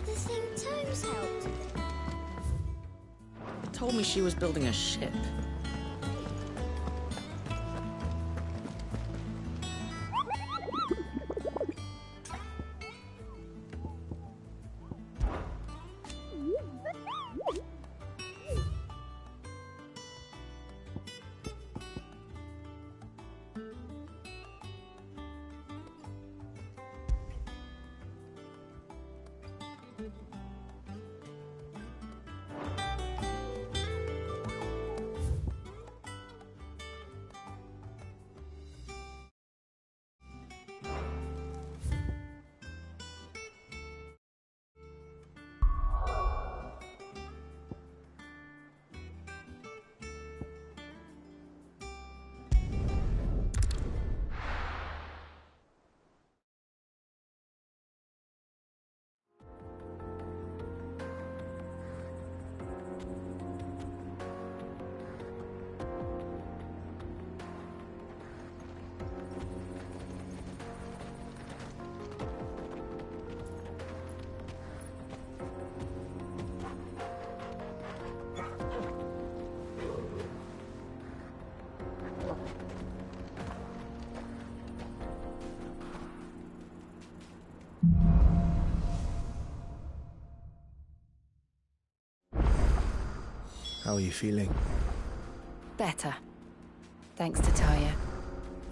the thing Tomes helped? Told me she was building a ship. How are you feeling? Better. Thanks to Taya.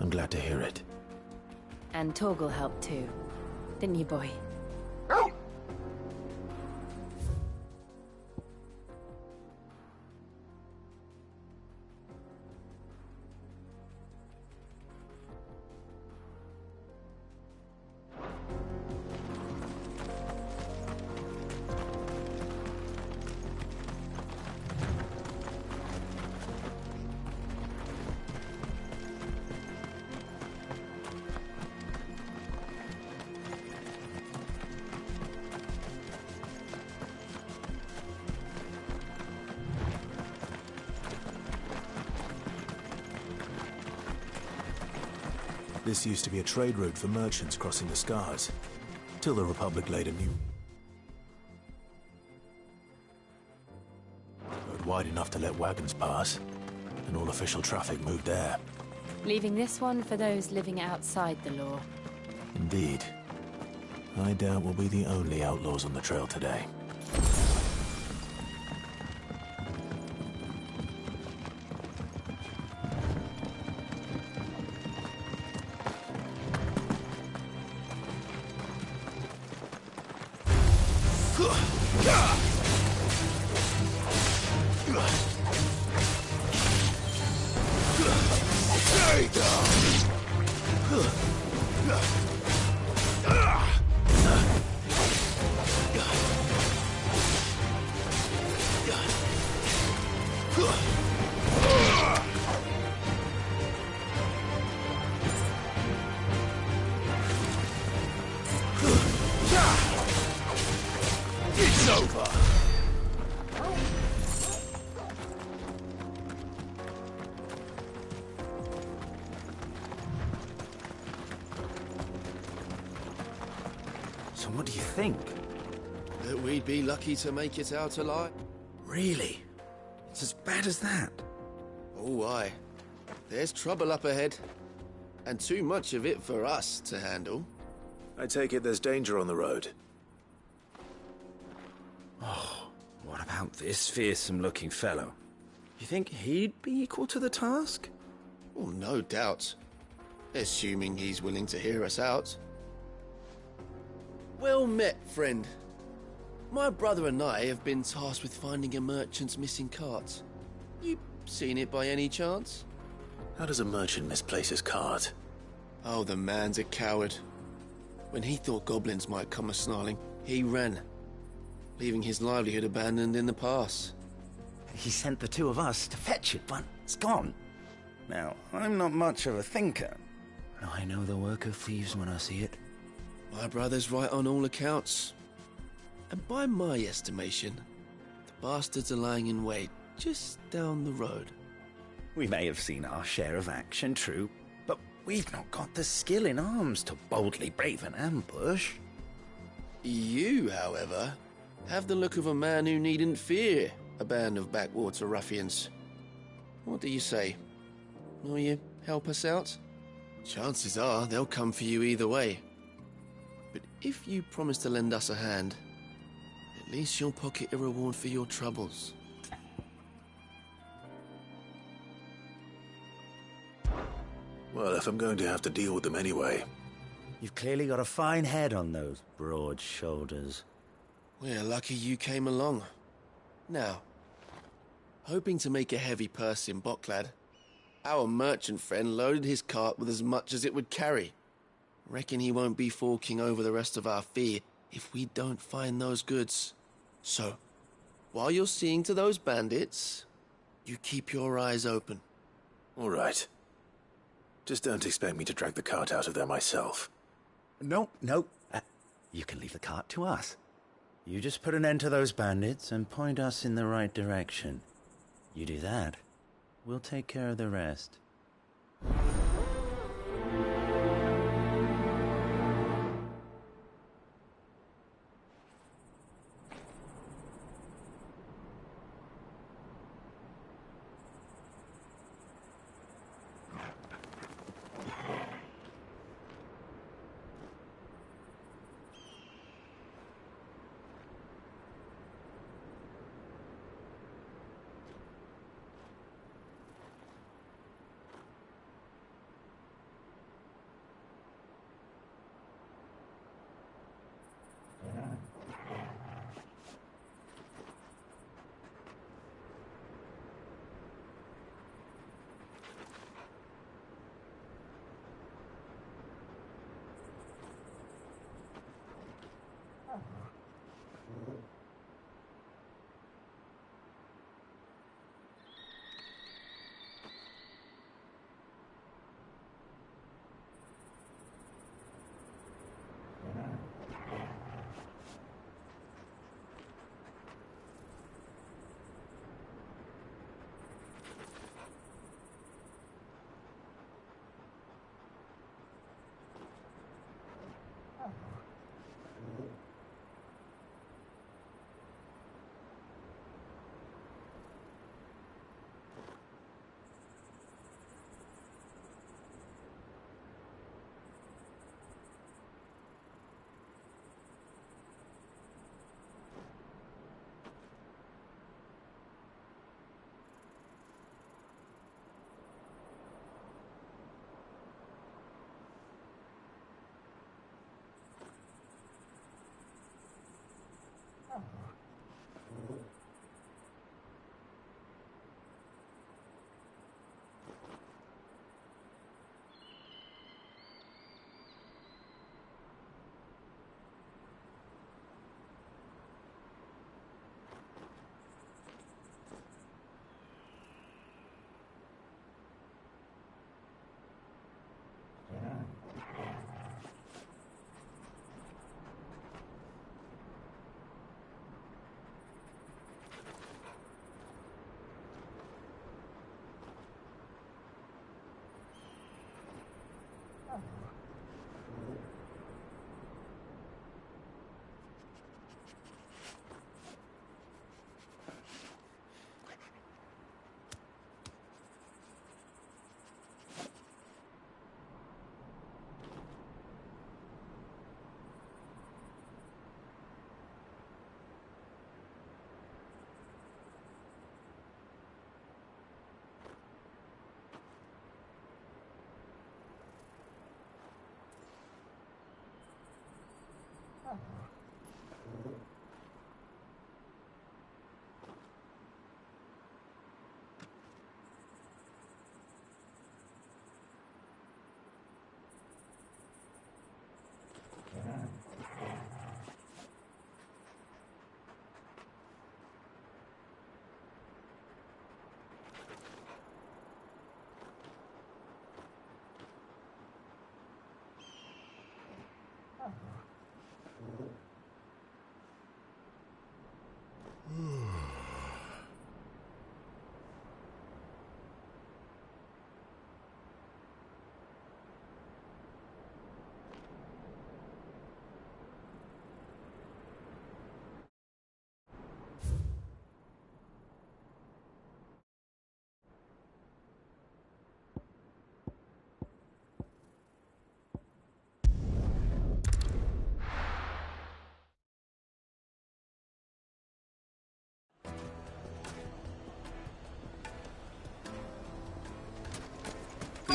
I'm glad to hear it. And Torgal helped too. Didn't you, boy? This used to be a trade route for merchants crossing the Scars, till the Republic laid a new road wide enough to let wagons pass, and all official traffic moved there. Leaving this one for those living outside the law. Indeed. I doubt we'll be the only outlaws on the trail today. It's over! So what do you think? That we'd be lucky to make it out alive? Really? It's as bad as that? Oh, aye. There's trouble up ahead. And too much of it for us to handle. I take it there's danger on the road. Oh, what about this fearsome-looking fellow? You think he'd be equal to the task? Oh, no doubt. Assuming he's willing to hear us out. Well met, friend. My brother and I have been tasked with finding a merchant's missing cart. You seen it by any chance? How does a merchant misplace his cart? Oh, the man's a coward. When he thought goblins might come a-snarling, he ran, leaving his livelihood abandoned in the pass. He sent the two of us to fetch it, but it's gone. Now, I'm not much of a thinker, but I know the work of thieves when I see it. My brother's right on all accounts. And by my estimation, the bastards are lying in wait just down the road. We may have seen our share of action, true, but we've not got the skill in arms to boldly brave an ambush. You, however, have the look of a man who needn't fear a band of backwater ruffians. What do you say? Will you help us out? Chances are they'll come for you either way. But if you promise to lend us a hand, at least you'll pocket a reward for your troubles. Well, if I'm going to have to deal with them anyway. You've clearly got a fine head on those broad shoulders. We're lucky you came along. Now, hoping to make a heavy purse in Boklad, our merchant friend loaded his cart with as much as it would carry. Reckon he won't be forking over the rest of our fee if we don't find those goods. So, while you're seeing to those bandits, you keep your eyes open. All right. Just don't expect me to drag the cart out of there myself. Nope. You can leave the cart to us. You just put an end to those bandits and point us in the right direction. You do that, we'll take care of the rest.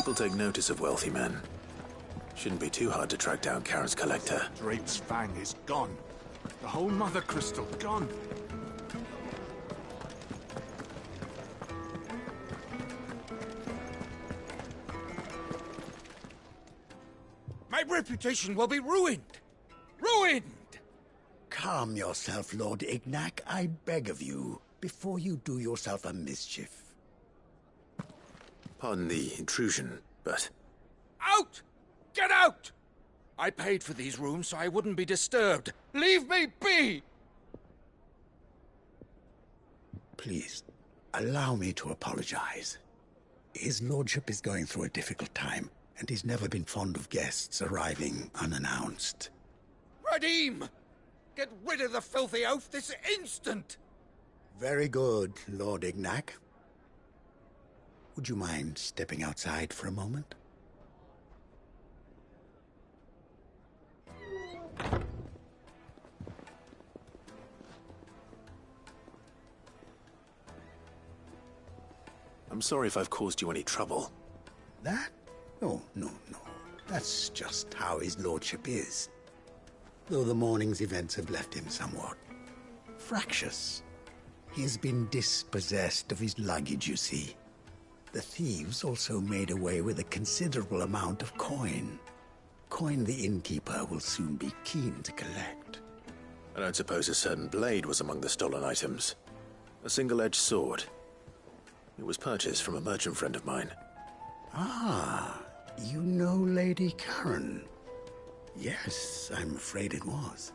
People take notice of wealthy men. Shouldn't be too hard to track down Karen's collector. Drake's fang is gone. The whole Mother Crystal gone. My reputation will be ruined! Ruined! Calm yourself, Lord Ignac, I beg of you, before you do yourself a mischief. Pardon the intrusion, but... Out! Get out! I paid for these rooms so I wouldn't be disturbed. Leave me be! Please, allow me to apologize. His lordship is going through a difficult time, and he's never been fond of guests arriving unannounced. Radim! Get rid of the filthy oaf this instant! Very good, Lord Ignac. Would you mind stepping outside for a moment? I'm sorry if I've caused you any trouble. That? Oh, no. That's just how his lordship is. Though the morning's events have left him somewhat fractious. He has been dispossessed of his luggage, you see. The thieves also made away with a considerable amount of coin. Coin the innkeeper will soon be keen to collect. I don't suppose a certain blade was among the stolen items. A single-edged sword. It was purchased from a merchant friend of mine. Ah, you know Lady Karen. Yes, I'm afraid it was.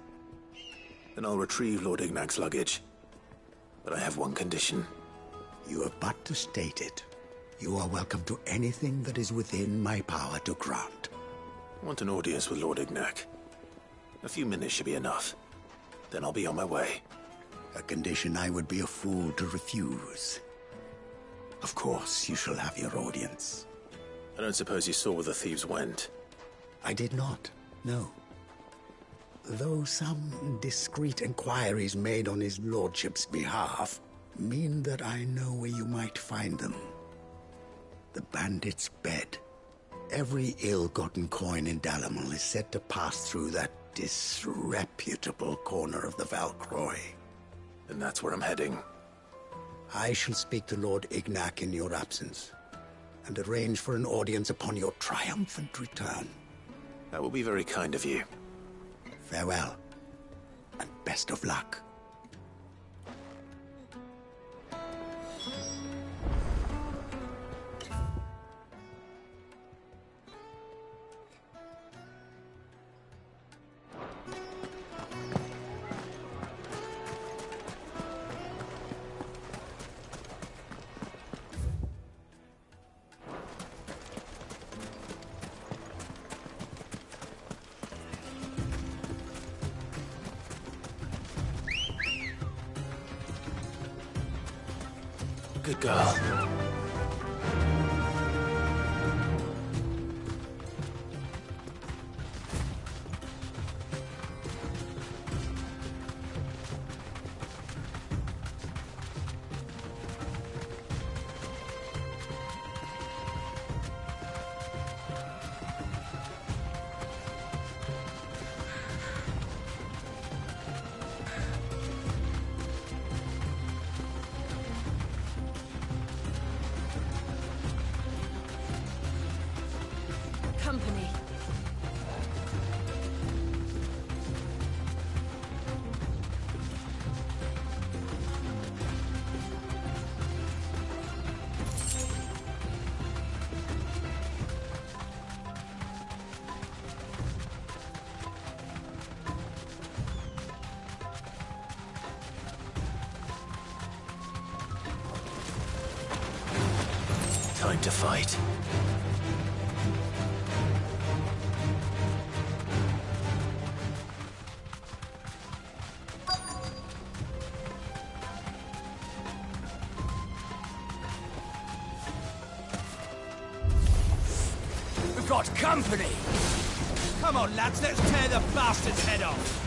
Then I'll retrieve Lord Ignac's luggage. But I have one condition. You have but to state it. You are welcome to anything that is within my power to grant. I want an audience with Lord Ignac. A few minutes should be enough. Then I'll be on my way. A condition I would be a fool to refuse. Of course, you shall have your audience. I don't suppose you saw where the thieves went. I did not, no. Though some discreet inquiries made on his lordship's behalf mean that I know where you might find them. The bandit's bed. Every ill-gotten coin in Dalamil is said to pass through that disreputable corner of the Valcroy. And that's where I'm heading. I shall speak to Lord Ignac in your absence, and arrange for an audience upon your triumphant return. That will be very kind of you. Farewell, and best of luck. Good girl. Company. Time to fight. We've got company! Come on, lads, let's tear the bastard's head off!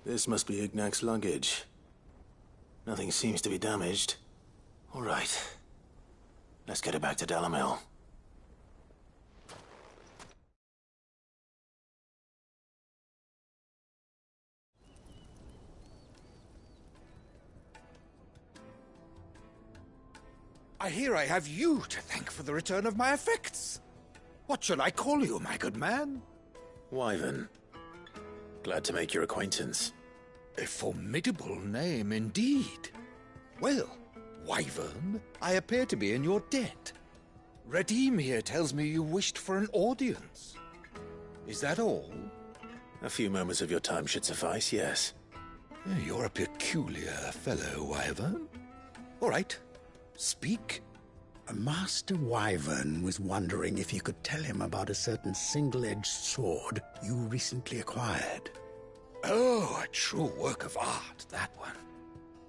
This must be Ignac's luggage. Nothing seems to be damaged. All right. Let's get it back to Delamil. I hear I have you to thank for the return of my effects. What shall I call you, my good man? Wyvern. Glad to make your acquaintance. A formidable name indeed. Well, Wyvern, I appear to be in your debt. Redeem here tells me you wished for an audience. Is that all? A few moments of your time should suffice, yes. You're a peculiar fellow, Wyvern. All right, speak. Master Wyvern was wondering if you could tell him about a certain single-edged sword you recently acquired. Oh, a true work of art, that one.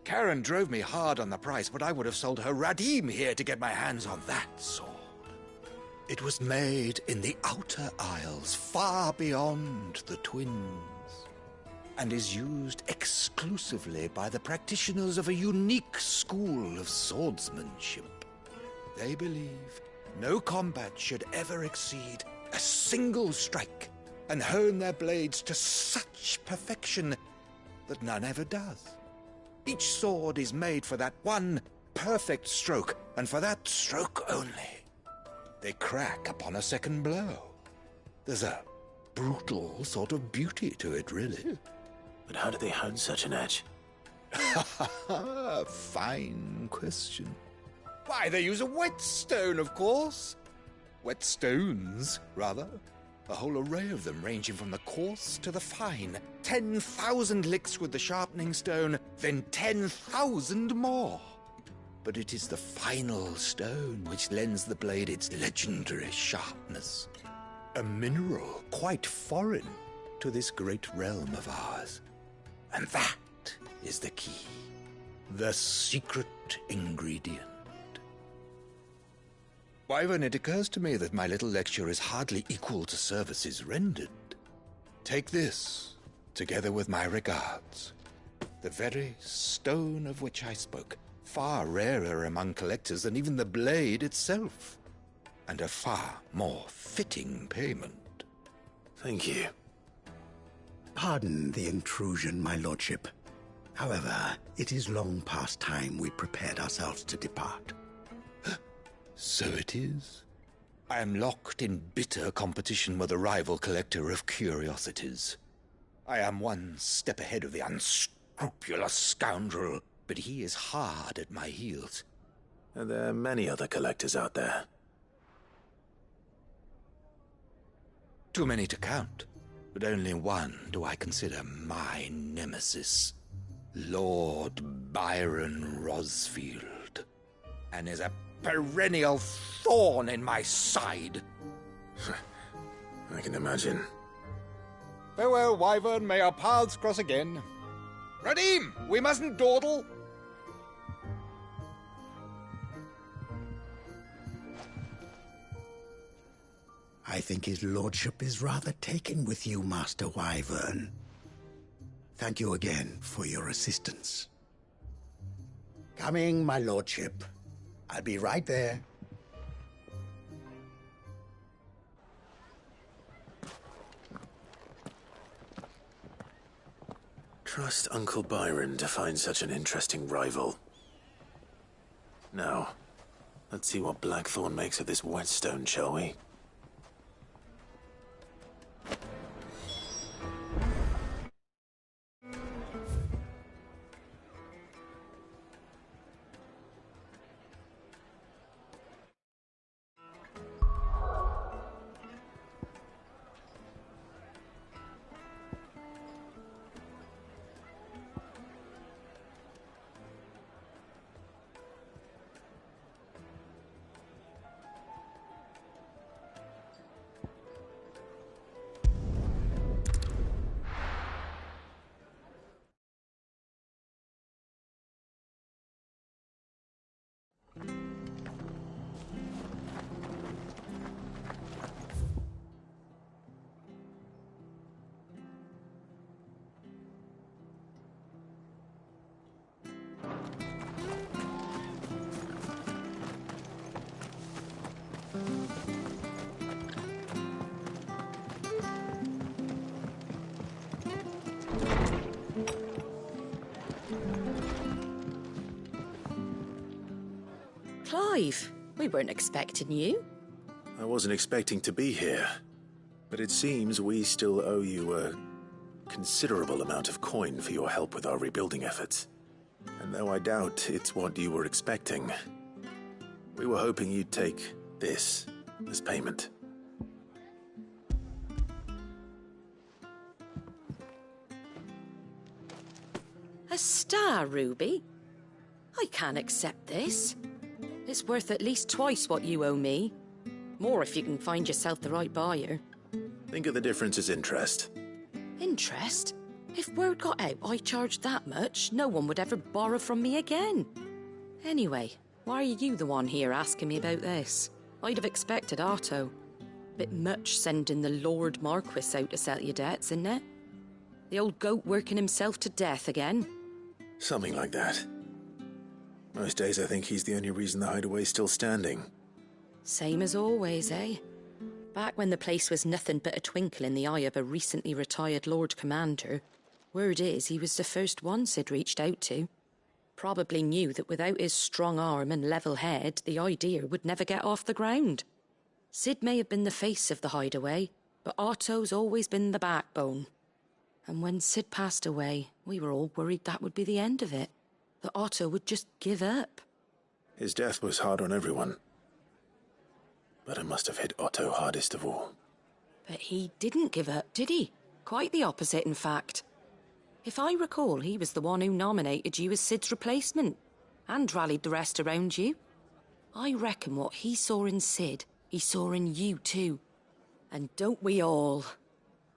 Karen drove me hard on the price, but I would have sold her Radim here to get my hands on that sword. It was made in the Outer Isles, far beyond the Twins, and is used exclusively by the practitioners of a unique school of swordsmanship. They believe no combat should ever exceed a single strike, and hone their blades to such perfection that none ever does. Each sword is made for that one perfect stroke, and for that stroke only. They crack upon a second blow. There's a brutal sort of beauty to it, really. But how do they hone such an edge? Fine question. Why, they use a whetstone, of course. Whetstones, rather. A whole array of them, ranging from the coarse to the fine. 10,000 licks with the sharpening stone, then 10,000 more. But it is the final stone which lends the blade its legendary sharpness. A mineral quite foreign to this great realm of ours. And that is the key. The secret ingredient. Wyvern, it occurs to me that my little lecture is hardly equal to services rendered. Take this, together with my regards. The very stone of which I spoke, far rarer among collectors than even the blade itself, and a far more fitting payment. Thank you. Pardon the intrusion, my lordship. However, it is long past time we prepared ourselves to depart. So it is. I am locked in bitter competition with a rival collector of curiosities. I am one step ahead of the unscrupulous scoundrel, but he is hard at my heels. Are there many other collectors out there? Too many to count, but only one do I consider my nemesis. Lord Byron Rosfield, and is a perennial thorn in my side. I can imagine. Farewell, Wyvern. May our paths cross again. Radim, we mustn't dawdle. I think his lordship is rather taken with you, Master Wyvern. Thank you again for your assistance. Coming, my lordship. I'll be right there. Trust Uncle Byron to find such an interesting rival. Now, let's see what Blackthorn makes of this whetstone, shall we? alive. We weren't expecting you. I wasn't expecting to be here, but it seems we still owe you a considerable amount of coin for your help with our rebuilding efforts. And though I doubt it's what you were expecting, we were hoping you'd take this as payment. A star ruby? I can't accept this. It's worth at least twice what you owe me. More if you can find yourself the right buyer. Think of the difference as interest. Interest? If word got out I charged that much, no one would ever borrow from me again. Anyway, why are you the one here asking me about this? I'd have expected Otto. Bit much sending the Lord Marquis out to settle your debts, isn't it? The old goat working himself to death again. Something like that. Most days I think he's the only reason the hideaway's still standing. Same as always, eh? Back when the place was nothing but a twinkle in the eye of a recently retired Lord Commander, word is he was the first one Sid reached out to. Probably knew that without his strong arm and level head, the idea would never get off the ground. Sid may have been the face of the hideaway, but Otto's always been the backbone. And when Sid passed away, we were all worried that would be the end of it. That Otto would just give up. His death was hard on everyone. But it must have hit Otto hardest of all. But he didn't give up, did he? Quite the opposite, in fact. If I recall, he was the one who nominated you as Sid's replacement, and rallied the rest around you. I reckon what he saw in Sid, he saw in you too. And don't we all?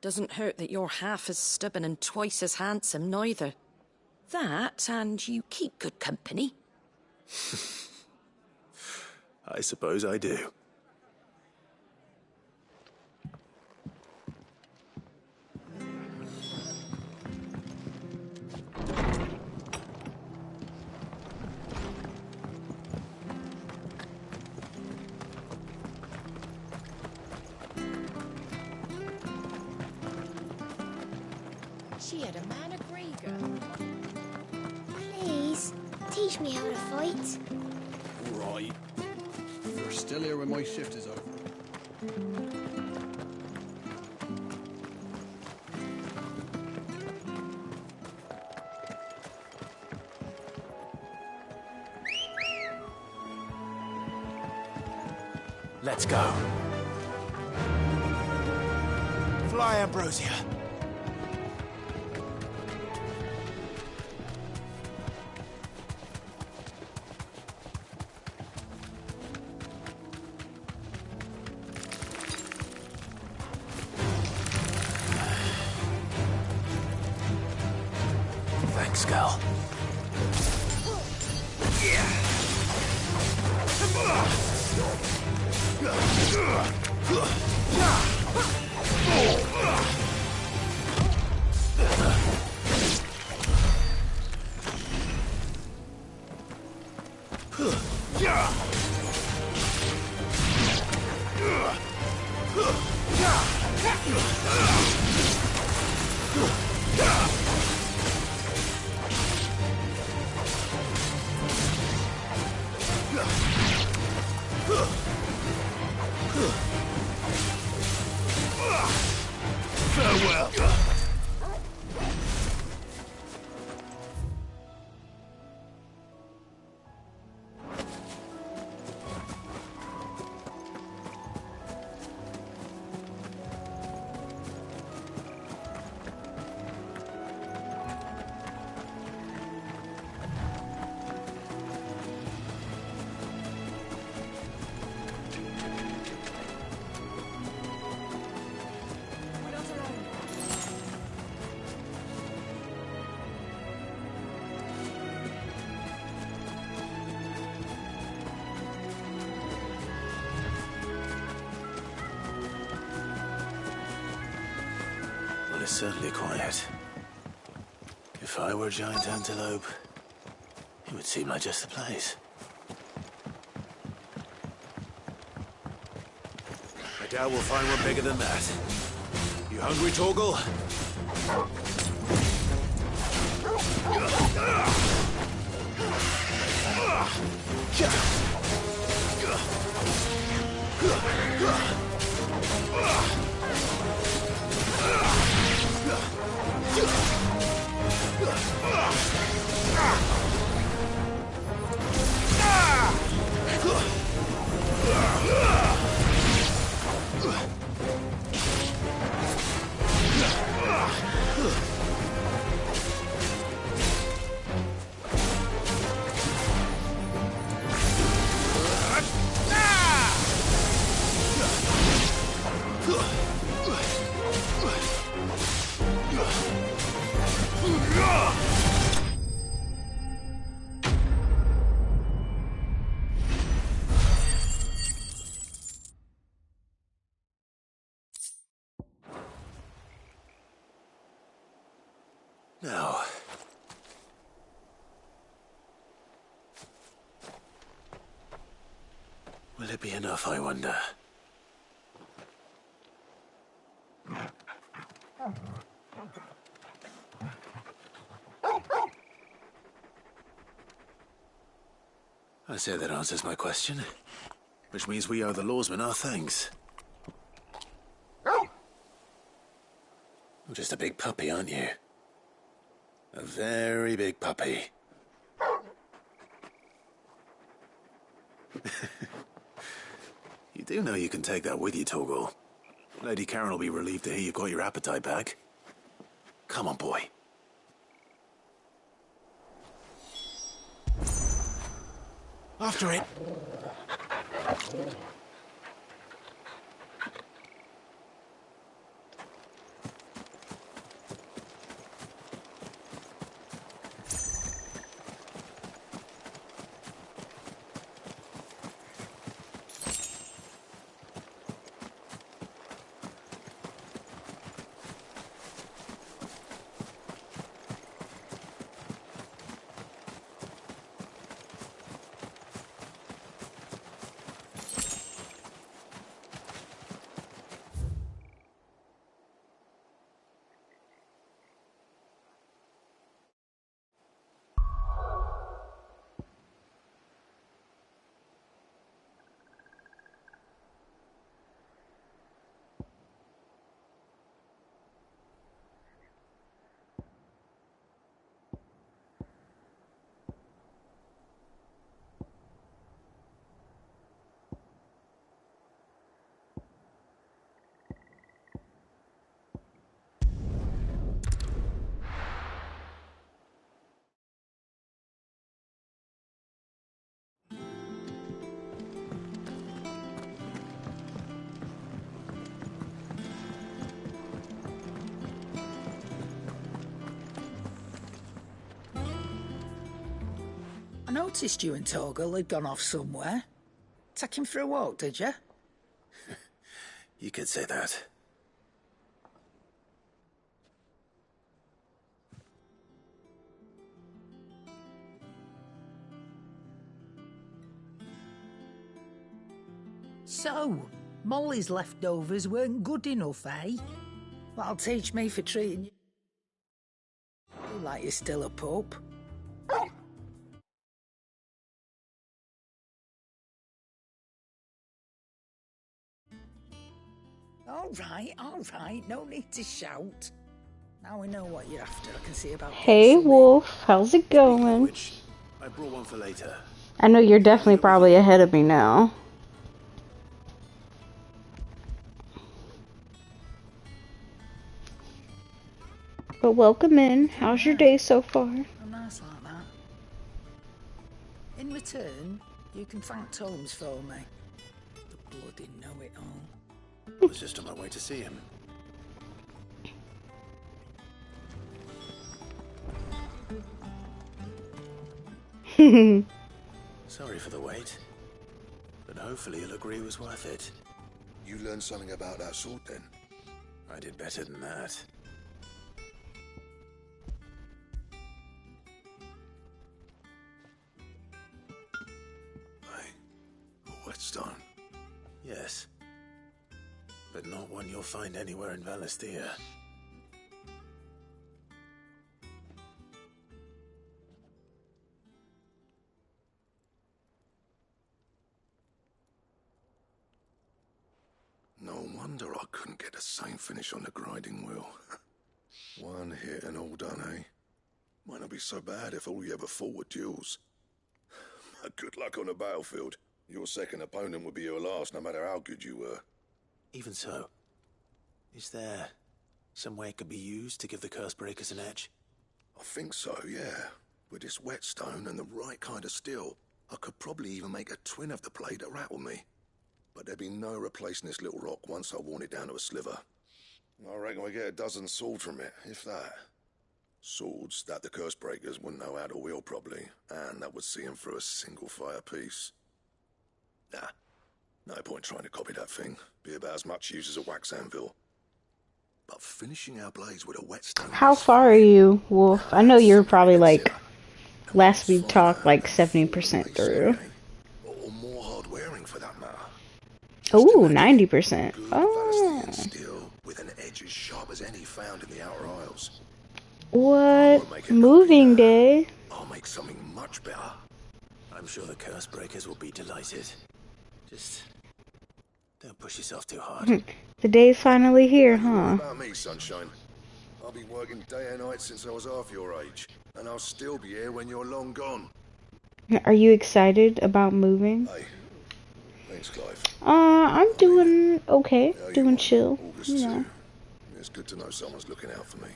Doesn't hurt that you're half as stubborn and twice as handsome, neither. That, and you keep good company. I suppose I do. She had a man of Grieger. Please, teach me how to fight. Right. You're still here when my shift is over. Let's go. Fly, Ambrosia. Thanks, Gal. Farewell. It's certainly quiet. If I were a giant antelope, it would seem like just the place. I doubt we'll find one bigger than that. You hungry, Torgal? Now, will it be enough, I wonder? I say that answers my question, which means we owe the lawsmen our thanks. You're just a big puppy, aren't you? A very big puppy. You do know you can take that with you, Torgal. Lady Karen will be relieved to hear you got your appetite back. Come on, boy. After it. I noticed you and Torgal had gone off somewhere. Take him for a walk, did you? You could say that. So, Molly's leftovers weren't good enough, eh? That'll teach me for treating you like you're still a pup. All right, no need to shout. Now we know what you're after. I can see about. Hey Wolf, how's it going? Which, I brought one for later. I know you're definitely probably ahead of me now. But welcome in. How's your day so far? Oh, nice like that. In return, you can thank Tomes for me. The bloody know-it-all. I was just on my way to see him. Sorry for the wait, but hopefully you'll agree it was worth it. You learned something about that sword then? I did better than that. A whetstone? Yes. But not one you'll find anywhere in Valisthea. wonder I couldn't get the same finish on the grinding wheel. One hit and all done, eh? Might not be so bad if all you ever fought were duels. Good luck on the battlefield. Your second opponent would be your last, no matter how good you were. Even so, is there some way it could be used to give the curse breakers an edge? I think so, yeah. With this whetstone and the right kind of steel, I could probably even make a twin of the blade that rattled me. But there'd be no replacing this little rock once I worn it down to a sliver. I reckon we get a dozen swords from it, if that. Swords that the curse breakers wouldn't know how to wield properly, and that would see them through a single fire piece. Nah, no point trying to copy that thing. Be about as much use as a wax anvil. But finishing our blades with a whetstone... How far are you, Wolf? I know you're probably like, last we talked, like 70% through. Or more hard wearing for that matter. Ooh, 90%. Oh. Steel with an edge as sharp as any found in the Outer Isles. What? Moving day? I'll make something much better. I'm sure the curse breakers will be delighted. Just don't push yourself too hard. The day's finally here, huh? About me, sunshine. I'll be working day and night since I was half your age, and I'll still be here when you're long gone. Are you excited about moving? Hey, thanks, Clive. I'm doing okay. Doing chill. August You know. too. It's good to know someone's looking out for me.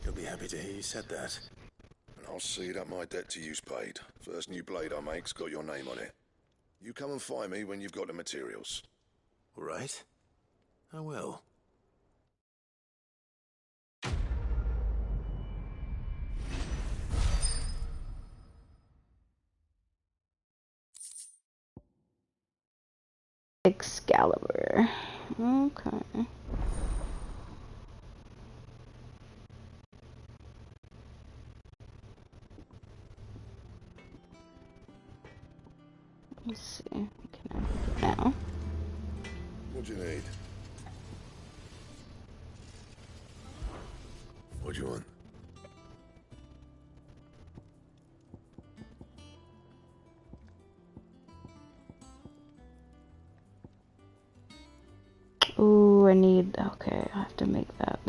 He'll be happy to hear you said that. And I'll see that my debt to you's paid. First new blade I make's got your name on it. You come and find me when you've got the materials. All right. I will. Excalibur. Okay. Let's see. Can I do it now? What do you need? What do you want? Ooh, I need. Okay, I have to make that.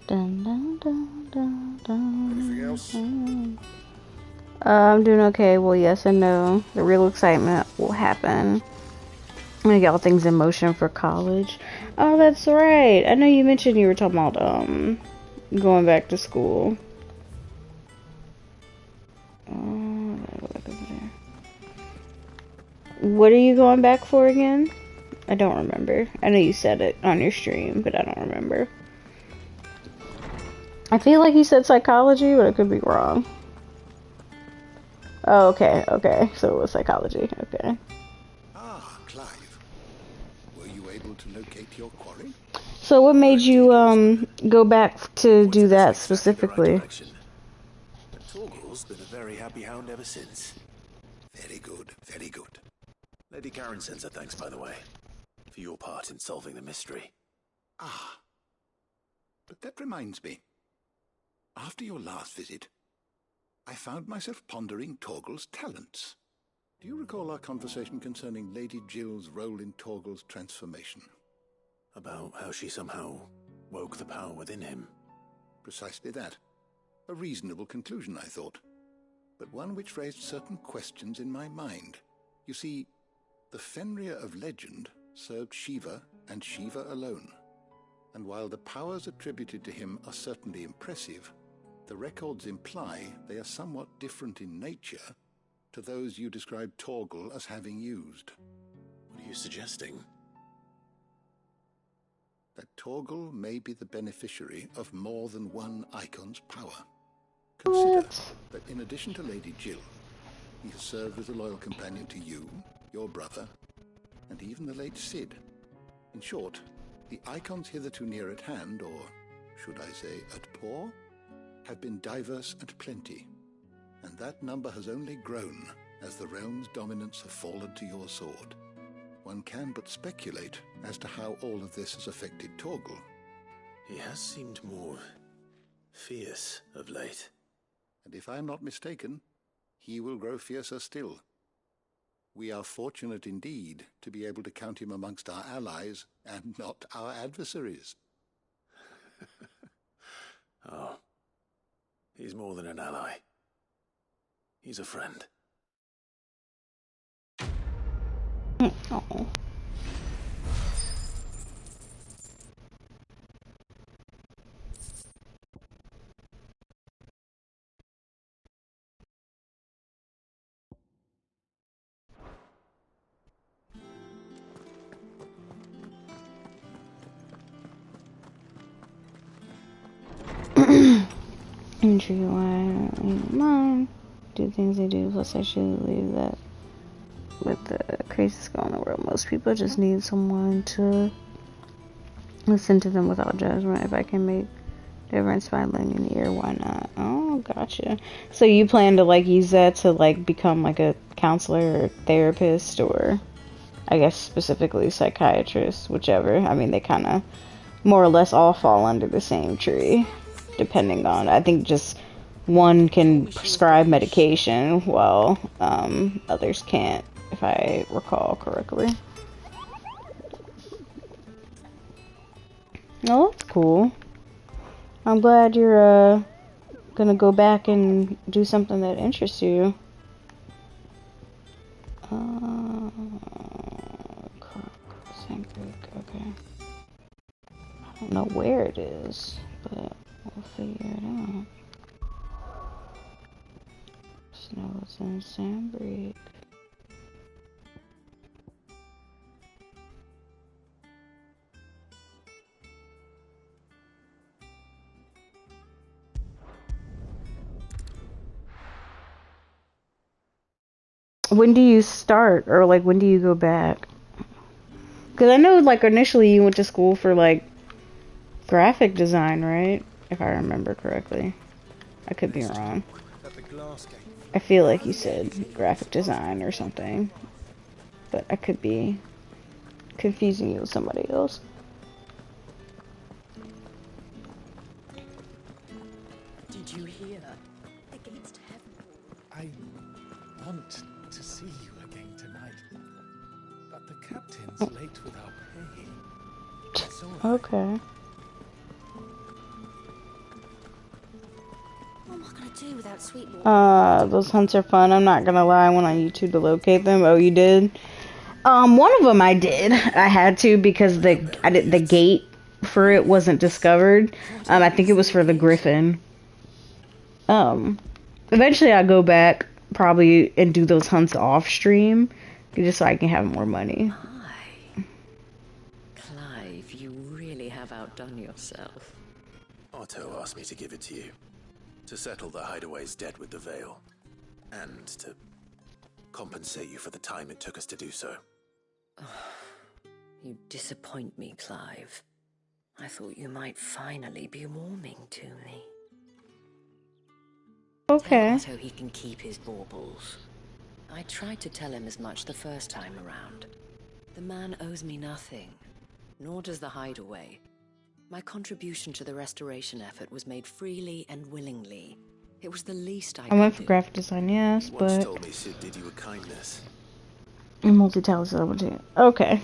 Dun, dun, dun, dun, dun. Anything else? I'm doing okay. Well, yes and no. The real excitement will happen. I'm gonna get all things in motion for college. Oh, that's right. I know you mentioned you were talking about going back to school. What are you going back for again? I don't remember. I know you said it on your stream, but I don't remember. I feel like you said psychology, but I could be wrong. Oh, okay, okay. So it was psychology. Okay. Ah, Clive. Were you able to locate your quarry? So what made you go back to do that specifically? Torgal's been a very happy hound ever since. Very good, very good. Lady Karen sends her thanks, by the way, for your part in solving the mystery. Ah. But that reminds me. After your last visit, I found myself pondering Torgal's talents. Do you recall our conversation concerning Lady Jill's role in Torgal's transformation? About how she somehow woke the power within him. Precisely that. A reasonable conclusion, I thought. But one which raised certain questions in my mind. You see, the Fenrir of legend served Shiva and Shiva alone. And while the powers attributed to him are certainly impressive, the records imply they are somewhat different in nature to those you described Torgal as having used. What are you suggesting? That Torgal may be the beneficiary of more than one icon's power. Consider that in addition to Lady Jill, he has served as a loyal companion to you, your brother, and even the late Cid. In short, the icons hitherto near at hand, or should I say at paw, have been diverse and plenty, and that number has only grown as the realm's dominance have fallen to your sword. One can but speculate as to how all of this has affected Torgal. He has seemed more fierce of late. And if I am not mistaken, he will grow fiercer still. We are fortunate indeed to be able to count him amongst our allies and not our adversaries. Oh, he's more than an ally. He's a friend. Oh. Intrigue why I don't mind. Do things they do, plus I should believe that with the craziest going in the world, most people just need someone to listen to them without judgment. If I can make difference by lending the ear, why not? Oh, gotcha. So you plan to like use that to like become like a counselor or therapist, or I guess specifically psychiatrist, whichever. I mean, they kind of more or less all fall under the same tree, depending on, I think just one can prescribe medication while others can't, if I recall correctly. Oh, that's cool. I'm glad you're gonna go back and do something that interests you. Okay. I don't know where it is, but we'll figure it out. Snows and Sandbreak. When do you start, or like when do you go back? Because I know like initially you went to school for like graphic design, right? If I remember correctly. I could be wrong. I feel like you said graphic design or something, but I could be confusing you with somebody else. Did you hear? Against heaven. I want to see you again tonight, but the captain's late with our pay. That's all right. Okay. What am I gonna do without Sweetwater? Those hunts are fun. I'm not gonna lie, I went on YouTube to locate them. Oh, you did? One of them I did. I had to because the gate for it wasn't discovered. I think it was for the Griffin. Eventually I'll go back probably and do those hunts off stream just so I can have more money. My. Clive, you really have outdone yourself. Otto asked me to give it to you. To settle the Hideaway's debt with the Veil. And to compensate you for the time it took us to do so. You disappoint me, Clive. I thought you might finally be warming to me. Okay. Tell Otto he can keep his baubles. I tried to tell him as much the first time around. The man owes me nothing, nor does the Hideaway. My contribution to the restoration effort was made freely and willingly. It was the least I went could for do. graphic design, yes, You once but told me Sid did you a kindness. multi-talented. Okay.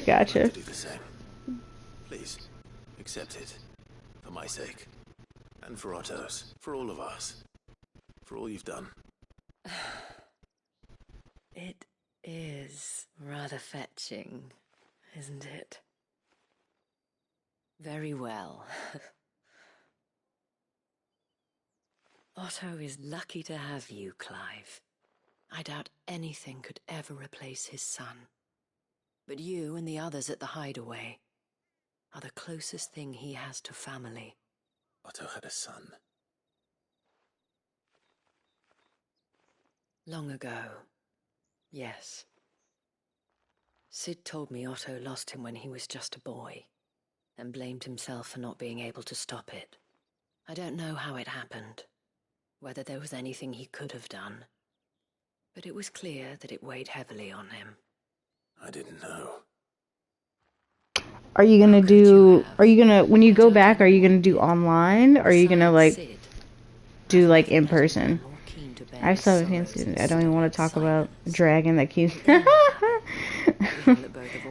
Gotcha. I'd like to do the same. Please, accept it. For my sake. And for Otto's. For all of us. For all you've done. It is rather fetching, isn't it? Very well. Otto is lucky to have you, Clive. I doubt anything could ever replace his son. But you and the others at the Hideaway are the closest thing he has to family. Otto had a son. Long ago, yes. Sid told me Otto lost him when he was just a boy, and blamed himself for not being able to stop it. I don't know how it happened, whether there was anything he could have done, but it was clear that it weighed heavily on him. I didn't know. Are you gonna do? Are you gonna when you go back? Are you gonna do online? Or are you gonna like do like in person? I still have a fancy. I don't even want to talk about a dragon that keeps.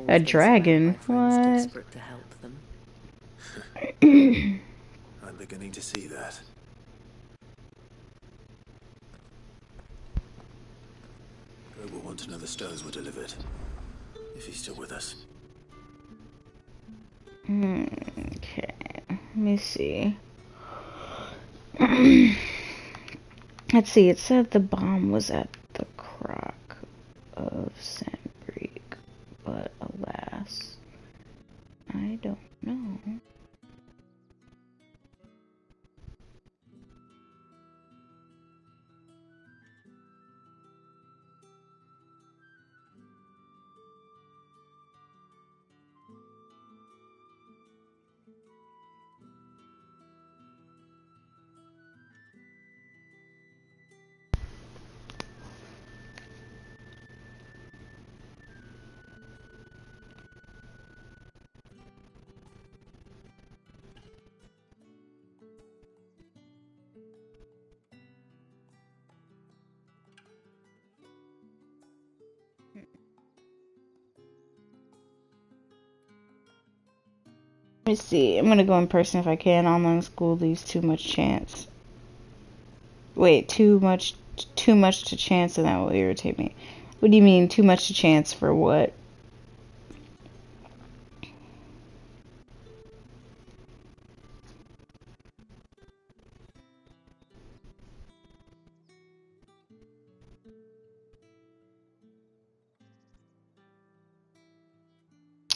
A dragon? What? I'm beginning to see that. Greg will want to know the stones were delivered. If he's still with us. Okay. Let me see. Let's see. It said the bomb was at the Croc of Sandbreak, but alas, I don't know. Let me see. I'm gonna go in person if I can. Online school leaves too much chance. Wait, too much to chance, and that will irritate me. What do you mean, too much to chance for what?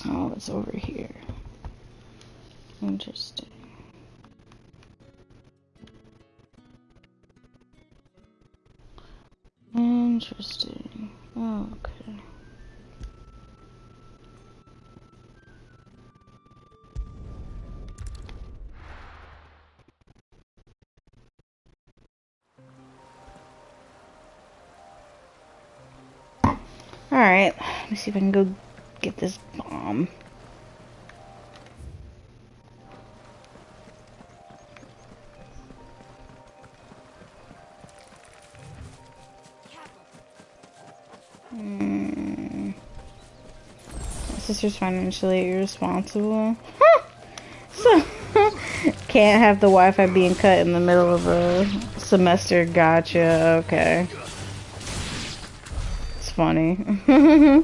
Oh, it's over here. Interesting. Interesting. Oh, okay. Alright, let me see if I can go get this bomb. My sister's financially irresponsible. So, can't have the Wi-Fi being cut in the middle of a semester. Gotcha. Okay. It's funny.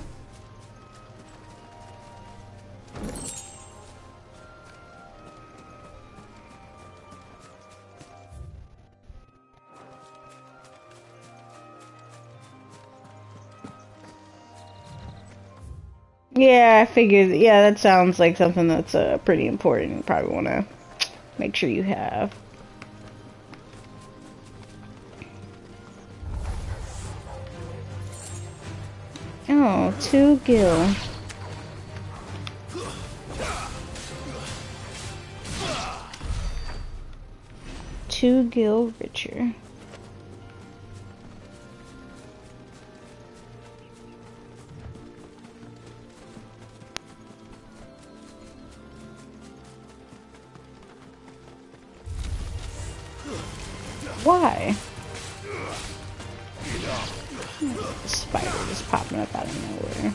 Yeah, I figured. Yeah, that sounds like something that's pretty important. You probably want to make sure you have. Oh, 2 gil. Two gil richer. Why? The spider just popping up out of nowhere.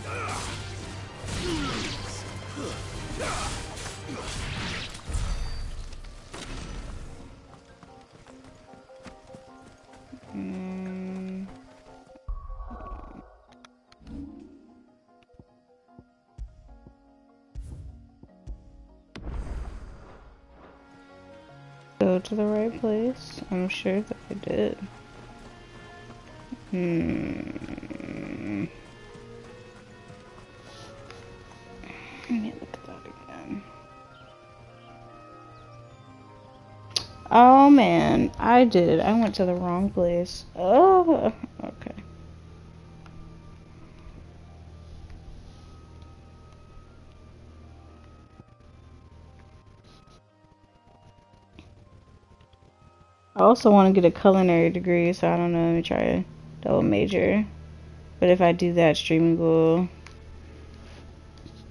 Go to the right place. I'm sure that I did. Let me look at that again. Oh man, I did. I went to the wrong place. Oh, okay. I also want to get a culinary degree, so I don't know. Let me try a double major. But if I do that, streaming will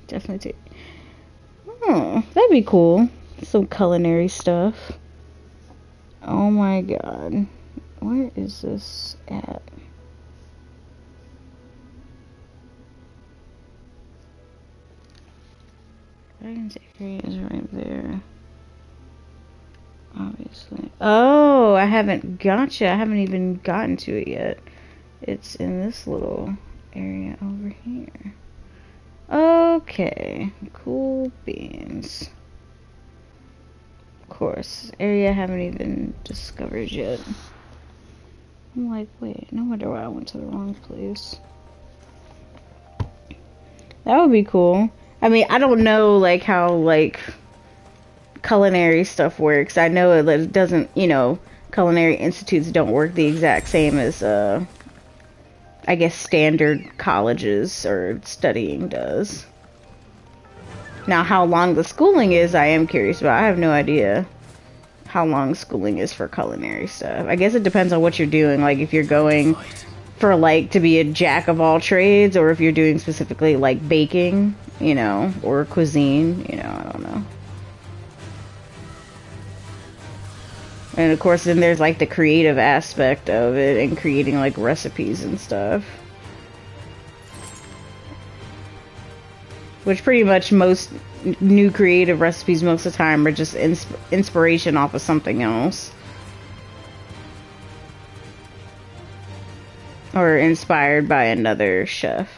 Definitely take. Oh, that'd be cool. Some culinary stuff. Oh my god. Where is this at? Dragon's area is right there. Obviously. Oh, I haven't gotcha. I haven't even gotten to it yet. It's in this little area over here. Okay. Cool beans. Of course. Area I haven't even discovered yet. I'm like, wait, no wonder why I went to the wrong place. That would be cool. I mean, I don't know, like, how, like, culinary stuff works. I know it doesn't, you know, culinary institutes don't work the exact same as, I guess, standard colleges or studying does. Now, how long the schooling is, I am curious about. I have no idea how long schooling is for culinary stuff. I guess it depends on what you're doing. Like, if you're going for, like, to be a jack of all trades, or if you're doing specifically, like, baking, you know, or cuisine, you know, I don't know. And, of course, then there's, like, the creative aspect of it and creating, like, recipes and stuff. Which pretty much most new creative recipes most of the time are just inspiration off of something else. Or inspired by another chef.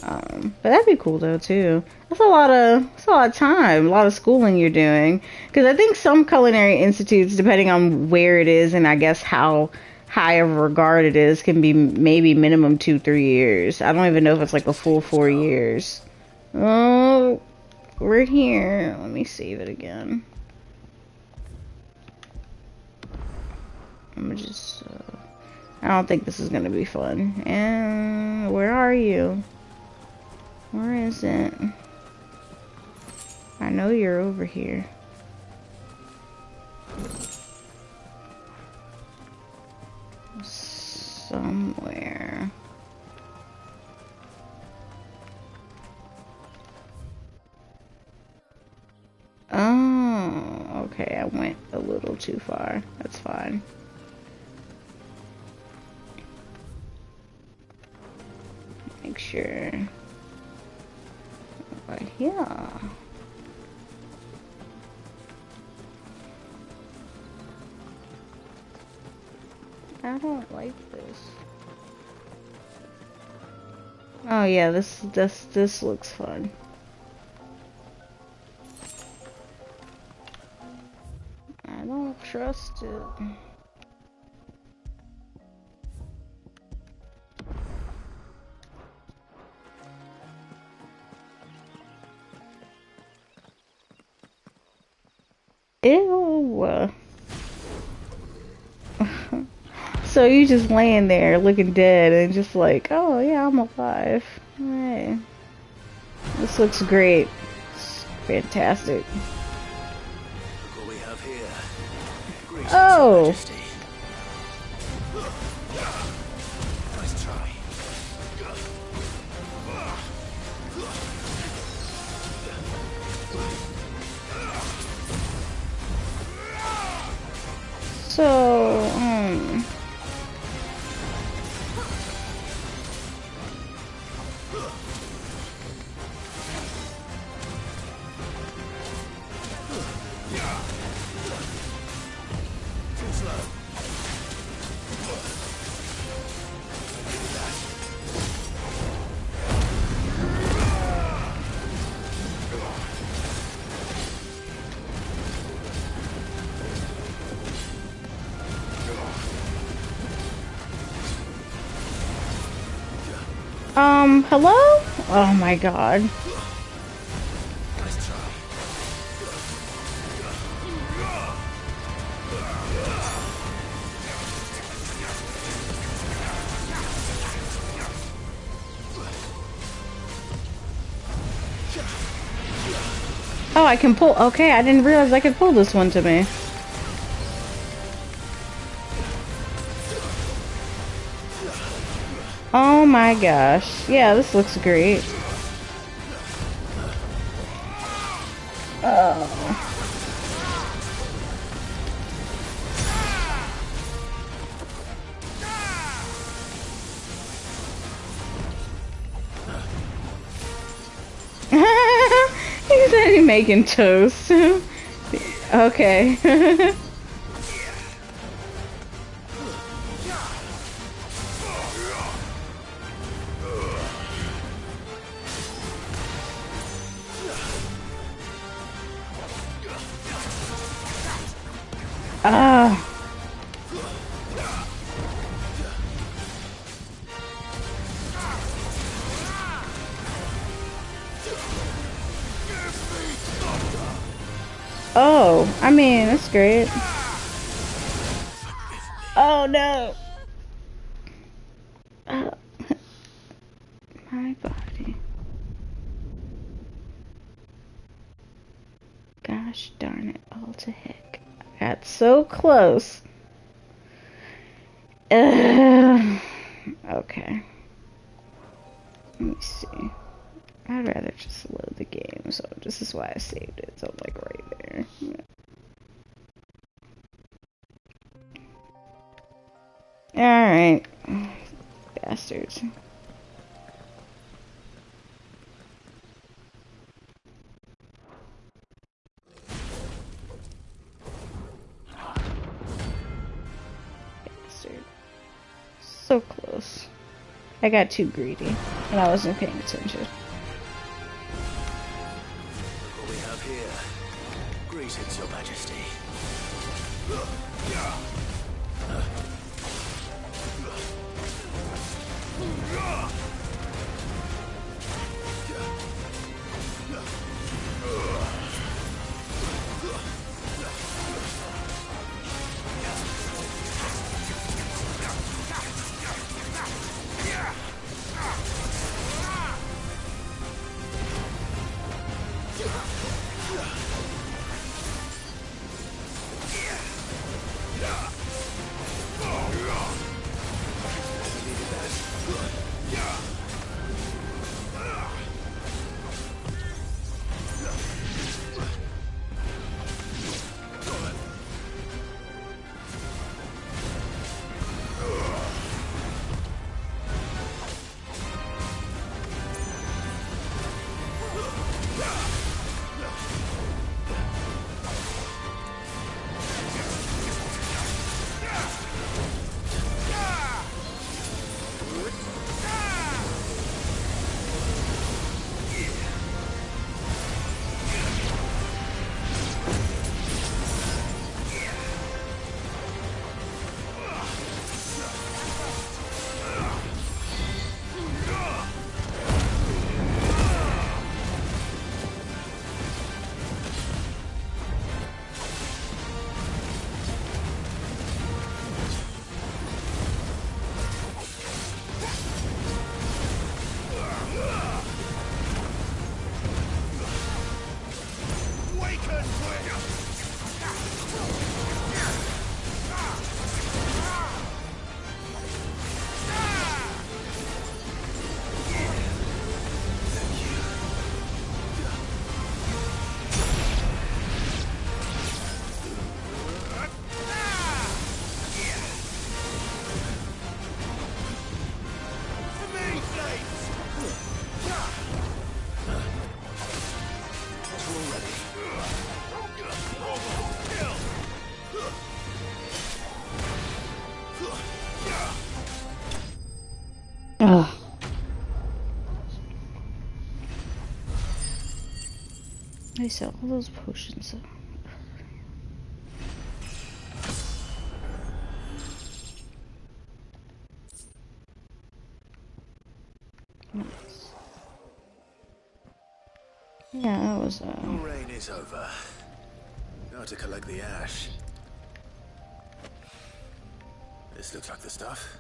But that'd be cool though too. That's a lot of time, a lot of schooling you're doing. Because I think some culinary institutes, depending on where it is and I guess how high of regard it is, can be maybe minimum 2-3 years. I don't even know if it's like a full 4 years. Oh, we're here. Let me save it again. I'm just. I don't think this is gonna be fun. And where are you? Where is it? I know you're over here. Somewhere. Oh, okay, I went a little too far. That's fine. Make sure. Right here. I don't like this. Oh yeah, this looks fun. I don't trust it. Ew. So you just laying there looking dead and just like, oh yeah, I'm alive. Alright. This looks great. It's fantastic. Look what we have here. Greetings, Oh! Your Majesty. Nice try. So, hello? Oh my god. Nice try. Oh, I can pull. Okay, I didn't realize I could pull this one to me. Oh my gosh. Yeah, this looks great. making toast. Okay. Ah. Oh, I mean, that's great. Oh no. My body. Gosh darn it, all to heck. I got so close. Okay. Let me see. I'd rather just load the game, so this is why I saved it. So like right there. Alright. Bastards. Bastard. So close. I got too greedy, and I wasn't paying attention. What we have here. Greetings, Your Majesty. Ugh. I sell all those potions. Nice. Yeah, that was The rain is over. Now to collect the ash. This looks like the stuff.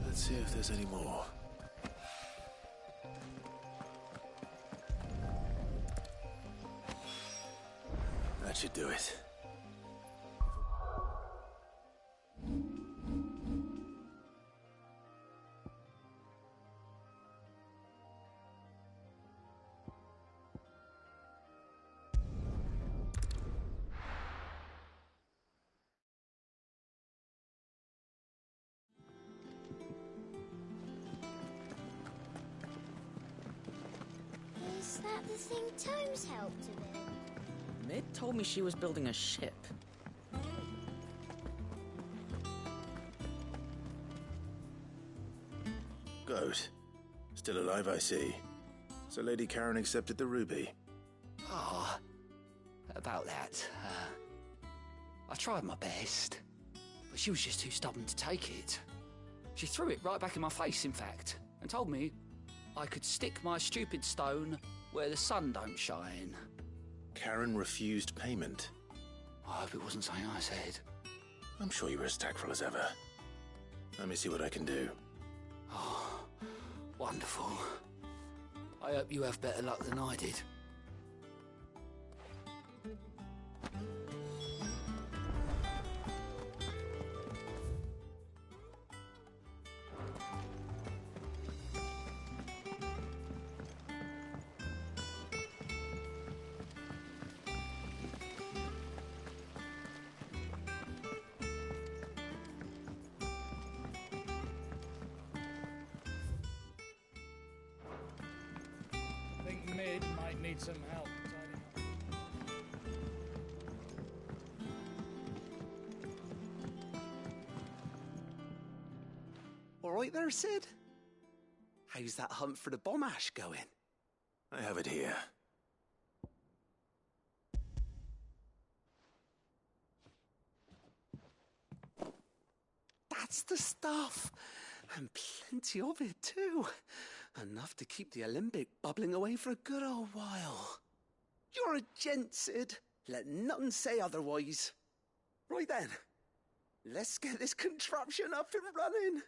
Let's see if there's any more. That should do it. Is that the think Tomes helped a bit? Mid told me she was building a ship. Goat. Still alive, I see. So Lady Karen accepted the ruby. Ah, about that. I tried my best, but she was just too stubborn to take it. She threw it right back in my face, in fact, and told me I could stick my stupid stone where the sun don't shine. Karen refused payment. I hope it wasn't something I said. I'm sure you were as tactful as ever. Let me see what I can do. Oh, wonderful. I hope you have better luck than I did. Think Mid might need some help tidying up. All right there, Sid? How's that hunt for the bomb ash going? I have it here. That's the stuff. And plenty of it, too. Enough to keep the Olympic bubbling away for a good old while. You're a gent, Sid. Let none say otherwise. Right then. Let's get this contraption up and running.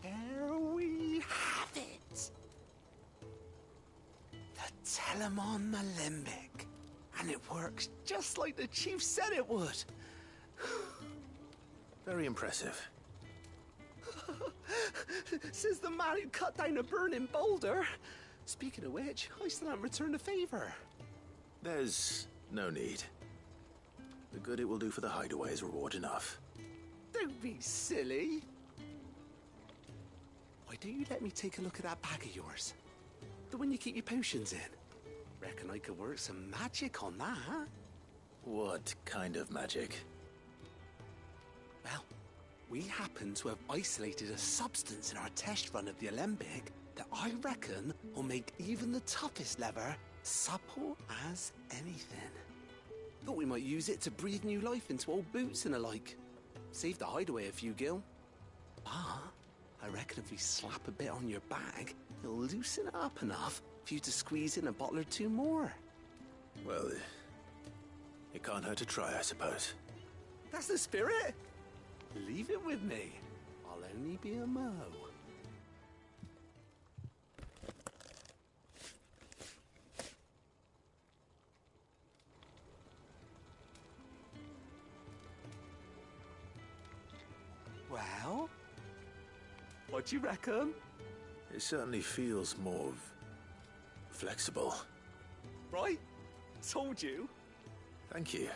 There we have it. The Telemon Alembic. And it works just like the chief said it would. Very impressive. Says the man who cut down a burning boulder. Speaking of which, I still haven't returned the favor. There's no need. The good it will do for the hideaway is reward enough. Don't be silly. Why don't you let me take a look at that bag of yours? The one you keep your potions in. Reckon I could work some magic on that, huh? What kind of magic? Well, we happen to have isolated a substance in our test run of the Alembic that I reckon will make even the toughest lever supple as anything. Thought we might use it to breathe new life into old boots and the like. Save the hideaway a few gil. But I reckon if we slap a bit on your bag, it'll loosen it up enough for you to squeeze in a bottle or two more. Well, it can't hurt to try, I suppose. That's the spirit. Leave it with me. I'll only be a mo. Well, what do you reckon? It certainly feels more flexible. Right? Told you. Thank you.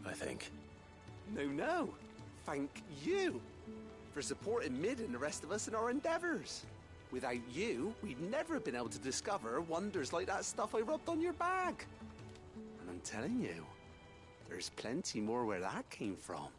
I think. No. Thank you for supporting Mid and the rest of us in our endeavors. Without you, we'd never have been able to discover wonders like that stuff I rubbed on your bag. And I'm telling you, there's plenty more where that came from.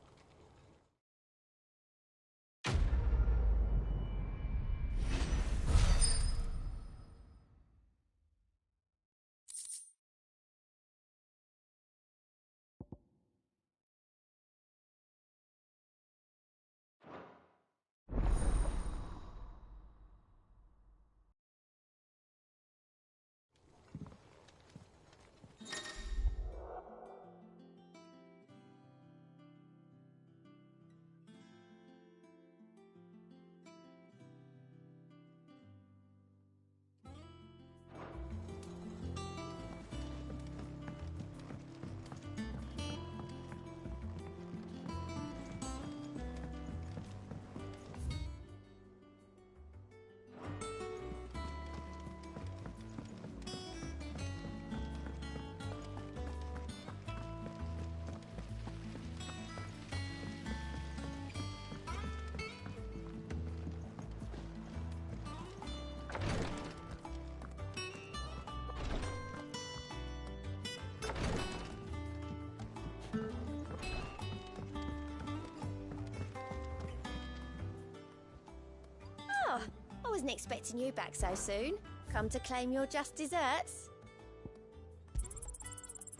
wasn't expecting you back so soon. Come to claim your just desserts?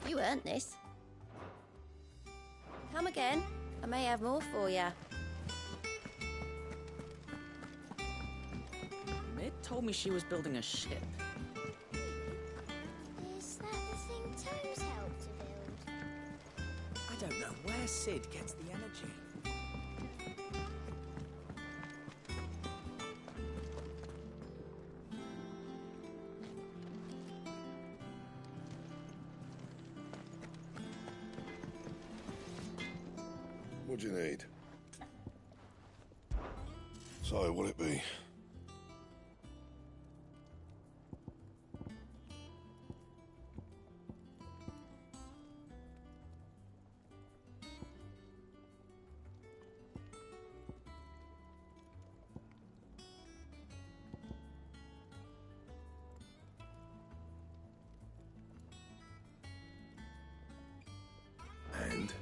You earned this. Come again. I may have more for you. Mid told me she was building a ship. Is that the thing Tomes helped to build? I don't know where Sid gets the energy. What do you need? So, will it be? And?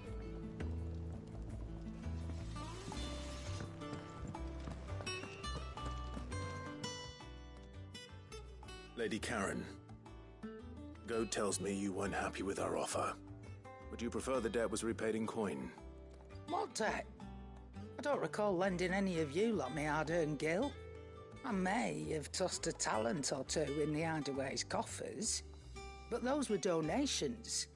Lady Karen, Goad tells me you weren't happy with our offer. Would you prefer the debt was repaid in coin? What debt? I don't recall lending any of you lot me hard-earned gil. I may have tossed a talent or two in the Hideaway's coffers, but those were donations,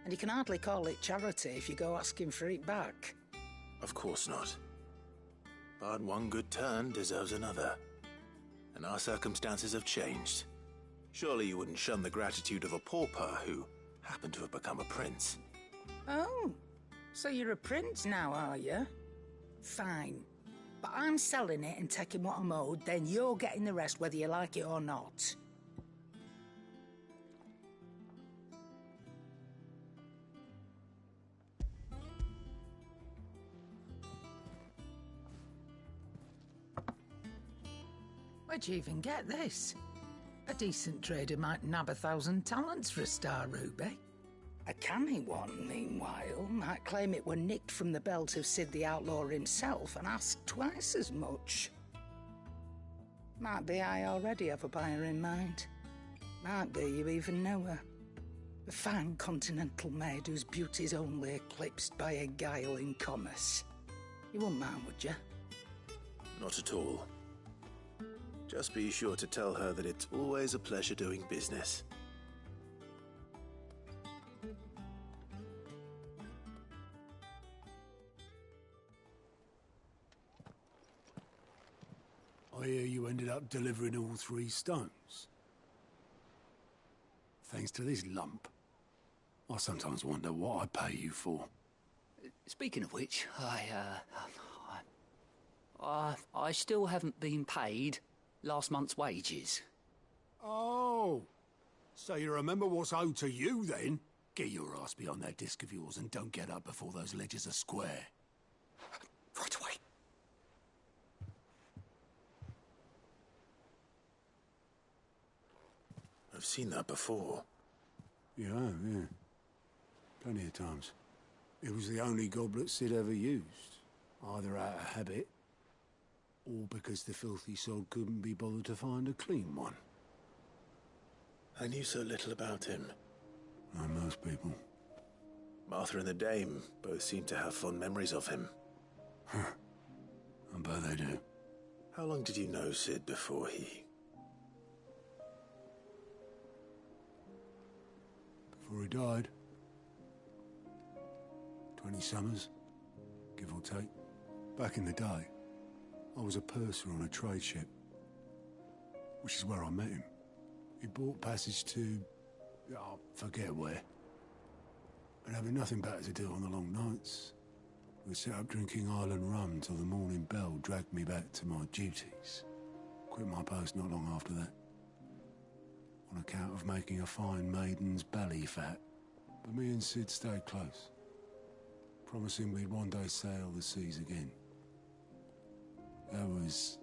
and you can hardly call it charity if you go asking for it back. Of course not. But one good turn deserves another. And our circumstances have changed. Surely you wouldn't shun the gratitude of a pauper who happened to have become a prince. Oh, so you're a prince now, are you? Fine. But I'm selling it and taking what I'm owed, then you're getting the rest whether you like it or not. Where'd you even get this? A decent trader might nab 1,000 talents for a star ruby. A canny one, meanwhile, might claim it were nicked from the belt of Sid the Outlaw himself and ask twice as much. Might be I already have a buyer in mind. Might be you even know her. A fine continental maid whose beauty's only eclipsed by a guile in commerce. You wouldn't mind, would you? Not at all. Just be sure to tell her that it's always a pleasure doing business. I hear you ended up delivering all 3 stones. Thanks to this lump. I sometimes wonder what I pay you for. Speaking of which, I still haven't been paid last month's wages. Oh, so you remember what's owed to you then? Get your ass behind that disc of yours and don't get up before those ledgers are square. Right away. I've seen that before. You have, yeah. Plenty of times. It was the only goblet Sid ever used, either out of habit, or because the filthy soul couldn't be bothered to find a clean one. I knew so little about him. Like most people. Martha and the Dame both seem to have fond memories of him. Huh. I bet they do. How long did you know Sid before he... Before he died? 20 summers, give or take. Back in the day, I was a purser on a trade ship, which is where I met him. He bought passage to... I forget where. And having nothing better to do on the long nights, we set up drinking island rum till the morning bell dragged me back to my duties. Quit my post not long after that, on account of making a fine maiden's belly fat. But me and Sid stayed close, promising we'd one day sail the seas again. That was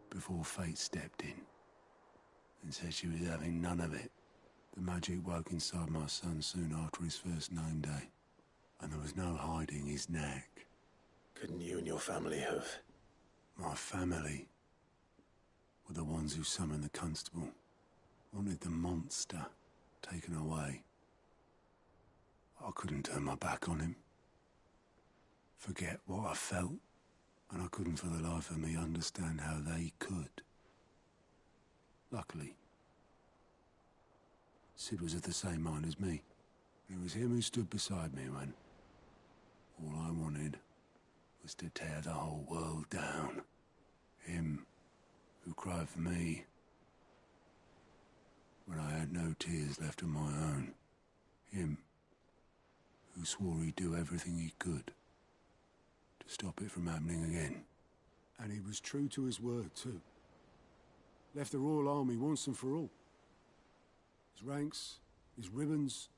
before fate stepped in and said she was having none of it. The magic woke inside my son soon after his first name day, and there was no hiding his knack. Couldn't you and your family have... My family? were the ones who summoned the constable. Wanted the monster taken away. I couldn't turn my back on him. Forget what I felt, and I couldn't for the life of me understand how they could. Luckily, Sid was of the same mind as me. It was him who stood beside me when all I wanted was to tear the whole world down. Him who cried for me when I had no tears left of my own. Him who swore he'd do everything he could to stop it from happening again. And he was true to his word, too. Left the Royal Army once and for all. His ranks, his ribbons,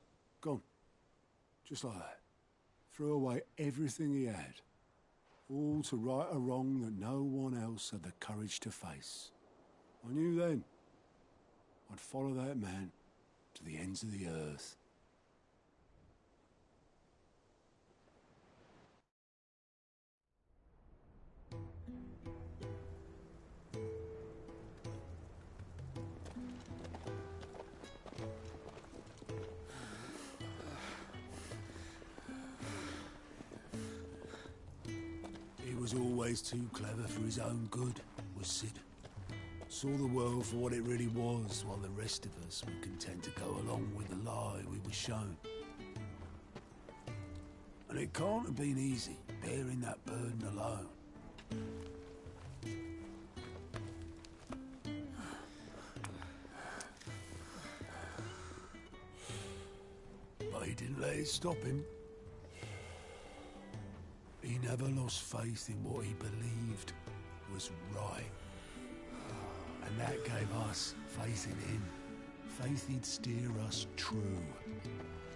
gone. Just like that. Threw away everything he had. All to right a wrong that no one else had the courage to face. I knew then I'd follow that man to the ends of the earth. He was always too clever for his own good, was Sid. Saw the world for what it really was, while the rest of us were content to go along with the lie we were shown. And it can't have been easy, bearing that burden alone. But he didn't let it stop him. He never lost faith in what he believed was right. And that gave us faith in him. Faith he'd steer us true.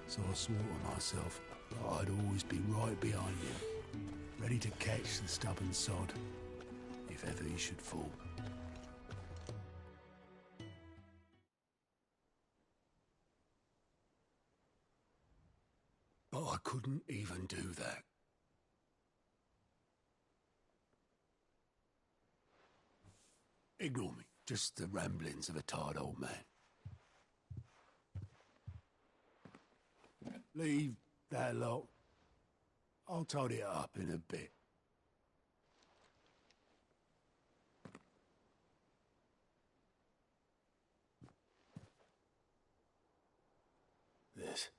So I swore to myself that I'd always be right behind him, ready to catch the stubborn sod, if ever he should fall. But I couldn't even do that. Ignore me. Just the ramblings of a tired old man. Leave that lot. I'll tidy it up in a bit. This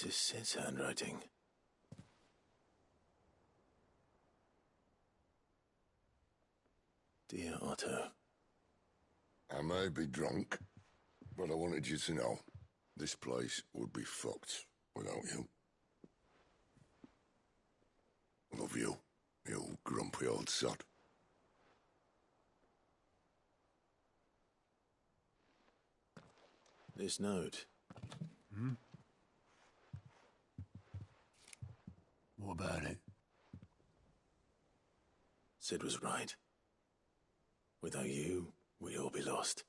is Sid's handwriting. Dear Otto. I may be drunk, but I wanted you to know this place would be fucked without you. Love you, you grumpy old sod. This note. What about it? Sid was right. Without you, we'd all be lost.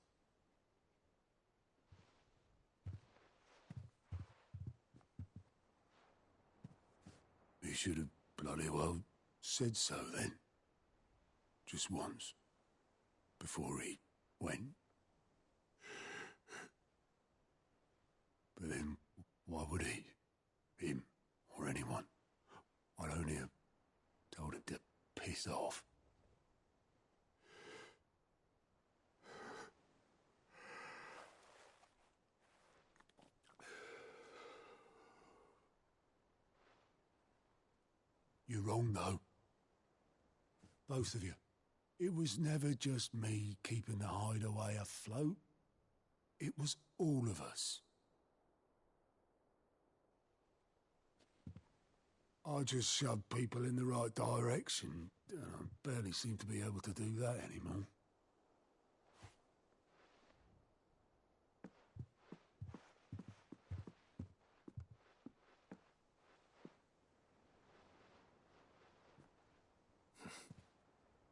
He should have bloody well said so then. Just once. Before he went. But then, why would he? Him, or anyone? I'd only have told him to piss off. You're wrong, though. Both of you. It was never just me keeping the hideaway afloat. It was all of us. I just shoved people in the right direction. I barely seem to be able to do that anymore.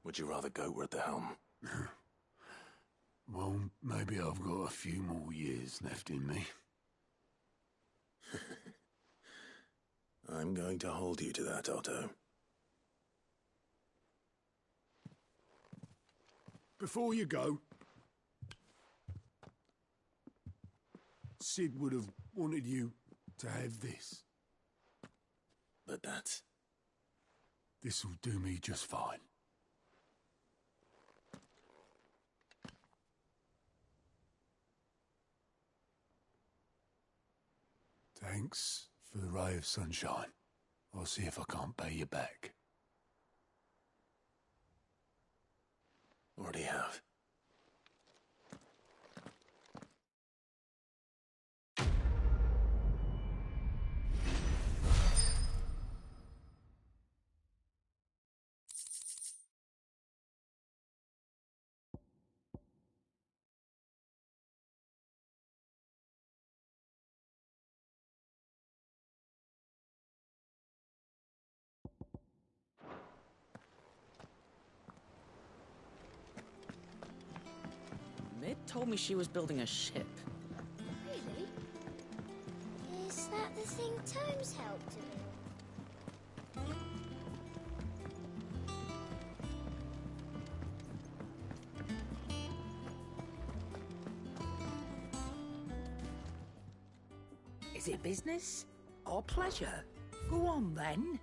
Would you rather go at the helm? Well, maybe I've got a few more years left in me. I'm going to hold you to that, Otto. Before you go, Sid would have wanted you to have this. But that's... This'll do me just fine. Thanks for the ray of sunshine. I'll see if I can't pay you back. Already have. Mid told me she was building a ship. Really? Is that the thing Tomes helped to build? Is it business or pleasure? Go on then.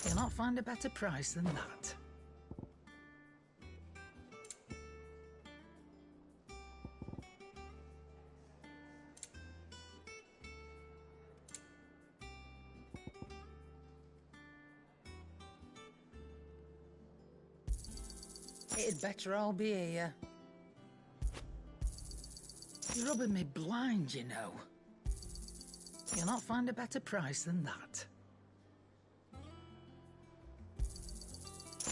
You'll not find a better price than that. It'd better all be here. You're rubbing me blind, you know. You'll not find a better price than that.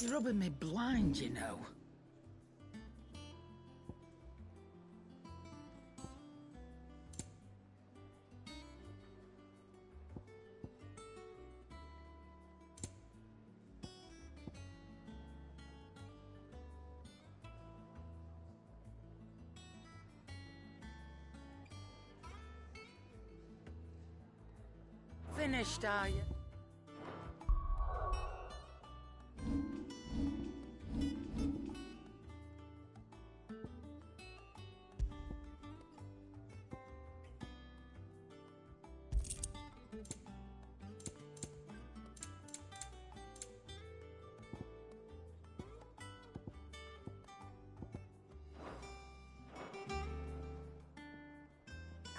You're rubbing me blind, you know. Finished, are you?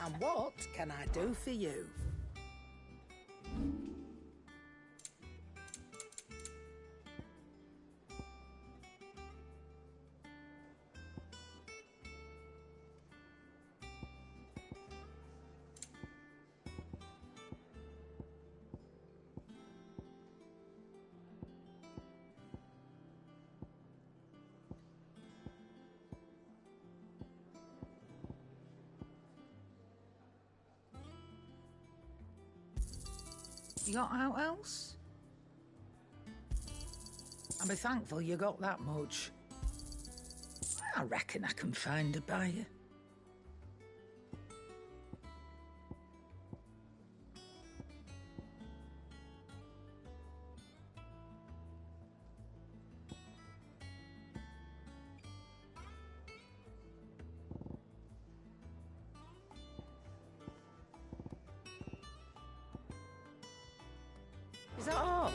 And what can I do for you? You got out else? I'll be thankful you got that much. I reckon I can find a buyer. Is that all?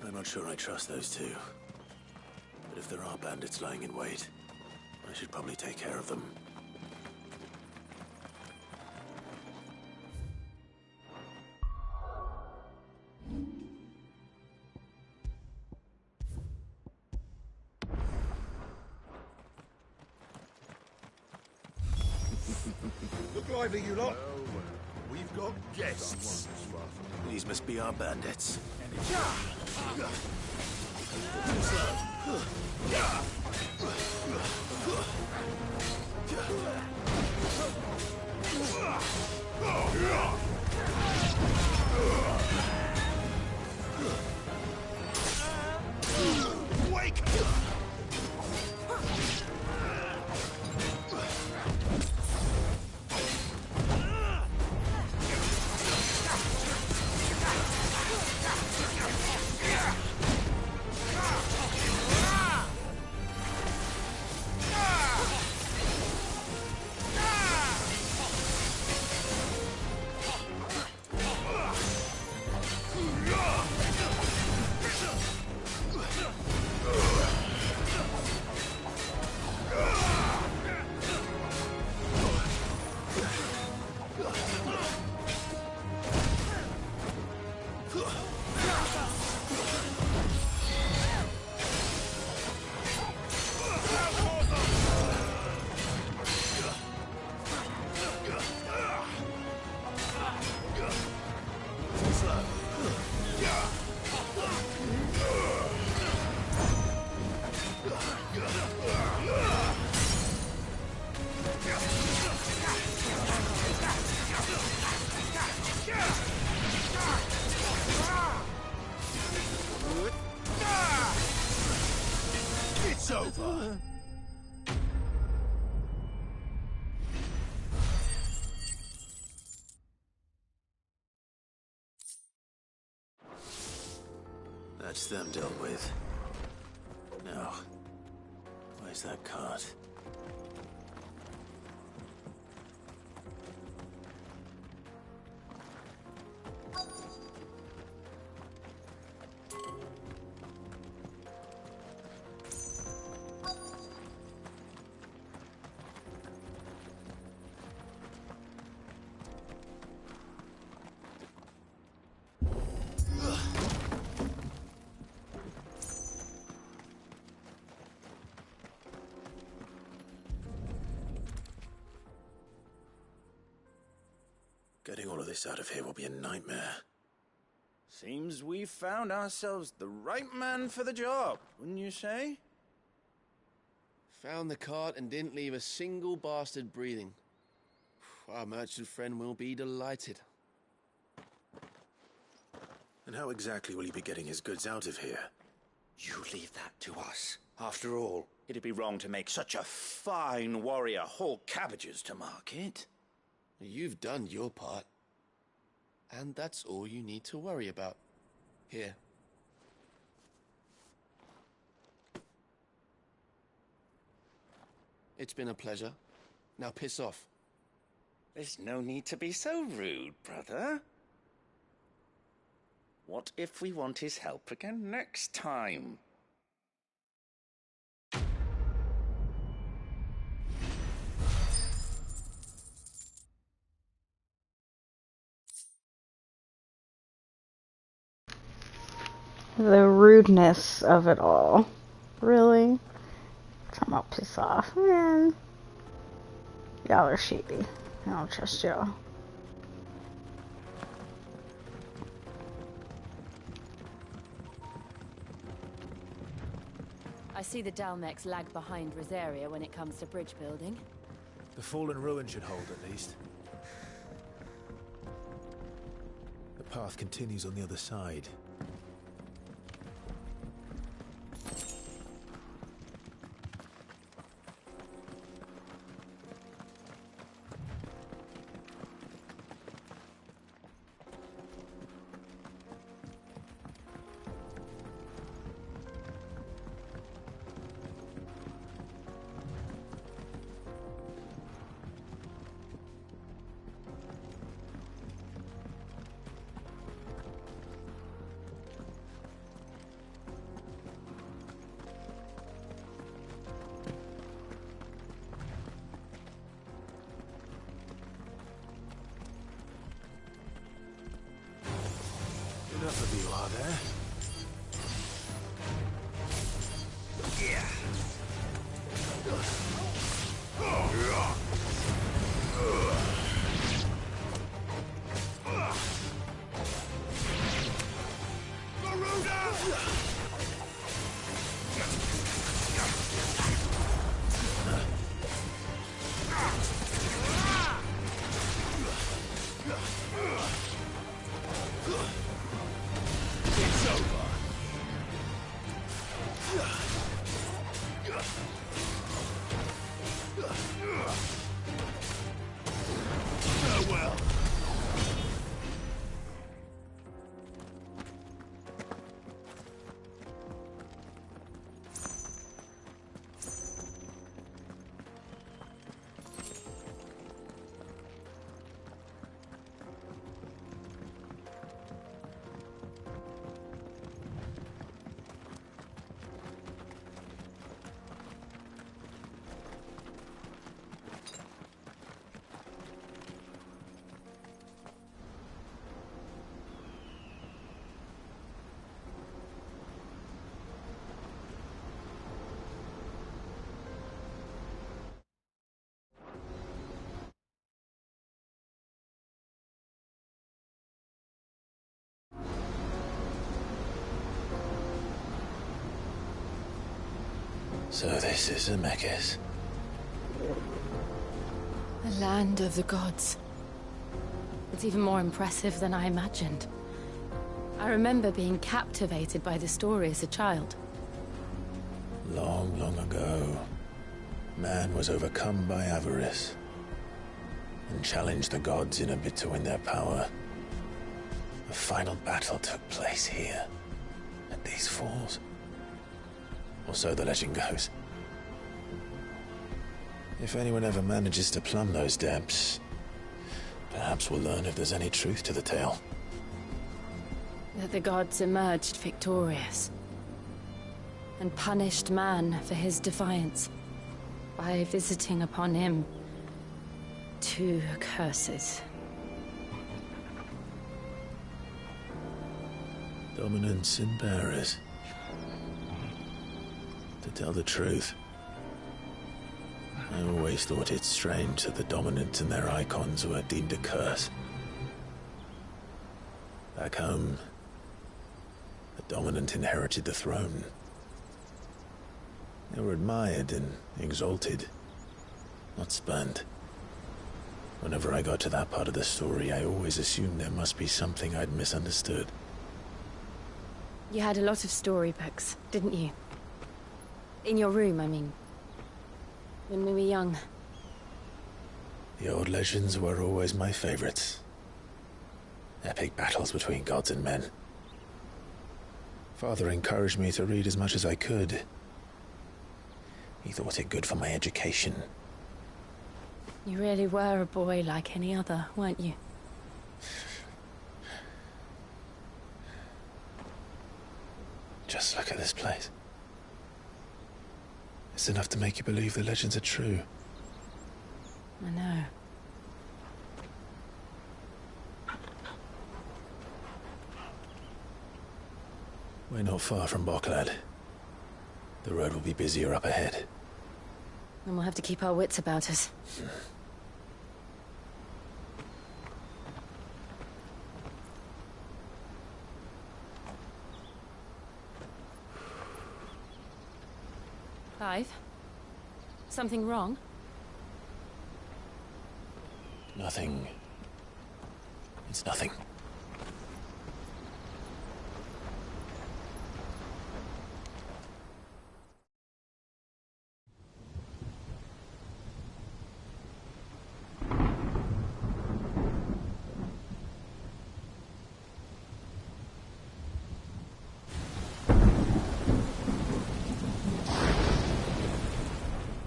I'm not sure I trust those two. But if there are bandits lying in wait, I should probably take care of them. Look lively, you lot. We've got guests. These must be our bandits. Wake! It's over. That's them dealt with. Now, where's that cart? Getting all of this out of here will be a nightmare. Seems we've found ourselves the right man for the job, wouldn't you say? Found the cart and didn't leave a single bastard breathing. Our merchant friend will be delighted. And how exactly will he be getting his goods out of here? You leave that to us. After all, it'd be wrong to make such a fine warrior haul cabbages to market. You've done your part. And that's all you need to worry about. Here. It's been a pleasure. Now piss off. There's no need to be so rude, brother. What if we want his help again next time? The rudeness of it all. Really? Talking about piss off. Man. Y'all are shady. I don't trust y'all. I see the Dalmex lag behind Rosaria when it comes to bridge building. The fallen ruin should hold, at least. The path continues on the other side. Father. It's over. Farewell. So this is Zemeckis. The land of the gods. It's even more impressive than I imagined. I remember being captivated by the story as a child. Long, long ago, man was overcome by avarice and challenged the gods in a bid to win their power. A final battle took place here, at these falls. Or so the legend goes. If anyone ever manages to plumb those depths, perhaps we'll learn if there's any truth to the tale. That the gods emerged victorious and punished man for his defiance by visiting upon him 2 curses. Dominance and bearers. To tell the truth, I always thought it strange that the dominant and their icons were deemed a curse. Back home, the dominant inherited the throne. They were admired and exalted, not spurned. Whenever I got to that part of the story, I always assumed there must be something I'd misunderstood. You had a lot of storybooks, didn't you? In your room, I mean. When we were young. The old legends were always my favorites. Epic battles between gods and men. Father encouraged me to read as much as I could. He thought it good for my education. You really were a boy like any other, weren't you? Just look at this place. It's enough to make you believe the legends are true. I know. We're not far from Boklad. The road will be busier up ahead. And we'll have to keep our wits about us. Clive? Something wrong? Nothing. It's nothing.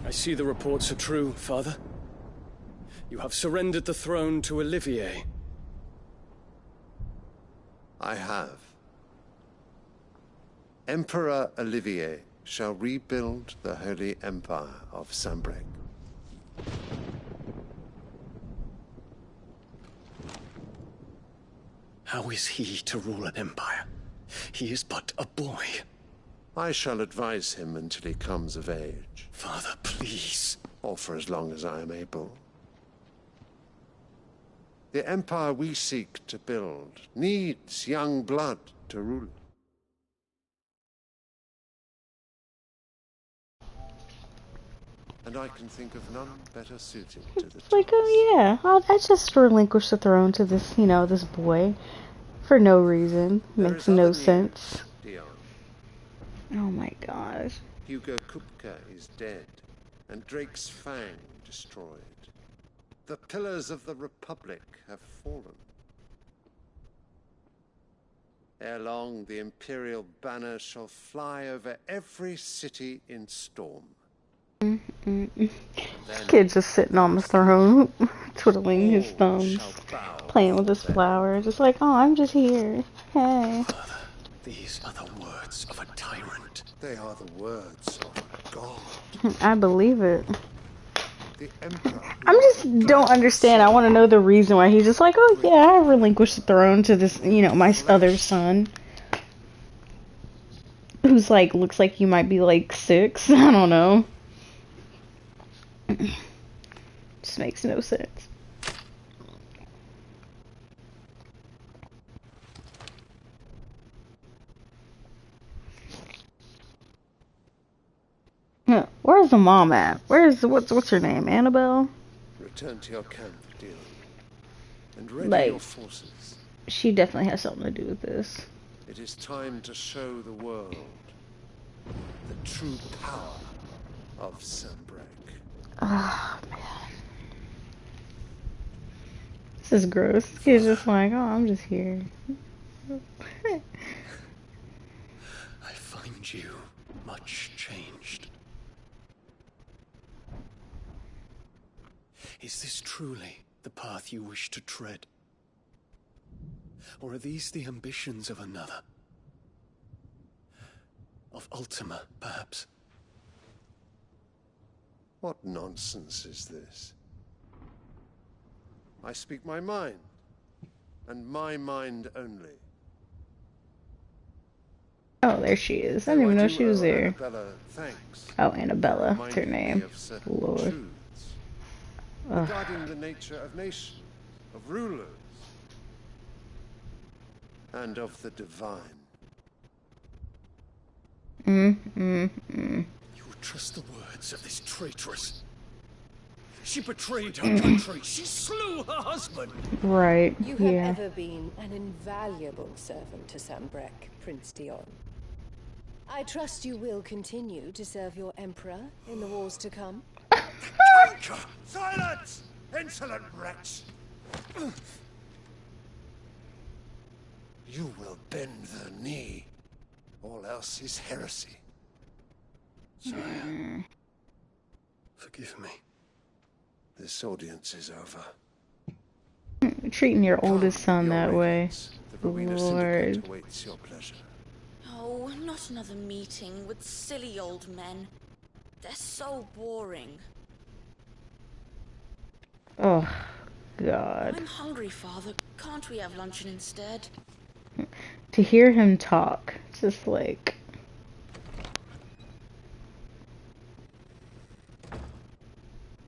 I see the reports are true, Father. You have surrendered the throne to Olivier. I have. Emperor Olivier shall rebuild the Holy Empire of Sanbreque. How is he to rule an empire He is but a boy. I shall advise him until he comes of age. Father, please. Or for as long as I am able. The empire we seek to build needs young blood to rule. And I can think of none better suited to the It's like, oh yeah, I just relinquish the throne to this, this boy. For no reason. Makes no sense. Dion. Oh my gosh. Hugo Kupka is dead, and Drake's Fang destroyed. The pillars of the Republic have fallen. Ere long, the Imperial banner shall fly over every city in Storm. Kid just sitting on the throne, twiddling his thumbs, playing with his flower, just like, oh, I'm just here. Hey. Father, these are the words of a tyrant. They are the words of a god. I believe it. The Emperor. I just don't understand. I want to know the reason why he's just like, oh yeah, I relinquished the throne to this, my other son. Who's like, looks like he might be like 6. I don't know. Just makes no sense. Huh, where's the mom at? What's her name? Annabelle? Return to your camp, Dion, and ready Like, your forces. She definitely has something to do with this. It is time to show the world the true power of Sanbreque. Oh man. This is gross. He's just like, oh, I'm just here. I find you much changed. Is this truly the path you wish to tread? Or are these the ambitions of another? Of Ultima, perhaps? What nonsense is this? I speak my mind, and my mind only. Oh, there she is. I didn't even know she was there. Annabella, thanks. Oh, Annabella. That's her name. Lord. Regarding the nature of nations, of rulers, and of the divine. You would trust the words of this traitress. She betrayed her country. She slew her husband. Right. You have ever been an invaluable servant to Sanbreque, Prince Dion. I trust you will continue to serve your emperor in the wars to come. Tanker! Silence! Insolent wretch! You will bend the knee. All else is heresy. Sire, forgive me. This audience is over. Treating your oldest son that way. The Rowena Syndicate awaits your pleasure. Oh, not another meeting with silly old men. They're so boring. Oh, God. I'm hungry, Father. Can't we have luncheon instead? To hear him talk, it's just like...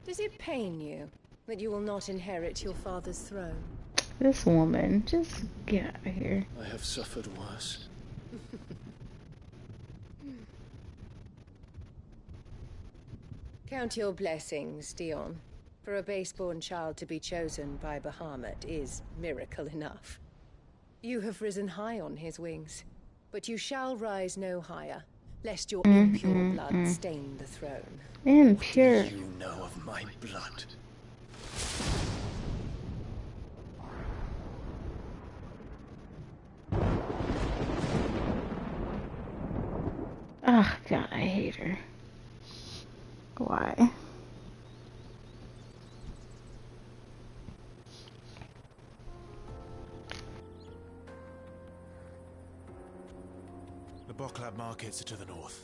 Does it pain you that you will not inherit your father's throne? This woman, just get out of here. I have suffered worse. Count your blessings, Dion. For a base-born child to be chosen by Bahamut is miracle enough. You have risen high on his wings, but you shall rise no higher, lest your impure blood stain the throne. Impure. What do you know of my blood? Oh, God, I hate her. Why? The Boklab markets are to the north.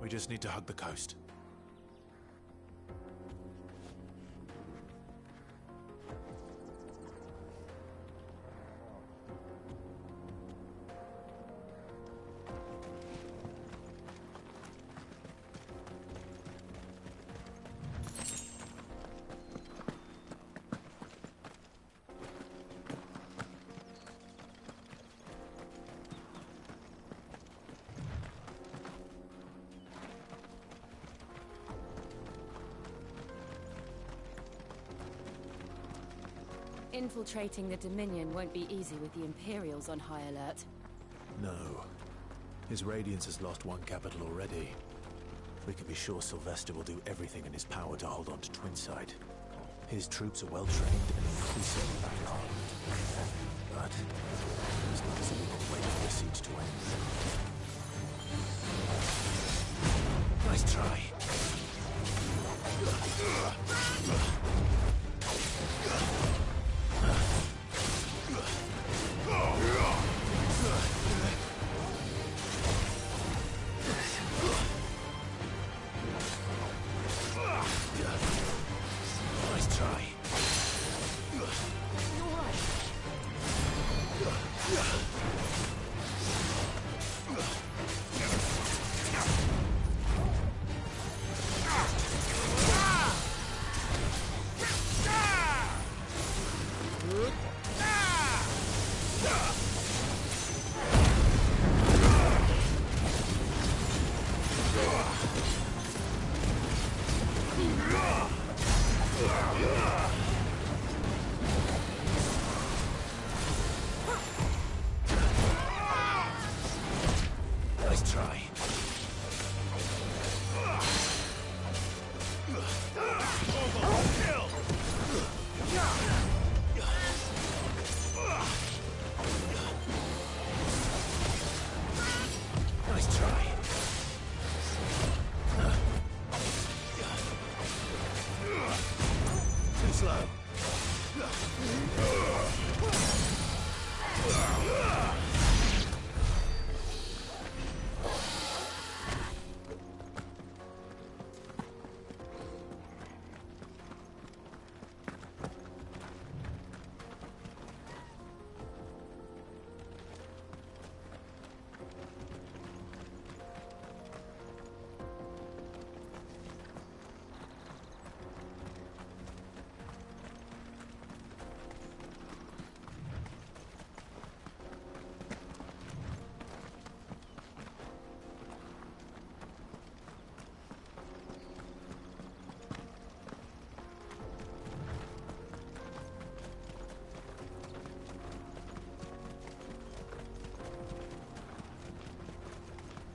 We just need to hug the coast. Infiltrating the Dominion won't be easy with the Imperials on high alert. No. His Radiance has lost one capital already. We can be sure Sylvester will do everything in his power to hold on to Twinside. His troops are well-trained and increasingly battle-hardened. But as long as we can wait for the siege to end. Nice try.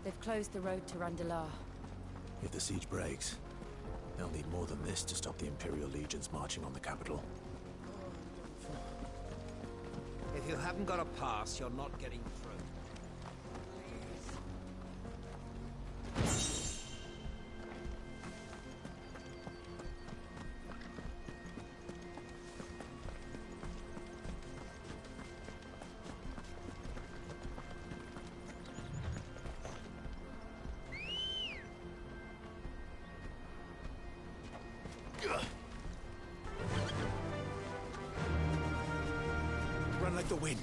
They've closed the road to Randalar. If the siege breaks, they'll need more than this to stop the Imperial legions marching on the capital. If you haven't got a pass, you're not getting through. Run like the wind.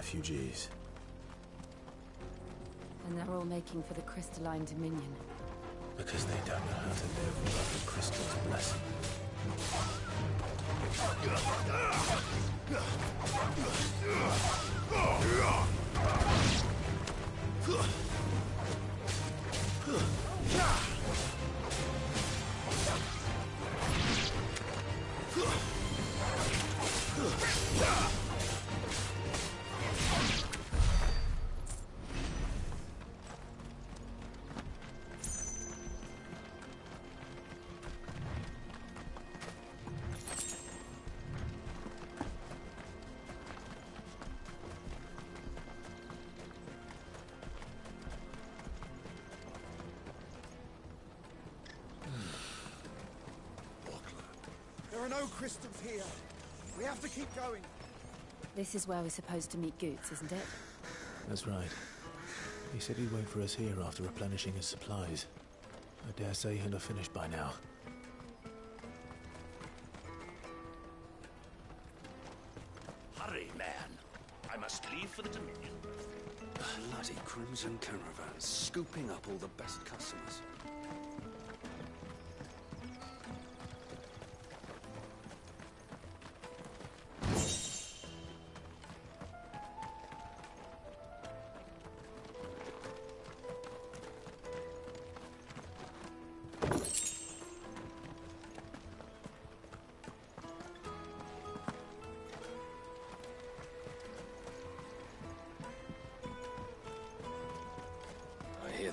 refugees. And they're all making for the crystalline dominion. Because they don't know how to live without the crystal's blessing. There are no crystals here. We have to keep going. This is where we're supposed to meet Goots, isn't it? That's right. He said he'd wait for us here after replenishing his supplies. I dare say he'll have finished by now. Hurry, man. I must leave for the Dominion. Bloody Crimson Caravans, scooping up all the best customers.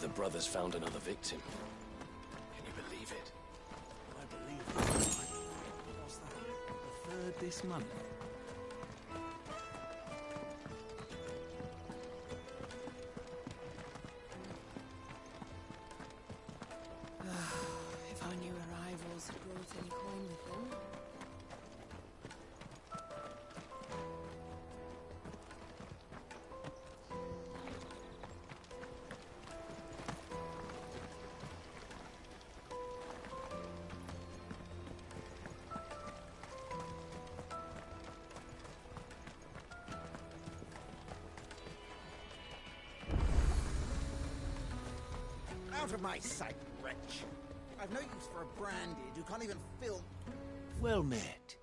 The brothers found another victim. Can you believe it? I believe it. What's that? The third this month? If our new arrivals had brought any coin with them. Out of my sight, wretch. I've no use for a branded who can't even fill... Well met.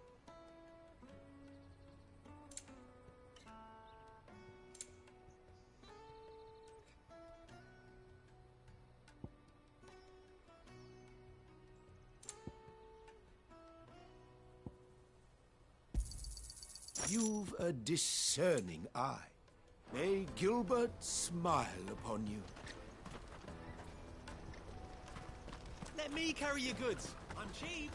You've a discerning eye. May Gilbert smile upon you. Let me carry your goods. I'm cheap.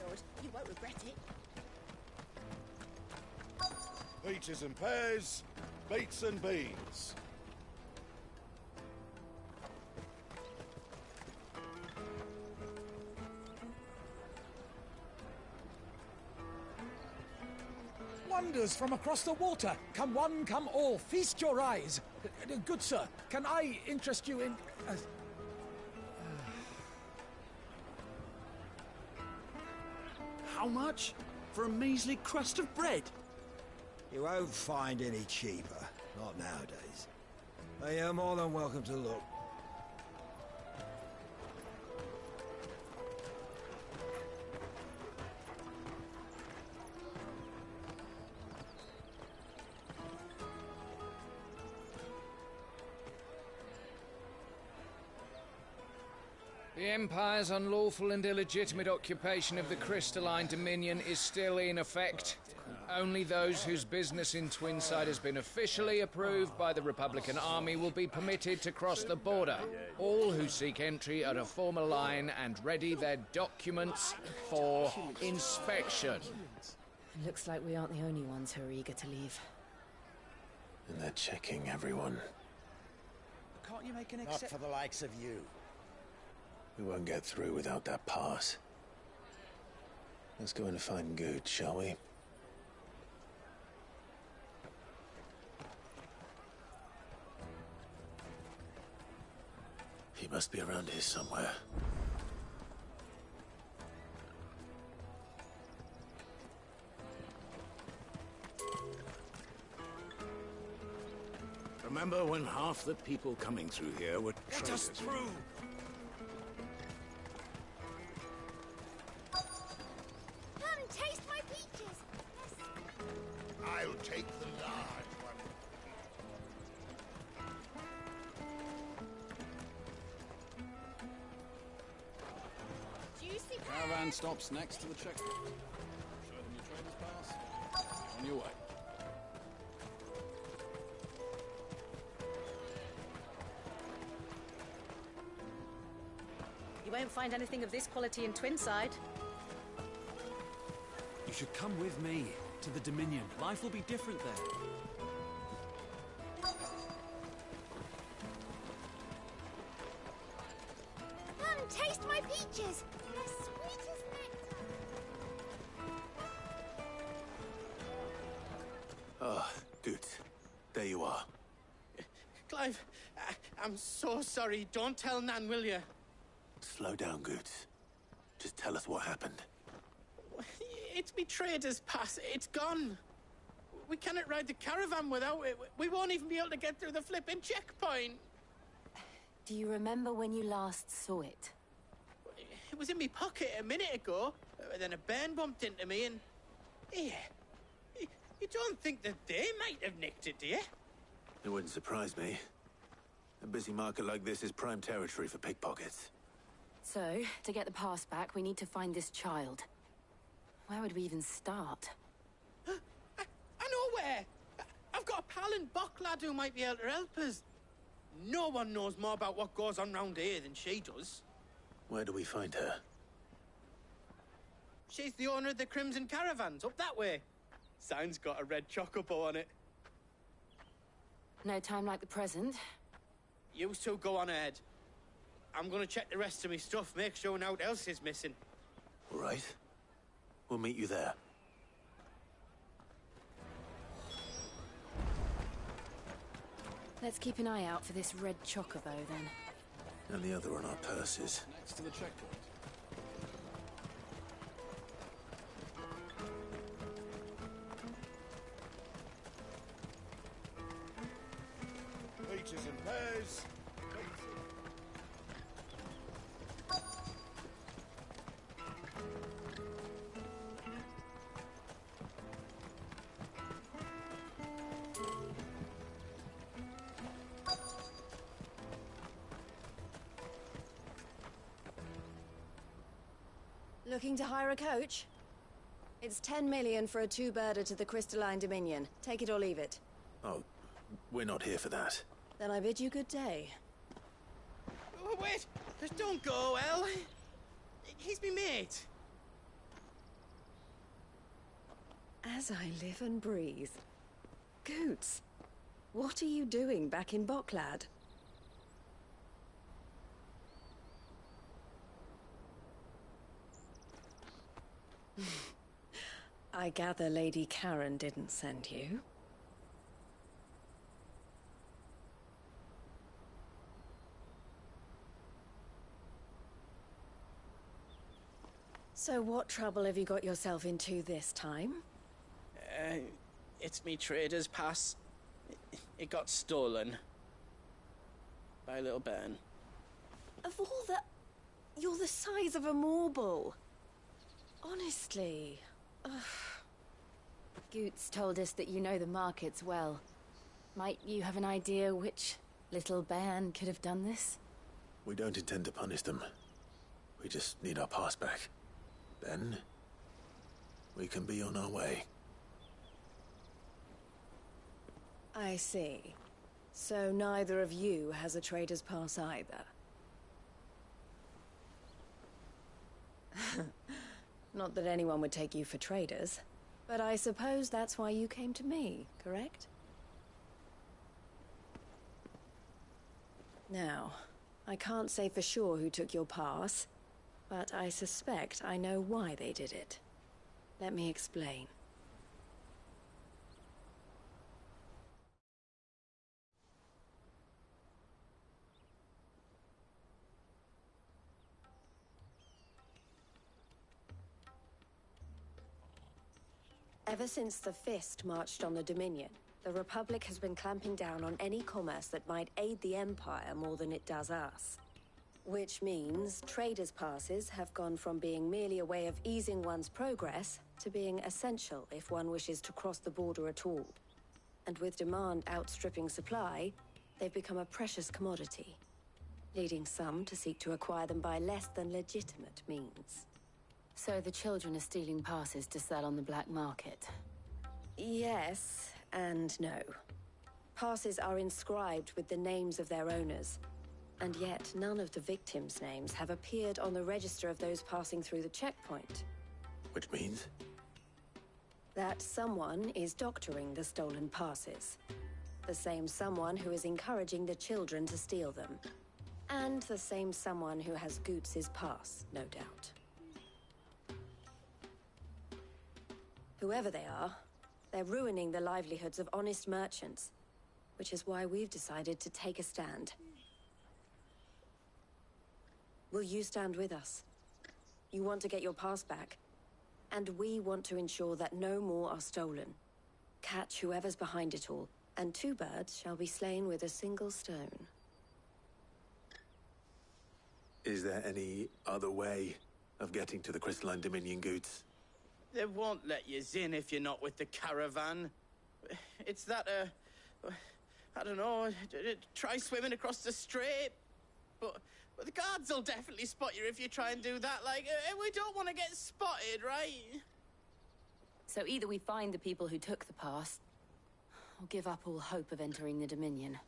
Lord, you won't regret it. Peaches and pears, beets and beans. Wonders from across the water. Come one, come all. Feast your eyes. Good sir, can I interest you in... How much? For a measly crust of bread? You won't find any cheaper. Not nowadays. But you're more than welcome to look. The Empire's unlawful and illegitimate occupation of the crystalline dominion is still in effect. Only those whose business in Twinside has been officially approved by the Republican Army will be permitted to cross the border. All who seek entry are to form a line and ready their documents for inspection. Looks like we aren't the only ones who are eager to leave. And they're checking everyone. Can't you make an Not for the likes of you. We won't get through without that pass. Let's go in and find Good, shall we? He must be around here somewhere. Remember when half the people coming through here were Let us traders? through! Come, taste my peaches. I'll take the large one. Juicy Caravan stops next to the checkpoint. Show them your trader's pass. On your way. You won't find anything of this quality in Twinside. You should come with me to the Dominion. Life will be different there. Come, taste my peaches. They're sweet as nectar. Ah, good. There you are. Clive, I'm so sorry. Don't tell Nan, will you? Slow down, Goots. Just tell us what happened. It's me trader's pass. It's gone. We cannot ride the caravan without it. We won't even be able to get through the flipping checkpoint. Do you remember when you last saw it? It was in my pocket a minute ago. Then a bairn bumped into me and... Yeah. You don't think that they might have nicked it, do you? It wouldn't surprise me. A busy market like this is prime territory for pickpockets. So, to get the pass back, we need to find this child. Where would we even start? I know where! I've got a pal in Bocklad who might be able to help us. No one knows more about what goes on round here than she does. Where do we find her? She's the owner of the Crimson Caravans, up that way. Sign's got a red chocobo on it. No time like the present. You two go on ahead. I'm gonna check the rest of my stuff, make sure naught else is missing. All right. We'll meet you there. Let's keep an eye out for this red chocobo, then. And the other on our purses. Next to the checkpoint. Peaches and pears. Looking to hire a coach? It's 10 million for a two-birder to the Crystalline Dominion. Take it or leave it. Oh, we're not here for that. Then I bid you good day. Oh, wait! Don't go, El! He's me mate. As I live and breathe. Goots, what are you doing back in Bocklad? I gather Lady Karen didn't send you. So what trouble have you got yourself into this time? It's me trader's pass. It got stolen. By a little bairn. Of all the... You're the size of a marble. Honestly. Ugh. Goots told us that you know the markets well. Might you have an idea which little bairn could have done this? We don't intend to punish them. We just need our pass back. Then, we can be on our way. I see. So neither of you has a trader's pass either. Not that anyone would take you for traders, but I suppose that's why you came to me, correct? Now, I can't say for sure who took your pass, but I suspect I know why they did it. Let me explain. Ever since the Fist marched on the Dominion, The Republic has been clamping down on any commerce that might aid the Empire more than it does us. Which means traders' passes have gone from being merely a way of easing one's progress to being essential if one wishes to cross the border at all. And with demand outstripping supply, they've become a precious commodity, leading some to seek to acquire them by less than legitimate means. So the children are stealing passes to sell on the black market? Yes and no. Passes are inscribed with the names of their owners, and yet none of the victims' names have appeared on the register of those passing through the checkpoint. Which means? That someone is doctoring the stolen passes. The same someone who is encouraging the children to steal them. And the same someone who has Goots's pass, no doubt. Whoever they are, they're ruining the livelihoods of honest merchants, which is why we've decided to take a stand. Will you stand with us? You want to get your pass back, and we want to ensure that no more are stolen. Catch whoever's behind it all, and 2 birds shall be slain with a single stone. Is there any other way of getting to the Crystalline Dominion, Goots? They won't let you in if you're not with the caravan. It's that, I don't know, try swimming across the strait. But the guards will definitely spot you if you try and do that. Like, we don't want to get spotted, right? So either we find the people who took the pass, or give up all hope of entering the Dominion.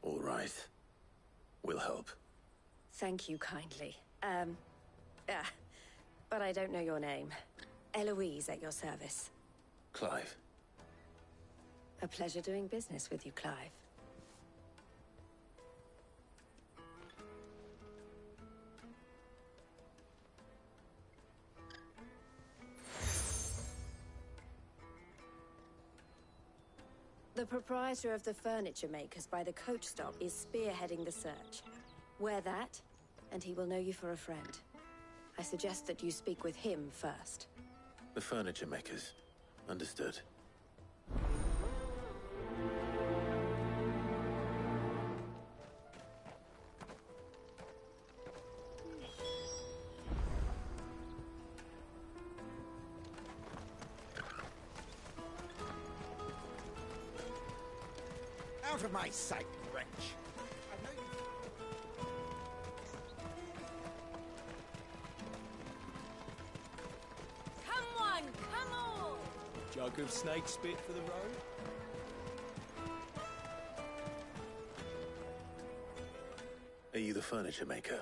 All right. We'll help. Thank you kindly. But I don't know your name. Eloise at your service. Clive. A pleasure doing business with you, Clive. The proprietor of the furniture makers by the coach stop is spearheading the search. Wear that, and he will know you for a friend. I suggest that you speak with him first. The furniture makers. Understood. Out of my sight, wretch! Come on, come on! Jug of snake spit for the road? Are you the furniture maker?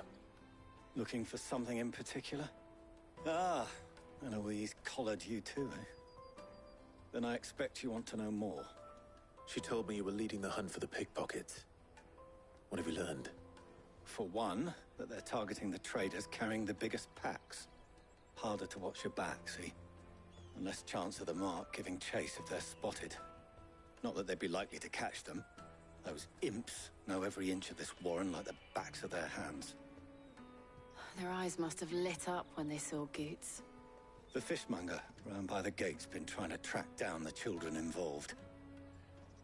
Looking for something in particular? Ah, Eloise collared you too, eh? Then I expect you want to know more. She told me you were leading the hunt for the pickpockets. What have you learned? For one, that they're targeting the traders carrying the biggest packs. Harder to watch your back, see? And less chance of the mark giving chase if they're spotted. Not that they'd be likely to catch them. Those imps know every inch of this warren like the backs of their hands. Their eyes must have lit up when they saw Goots. The fishmonger round by the gate's been trying to track down the children involved.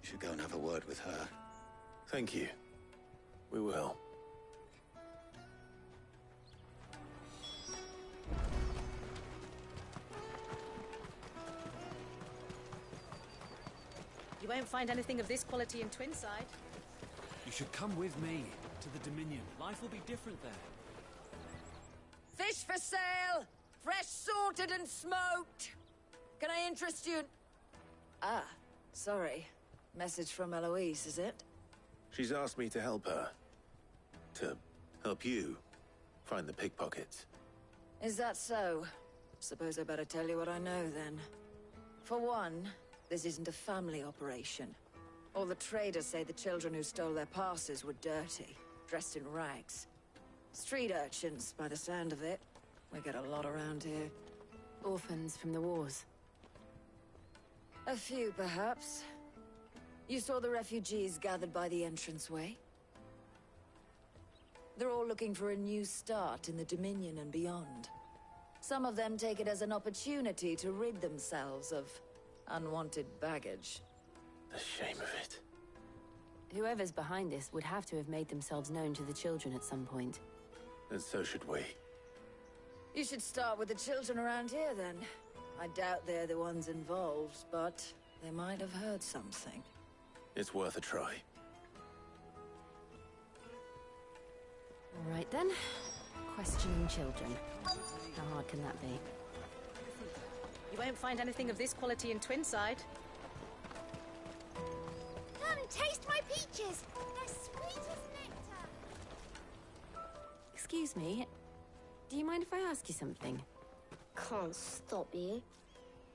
You should go and have a word with her. Thank you. We will. You won't find anything of this quality in Twinside. You should come with me to the Dominion. Life will be different there. Fish for sale! Fresh sorted and smoked! Can I interest you? Ah, sorry. Message from Eloise, is it? She's asked me to help her. To help you find the pickpockets. Is that so? Suppose I better tell you what I know, then. For one, this isn't a family operation. All the traders say the children who stole their passes were dirty, dressed in rags. Street urchins, by the sound of it. We get a lot around here. Orphans from the wars. A few, perhaps. You saw the refugees gathered by the entranceway? They're all looking for a new start in the Dominion and beyond. Some of them take it as an opportunity to rid themselves of unwanted baggage. The shame of it. Whoever's behind this would have to have made themselves known to the children at some point. And so should we. You should start with the children around here, then. I doubt they're the ones involved, but they might have heard something. It's worth a try. All right, then. Questioning children. How hard can that be? You won't find anything of this quality in Twinside. Come, taste my peaches! They're sweet as nectar! Excuse me. Do you mind if I ask you something? Can't stop you.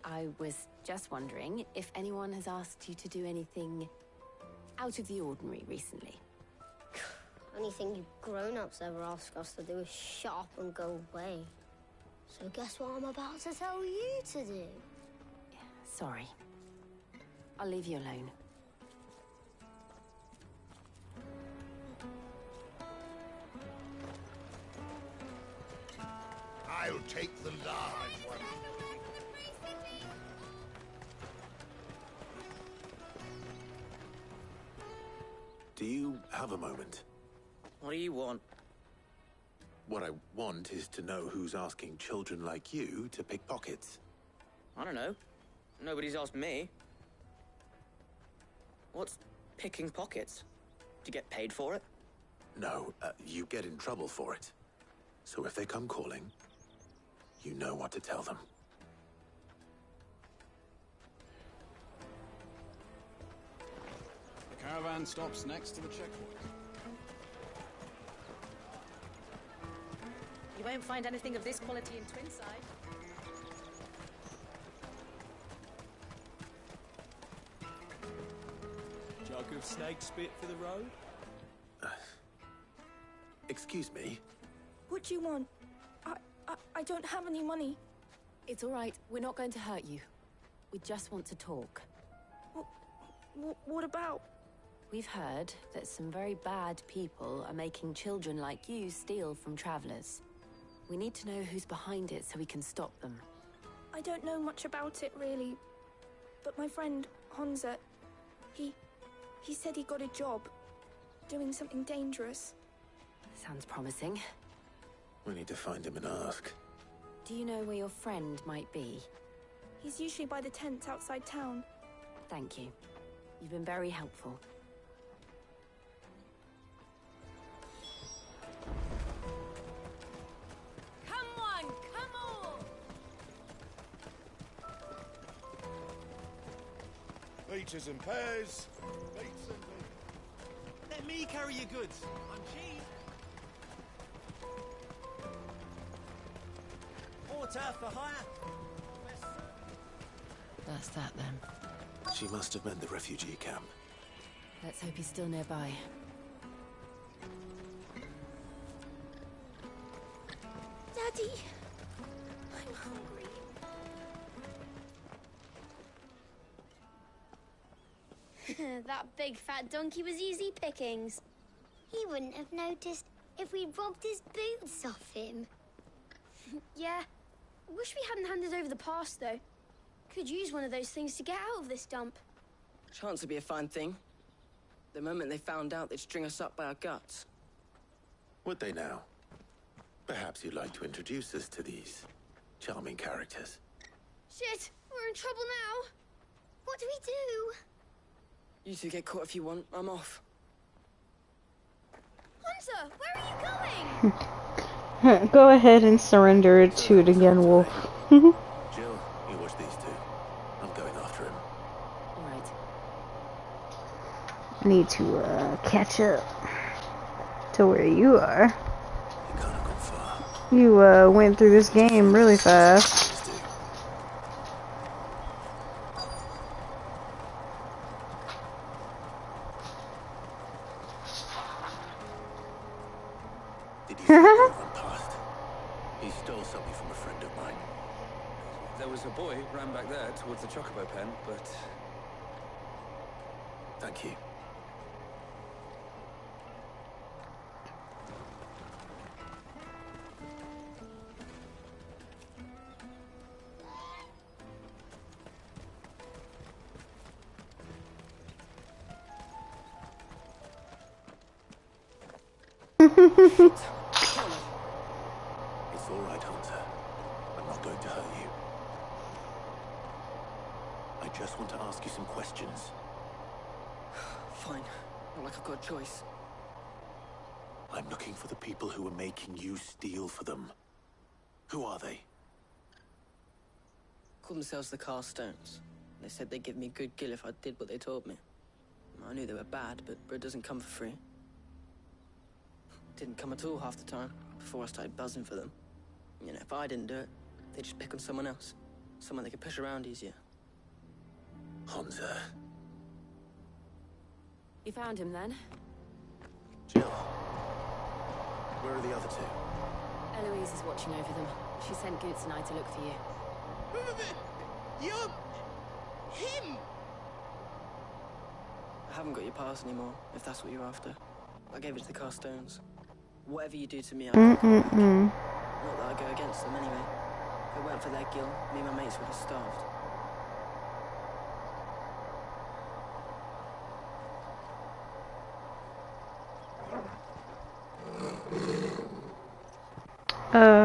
I was just wondering if anyone has asked you to do anything out of the ordinary recently. Anything you grown-ups ever ask us to do is shut up and go away. So guess what I'm about to tell you to do? Sorry. I'll leave you alone. I'll take the large one. Do you have a moment? What do you want? What I want is to know who's asking children like you to pick pockets. I don't know. Nobody's asked me. What's picking pockets? Do you get paid for it? No, you get in trouble for it. So if they come calling, you know what to tell them. The caravan stops next to the checkpoint. You won't find anything of this quality in Twinside. Jug of snake spit for the road? Excuse me? What do you want? I don't have any money. It's all right. We're not going to hurt you. We just want to talk. What about? We've heard that some very bad people are making children like you steal from travelers. We need to know who's behind it so we can stop them. I don't know much about it, really. But my friend, Honza, he said he got a job doing something dangerous. Sounds promising. We need to find him and ask. Do you know where your friend might be? He's usually by the tents outside town. Thank you. You've been very helpful. Come on, come on! Peaches and pears. Beets and Let me carry your goods. I'm cheap. Water for hire. That's that then. She must have meant the refugee camp. Let's hope he's still nearby. Daddy, I'm hungry. That big fat donkey was easy pickings. He wouldn't have noticed if we'd robbed his boots off him. Yeah. Wish we hadn't handed over the pass, though. Could use one of those things to get out of this dump. Chance would be a fine thing. The moment they found out, they'd string us up by our guts. Would they now? Perhaps you'd like to introduce us to these charming characters. Shit, we're in trouble now. What do we do? You two get caught if you want. I'm off. Hunter, where are you going? Go ahead and surrender to it again, Wolf. Jill, you watch these two. I'm going after him. All right. I need to catch up to where you are. You can't have gone far. You went through this game really fast. Did you see him run past? He stole something from a friend of mine. There was a boy ran back there towards the chocobo pen, but... Thank you. It's all right, Hunter. I'm not going to hurt you. I just want to ask you some questions. Fine. Not like I've got a choice. I'm looking for the people who are making you steal for them. Who are they? Called themselves the Carstones. They said they'd give me a good gill if I did what they told me. I knew they were bad, but bread doesn't come for free. Didn't come at all half the time, before I started buzzing for them. You know, if I didn't do it, they'd just pick on someone else. Someone they could push around easier. Hunter. You found him then? Jill. Where are the other two? Eloise is watching over them. She sent Goots and I to look for you. You're... him! I haven't got your pass anymore, if that's what you're after. I gave it to the Carstones. Whatever you do to me, I'll Not that I go against them anyway. If it weren't for their guild, me and my mates would have starved.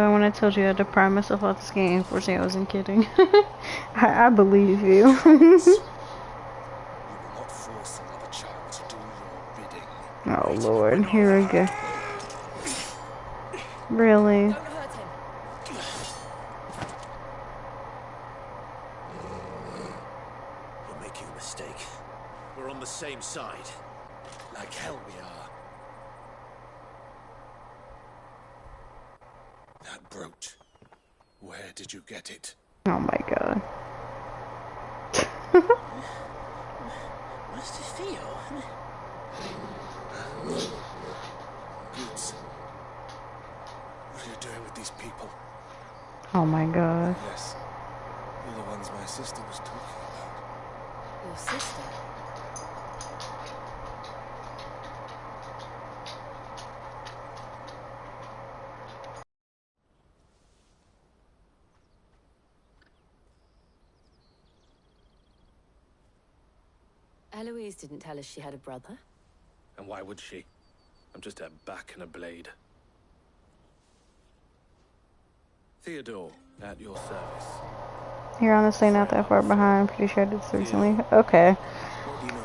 When I told you I had to prime myself off this game, unfortunately I wasn't kidding. I believe you. Oh Lord, here we go. Really? You're making a mistake. We're on the same side. Like hell we are. That brooch. Where did you get it? Oh my God. Master Theo? Goots. What are you doing with these people? Oh my God. Yes. You're the ones my sister was talking about. Your sister? Eloise didn't tell us she had a brother. And why would she? I'm just a back and a blade. Theodore, at your service. You're honestly not that far behind. Pretty sure I did this recently. Okay.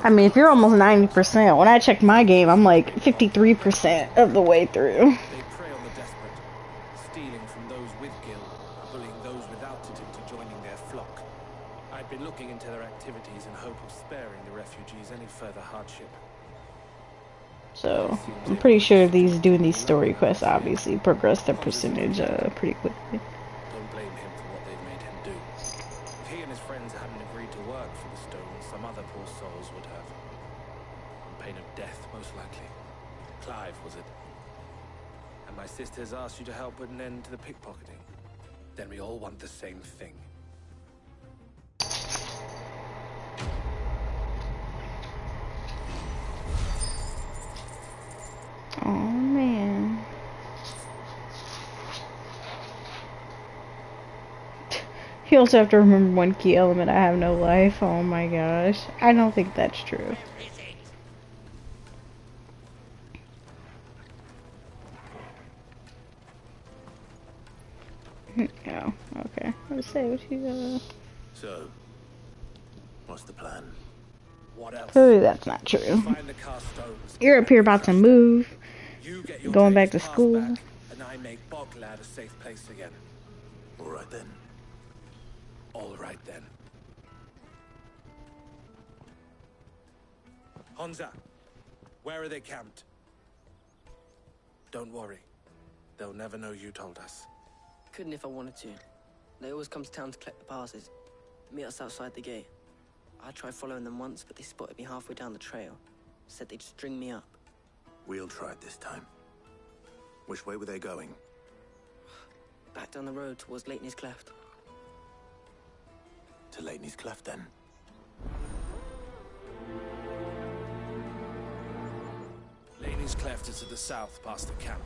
I mean, if you're almost 90%, when I checked my game, I'm like 53% of the way through. They prey on the desperate, stealing from those with guild, bullying those without it into joining their flock. I'd been looking into their activities in hope of sparing the refugees any further hardship. So, I'm pretty sure these doing these story quests obviously progress their percentage pretty quickly. Don't blame him for what they've made him do. If he and his friends hadn't agreed to work for the stones, some other poor souls would have. On pain of death, most likely. Clive, was it? And my sisters asked you to help put an end to the pickpocketing. Then we all want the same thing. Oh man. You also have to remember one key element, I have no life. Oh my gosh. I don't think that's true. Oh, okay. I was say what you So, what's the plan? What else? Clearly that's not true. Find the Carstones. You're up here about to move. You get your Going back to trader's pass school. back, and I make Boglad a safe place again. All right then. All right then. Honza, where are they camped? Don't worry. They'll never know you told us. Couldn't if I wanted to. They always come to town to collect the passes. Meet us outside the gate. I tried following them once, but they spotted me halfway down the trail. Said they'd string me up. We'll try it this time. Which way were they going? Back down the road towards Leighton's Cleft. To Leighton's Cleft, then. Leighton's Cleft is to the south, past the camp.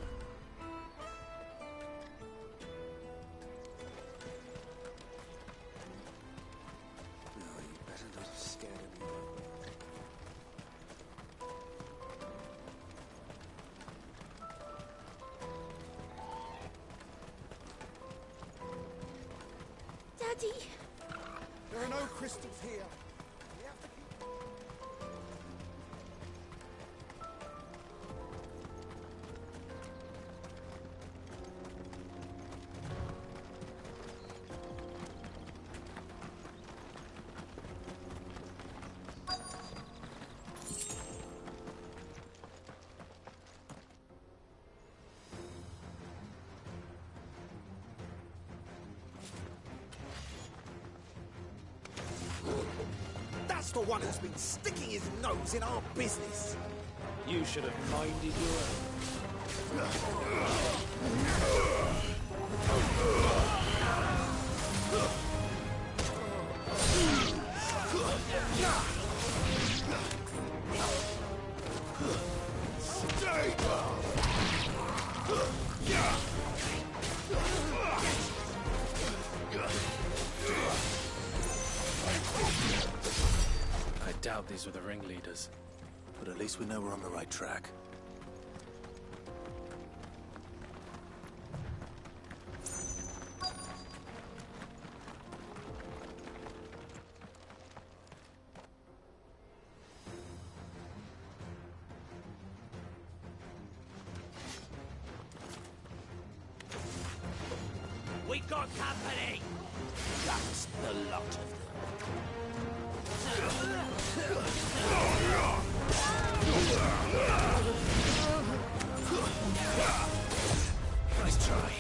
Daddy! There are no crystals here. That's the one who's been sticking his nose in our business. You should have minded your own. I doubt these were the ringleaders. But at least we know we're on the right track. We got company! That's the lot of them. Nice try.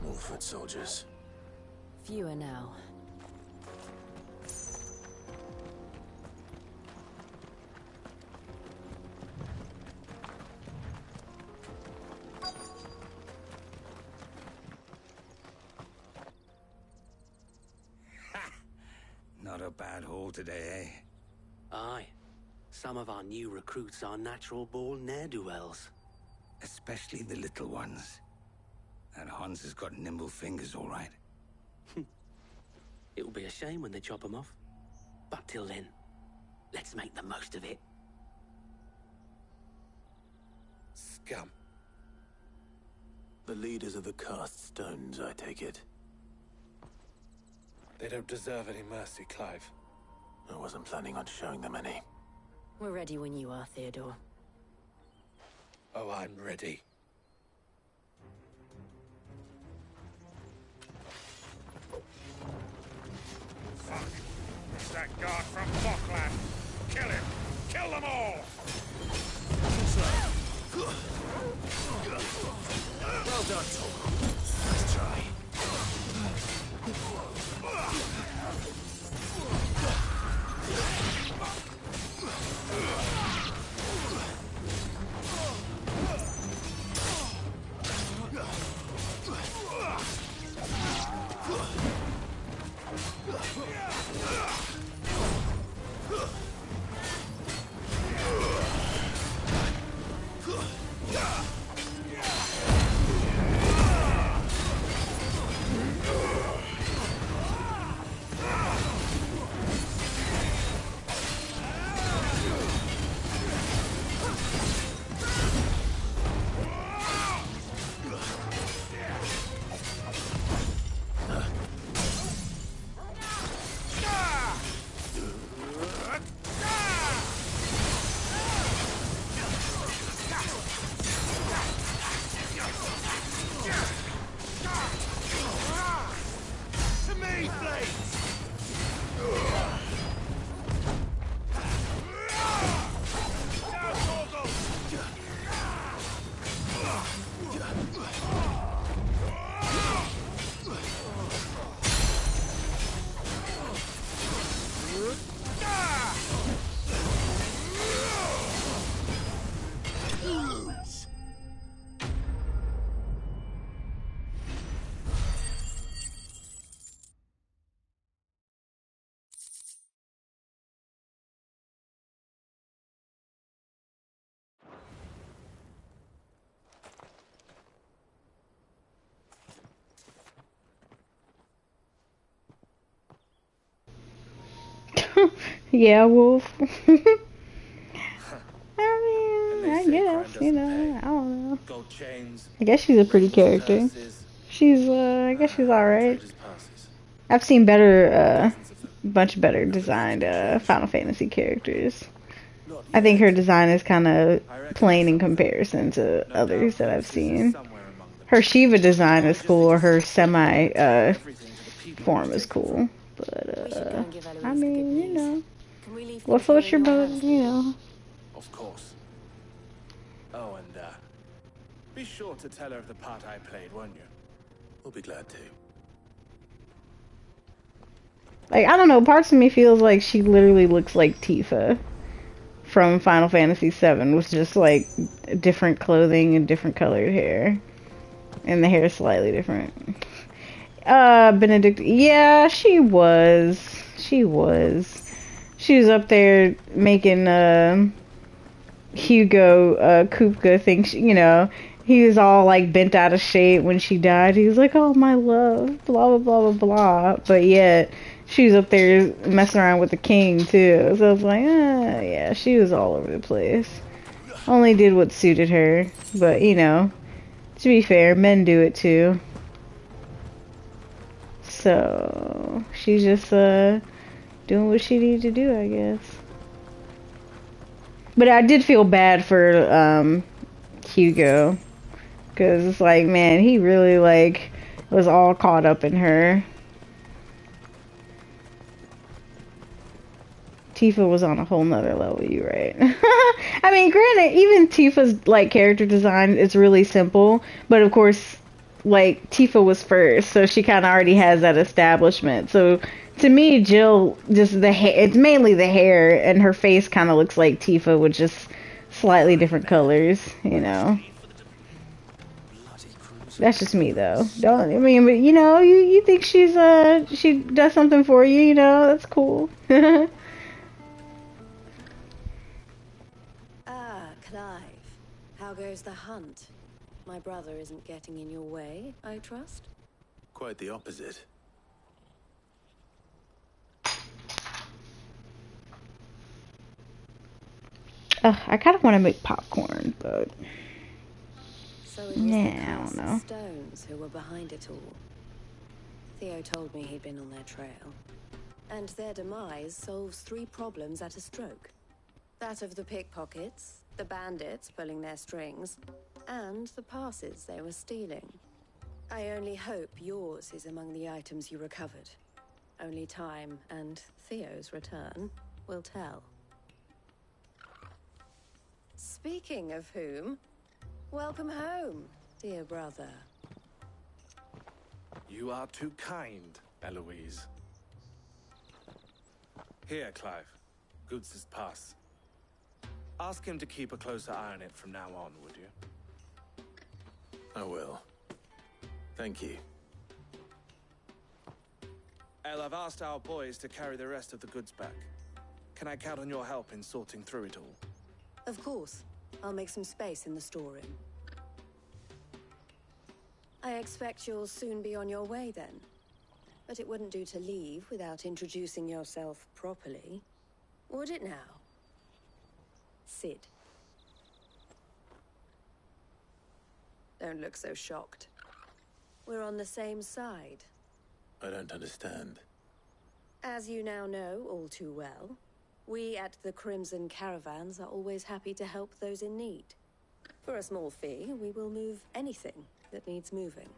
More foot soldiers. Fewer now. Not a bad haul today, eh? Aye. Some of our new recruits are natural-born ne'er-do-wells. Especially the little ones. And Hans has got nimble fingers, all right. It'll be a shame when they chop them off. But till then, let's make the most of it. Scum. The leaders of the cast stones, I take it. They don't deserve any mercy, Clive. I wasn't planning on showing them any. We're ready when you are, Theodore. Oh, I'm ready. Fuck. It's that guard from Falkland. Kill him. Kill them all. Well done, Tom. Nice try. Yeah, Wolf. I mean, I guess, you know, I don't know. Gold chains, I guess she's a pretty character. She's, I guess she's alright. I've seen better, much better designed, Final Fantasy characters. I think her design is kind of plain in comparison to others that I've seen. Her Shiva design is cool, or her semi, form is cool. But, I mean, you know, what floats your boat, you know. Of course. Oh, and be sure to tell her of the part I played, won't you? We'll be glad to. Like, I don't know, parts of me feels like she literally looks like Tifa from Final Fantasy VII, with just like different clothing and different colored hair. And the hair is slightly different. Benedict, yeah, she was. She was up there making, Hugo, Kupka think, you know, he was all like bent out of shape when she died. He was like, oh, my love, blah, blah, blah, blah, blah. But yet, she was up there messing around with the king, too. So I was like, yeah, she was all over the place. Only did what suited her. But, you know, to be fair, men do it, too. So, she's just, doing what she needed to do, I guess. But I did feel bad for, Hugo. Because it's like, man, he really, like, was all caught up in her. Tifa was on a whole nother level, you're right. I mean, granted, even Tifa's, like, character design is really simple. But, of course, like, Tifa was first, so she kind of already has that establishment. So, to me, Jill, just the hair, it's mainly the hair, and her face kind of looks like Tifa with just slightly different colors, you know. That's just me, though. Don't, I mean, but, you know, you think she's, she does something for you, you know, that's cool. Clive. How goes the hunt? My brother isn't getting in your way, I trust? Quite the opposite. I kind of want to make popcorn, but So it was yeah, I don't know. Stones who were behind it all. Theo told me he'd been on their trail. And their demise solves 3 problems at a stroke. That of the pickpockets, the bandits pulling their strings, and the passes they were stealing. I only hope yours is among the items you recovered. Only time and Theo's return will tell. Speaking of whom, welcome home, dear brother. You are too kind, Eloise. Here, Clive. Goods' pass. Ask him to keep a closer eye on it from now on, would you? I will. Thank you. El, I've asked our boys to carry the rest of the goods back. Can I count on your help in sorting through it all? Of course. I'll make some space in the storeroom. I expect you'll soon be on your way then. But it wouldn't do to leave without introducing yourself properly. Would it now? Sid. Don't look so shocked. We're on the same side. I don't understand. As you now know all too well, we at the Crimson Caravans are always happy to help those in need. For a small fee, we will move anything that needs moving.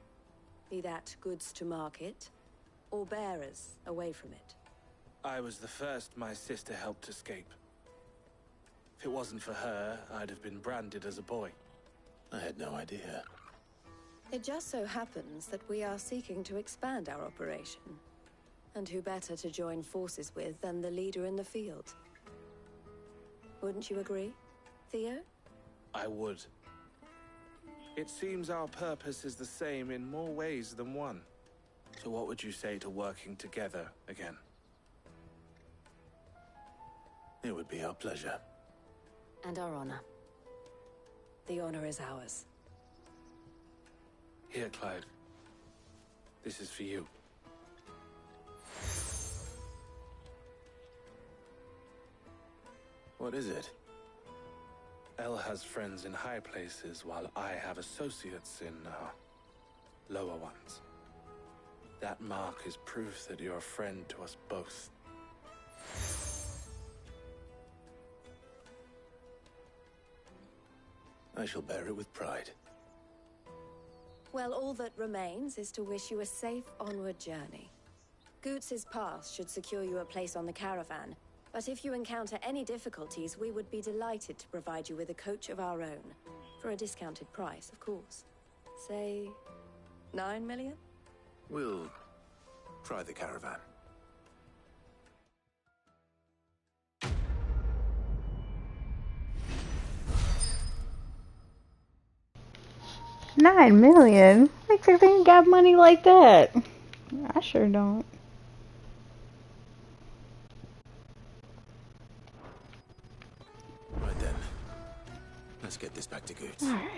Be that goods to market, or bearers away from it. I was the first my sister helped escape. If it wasn't for her, I'd have been branded as a boy. I had no idea. It just so happens that we are seeking to expand our operation. And who better to join forces with than the leader in the field? Wouldn't you agree, Theo? I would. It seems our purpose is the same in more ways than one. So what would you say to working together again? It would be our pleasure. And our honor. The honor is ours. Here, Clive. This is for you. What is it? El has friends in high places, while I have associates in, lower ones. That mark is proof that you're a friend to us both. I shall bear it with pride. Well, all that remains is to wish you a safe onward journey. Goots's pass should secure you a place on the caravan, but if you encounter any difficulties, we would be delighted to provide you with a coach of our own. For a discounted price, of course. Say, 9 million? We'll try the caravan. $9 million? Like they ain't got money like that. I sure don't. Right then. Let's get this back to Goots. Alright.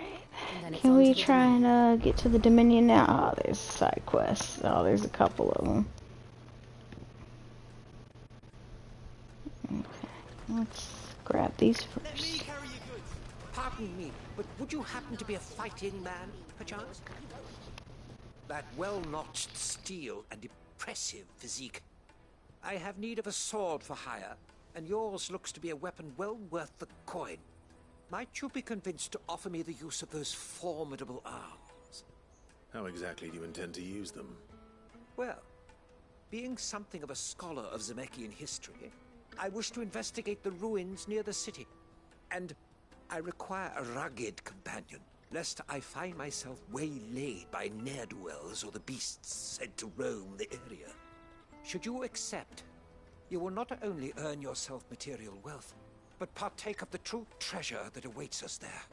Can we try and get to the Dominion now? Oh, there's side quests. Oh, there's a couple of them. Okay. Let's grab these first. Pardon me, but would you happen to be a fighting man, perchance? That well-notched steel and impressive physique. I have need of a sword for hire, and yours looks to be a weapon well worth the coin. Might you be convinced to offer me the use of those formidable arms? How exactly do you intend to use them? Well, being something of a scholar of Zemeckis history, I wish to investigate the ruins near the city, and I require a rugged companion, lest I find myself waylaid by ne'er-do-wells or the beasts sent to roam the area. Should you accept, you will not only earn yourself material wealth, but partake of the true treasure that awaits us there.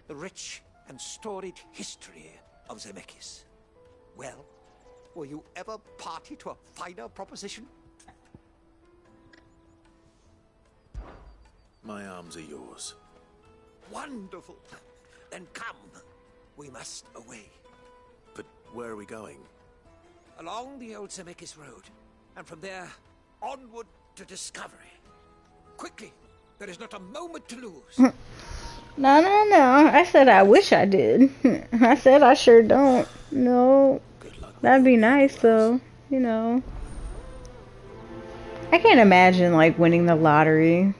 The rich and storied history of Zemeckis. Well, were you ever party to a finer proposition? My arms are yours. Wonderful. Then come. We must away. But where are we going? Along the old Zemeckis Road. And from there, onward to discovery. Quickly. There is not a moment to lose. No. I said I wish I did. I said I sure don't. No. That'd be nice though. You know. I can't imagine like winning the lottery.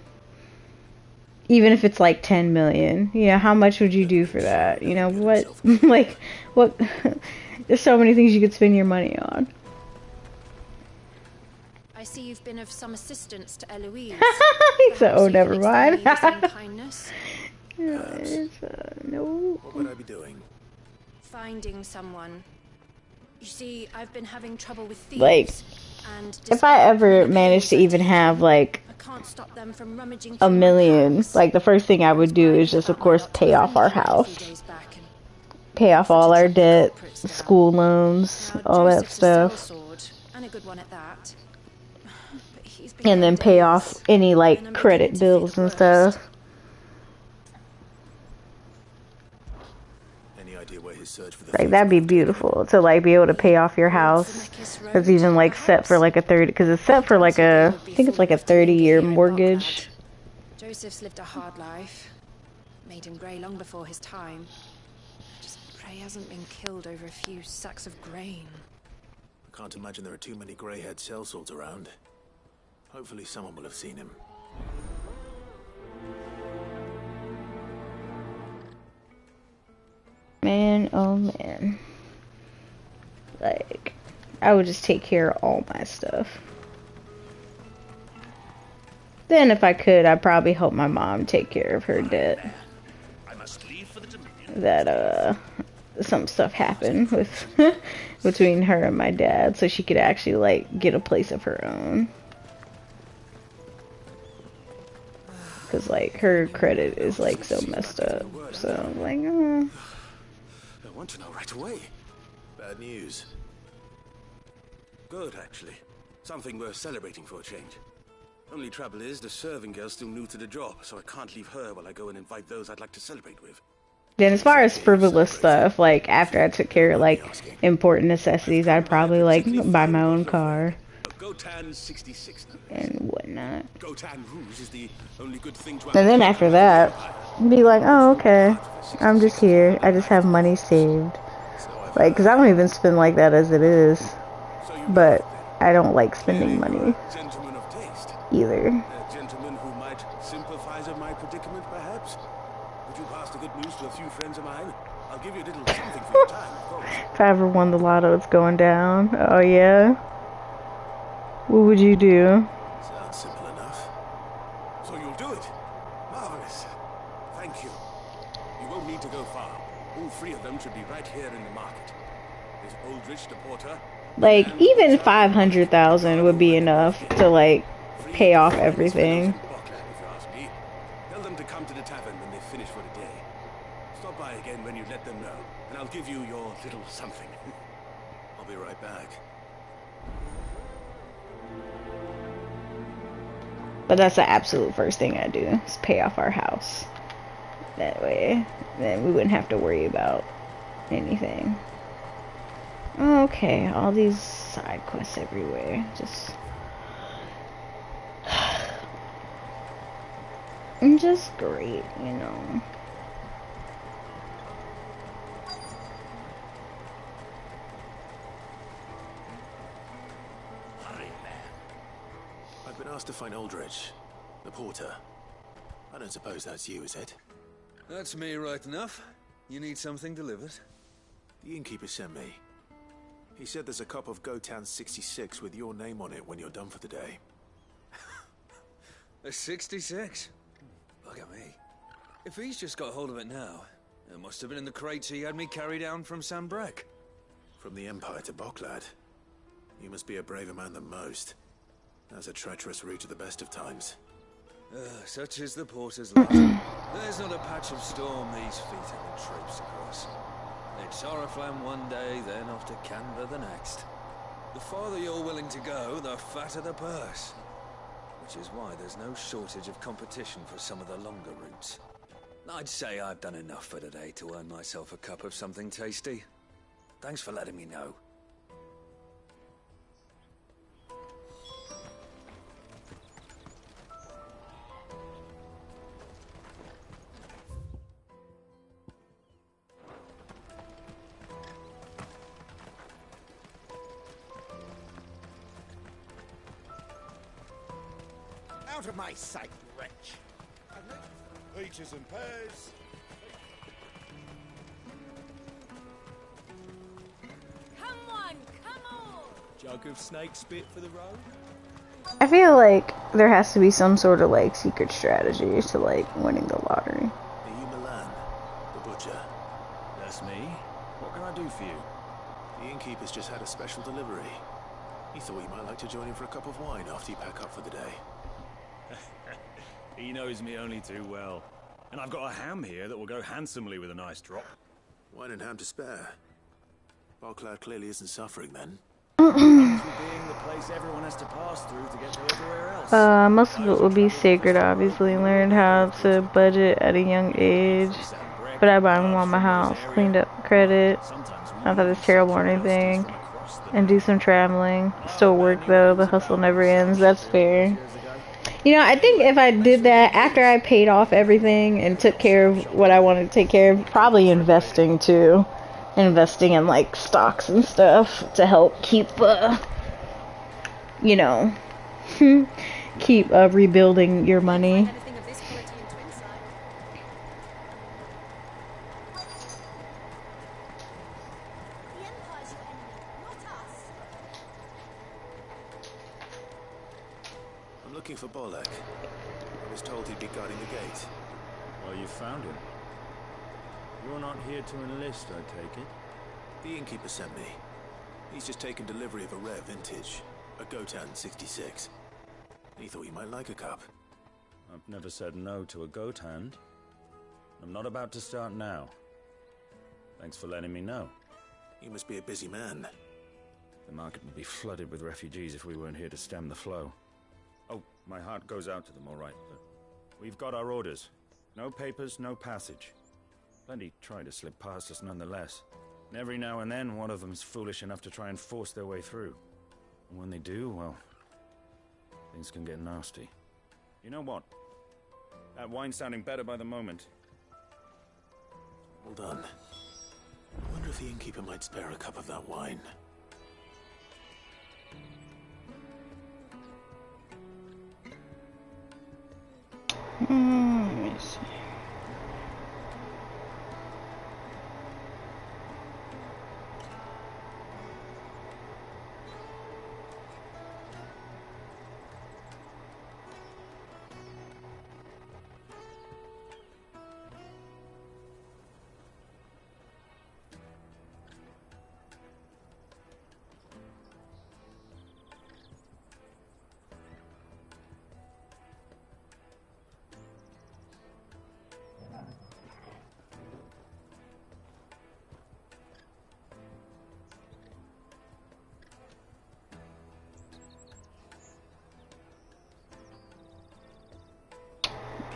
Even if it's like 10 million. You know, how much would you do for that? You know, what like what there's so many things you could spend your money on. I see you've been of some assistance to Eloise. He said, oh, never mind. No. What would I be doing? Finding someone. You see, I've been having trouble with thieves. Like, if I ever managed to even have, like, $1 million, like, the first thing I would do is just, of course, pay off our house. Pay off all our debt, school loans, all that stuff. And a good one at that. And then pay off any, like, credit bills and stuff. Any idea where his search for the Like, that'd be beautiful to, like, be able to pay off your house. It's even, like, set for, like, a 30, because it's set for, like, I think it's, like, a 30-year mortgage. Joseph's lived a hard life. Made him grey long before his time. Just pray he hasn't been killed over a few sacks of grain. I can't imagine there are too many grey-haired sellswords around. Hopefully someone will have seen him. Man, oh man. Like, I would just take care of all my stuff. Then if I could, I'd probably help my mom take care of her debt. That, some stuff happened with between her and my dad, so she could actually, like, get a place of her own. Because, like, her credit is, like, so messed up. So, like, I want to know right away. Bad news. Good, actually. Something worth celebrating for a change. Only trouble is, the serving girl's still new to the job, so I can't leave her while I go and invite those I'd like to celebrate with. Then as far as frivolous stuff, like, after I took care of, like, important necessities, I'd probably, like, buy my own car. Gotan 66. And what whatnot. Gotan Rouge is the only good thing to And then after that, be like, oh, okay, I'm just here. I just have money saved. Like, because I don't even spend like that as it is. But I don't like spending money gentleman of taste. either. A gentleman who might sympathize with my predicament, perhaps? Would you pass the good news to a few friends of mine? I'll give you a little something for your time, of course. If I ever won the lotto, it's going down. Oh, yeah? What would you do? Sounds simple enough. So you'll do it? Marvelous. Thank you. You won't need to go far. All three of them should be right here in the market. There's Aldrich, the porter. Like, even 500,000 would be enough to, like, pay off everything. Tell them to come to the tavern when they finish for the day. Stop by again when you let them know, and I'll give you your little something. I'll be right back. But that's the absolute first thing I do, is pay off our house. That way, then we wouldn't have to worry about anything. Okay, all these side quests everywhere. Just great, you know. I've been asked to find Aldrich, the porter. I don't suppose that's you, is it? That's me right enough. You need something delivered? The innkeeper sent me. He said there's a cup of Gotan 66 with your name on it when you're done for the day. A 66? Look at me. If he's just got hold of it now, it must have been in the crates he had me carry down from Sambrek. From the Empire to Boklad. You must be a braver man than most. That's a treacherous route to the best of times. Such is the porter's lot. There's not a patch of storm these feet haven't traipsed across. It's Oriflamme one day, then off to Canva the next. The farther you're willing to go, the fatter the purse. Which is why there's no shortage of competition for some of the longer routes. I'd say I've done enough for today to earn myself a cup of something tasty. Thanks for letting me know. Out of my sight, wretch. Peaches and pears. Come on, come on! Jug of snake spit for the road? I feel like there has to be some sort of, like, secret strategy to, like, winning the lottery. Are you Milan, the butcher? That's me. What can I do for you? The innkeeper's just had a special delivery. He thought you might like to join him for a cup of wine after you pack up for the day. He knows me only too well. And I've got a ham here that will go handsomely with a nice drop. Wine and ham to spare. Boklad clearly isn't suffering then. Being the place everyone has to pass through to get to everywhere else. Most of it would be sacred, obviously. Learned how to budget at a young age. But I buy more on my house, cleaned up credit. Not that it's terrible or anything. And do some traveling. Still work though, the hustle never ends. That's fair. You know, I think if I did that after I paid off everything and took care of what I wanted to take care of, probably investing too. Investing in like stocks and stuff to help keep, you know, keep rebuilding your money. Looking for Bolek. I was told he'd be guarding the gate. Well, you found him. You're not here to enlist, I take it? The innkeeper sent me. He's just taken delivery of a rare vintage, a Gotan 66. He thought you might like a cup. I've never said no to a goat hand. I'm not about to start now. Thanks for letting me know. You must be a busy man. The market would be flooded with refugees if we weren't here to stem the flow. Oh, my heart goes out to them, all right, but we've got our orders. No papers, no passage. Plenty try to slip past us nonetheless. And every now and then, one of them's foolish enough to try and force their way through. And when they do, well, things can get nasty. You know what? That wine's sounding better by the moment. Well done. I wonder if the innkeeper might spare a cup of that wine. Let me see.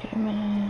Wait a minute.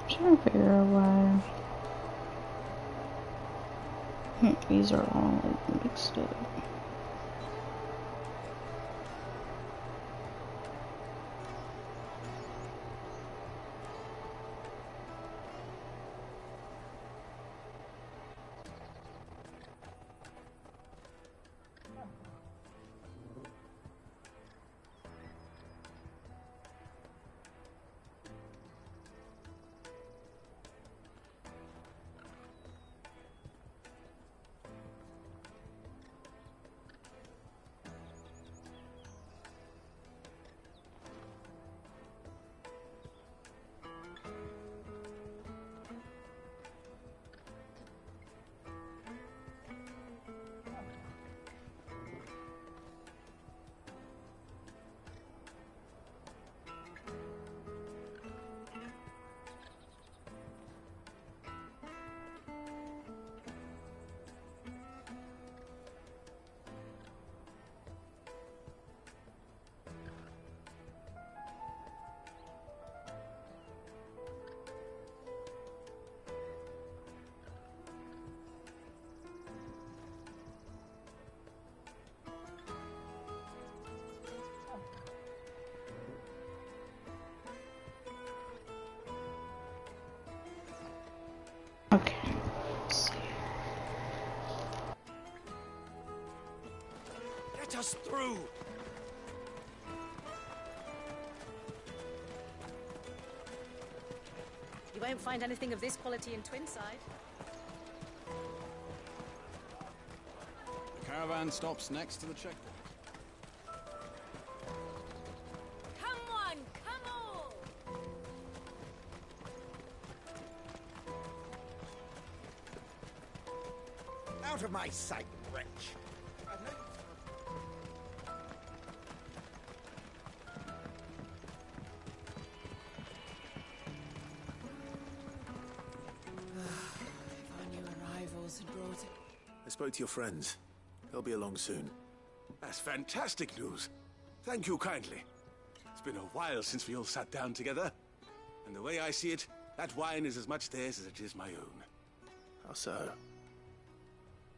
I'm trying to figure out why these are all like, mixed up. Okay, let's see. Let us through! You won't find anything of this quality in Twinside. The caravan stops next to the checkpoint. Come on, come all! Out of my sight, wretch! If our new arrivals had brought it. spoke to your friends. They'll be along soon. That's fantastic news. Thank you kindly. It's been a while since we all sat down together. And the way I see it, that wine is as much theirs as it is my own. How so?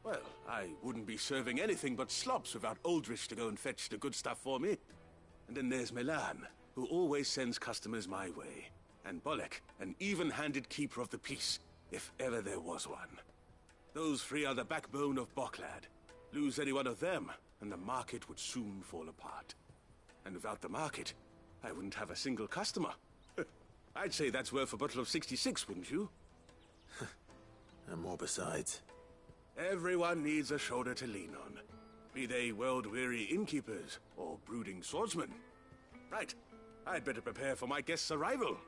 Well, I wouldn't be serving anything but slops without Aldrich to go and fetch the good stuff for me. And then there's Milan, who always sends customers my way. And Bolek, an even-handed keeper of the peace, if ever there was one. Those three are the backbone of Boklad. Lose any one of them, and the market would soon fall apart. And without the market, I wouldn't have a single customer. I'd say that's worth a bottle of 66, wouldn't you? And more besides. Everyone needs a shoulder to lean on. Be they world-weary innkeepers or brooding swordsmen. Right, I'd better prepare for my guest's arrival.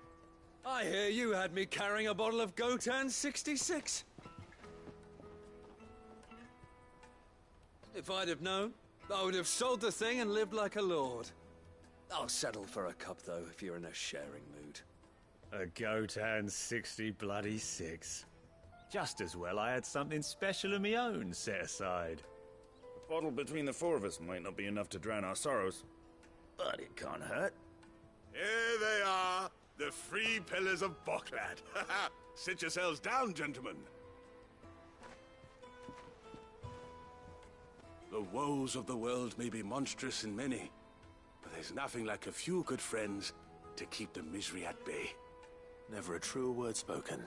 I hear you had me carrying a bottle of Gotan 66. If I'd have known, I would have sold the thing and lived like a lord. I'll settle for a cup, though, if you're in a sharing mood. A Gotan 66. Just as well I had something special of my own set aside. A bottle between the four of us might not be enough to drown our sorrows, but it can't hurt. Here they are, the three pillars of Boklad. Sit yourselves down, gentlemen. The woes of the world may be monstrous in many, but there's nothing like a few good friends to keep the misery at bay. Never a truer word spoken.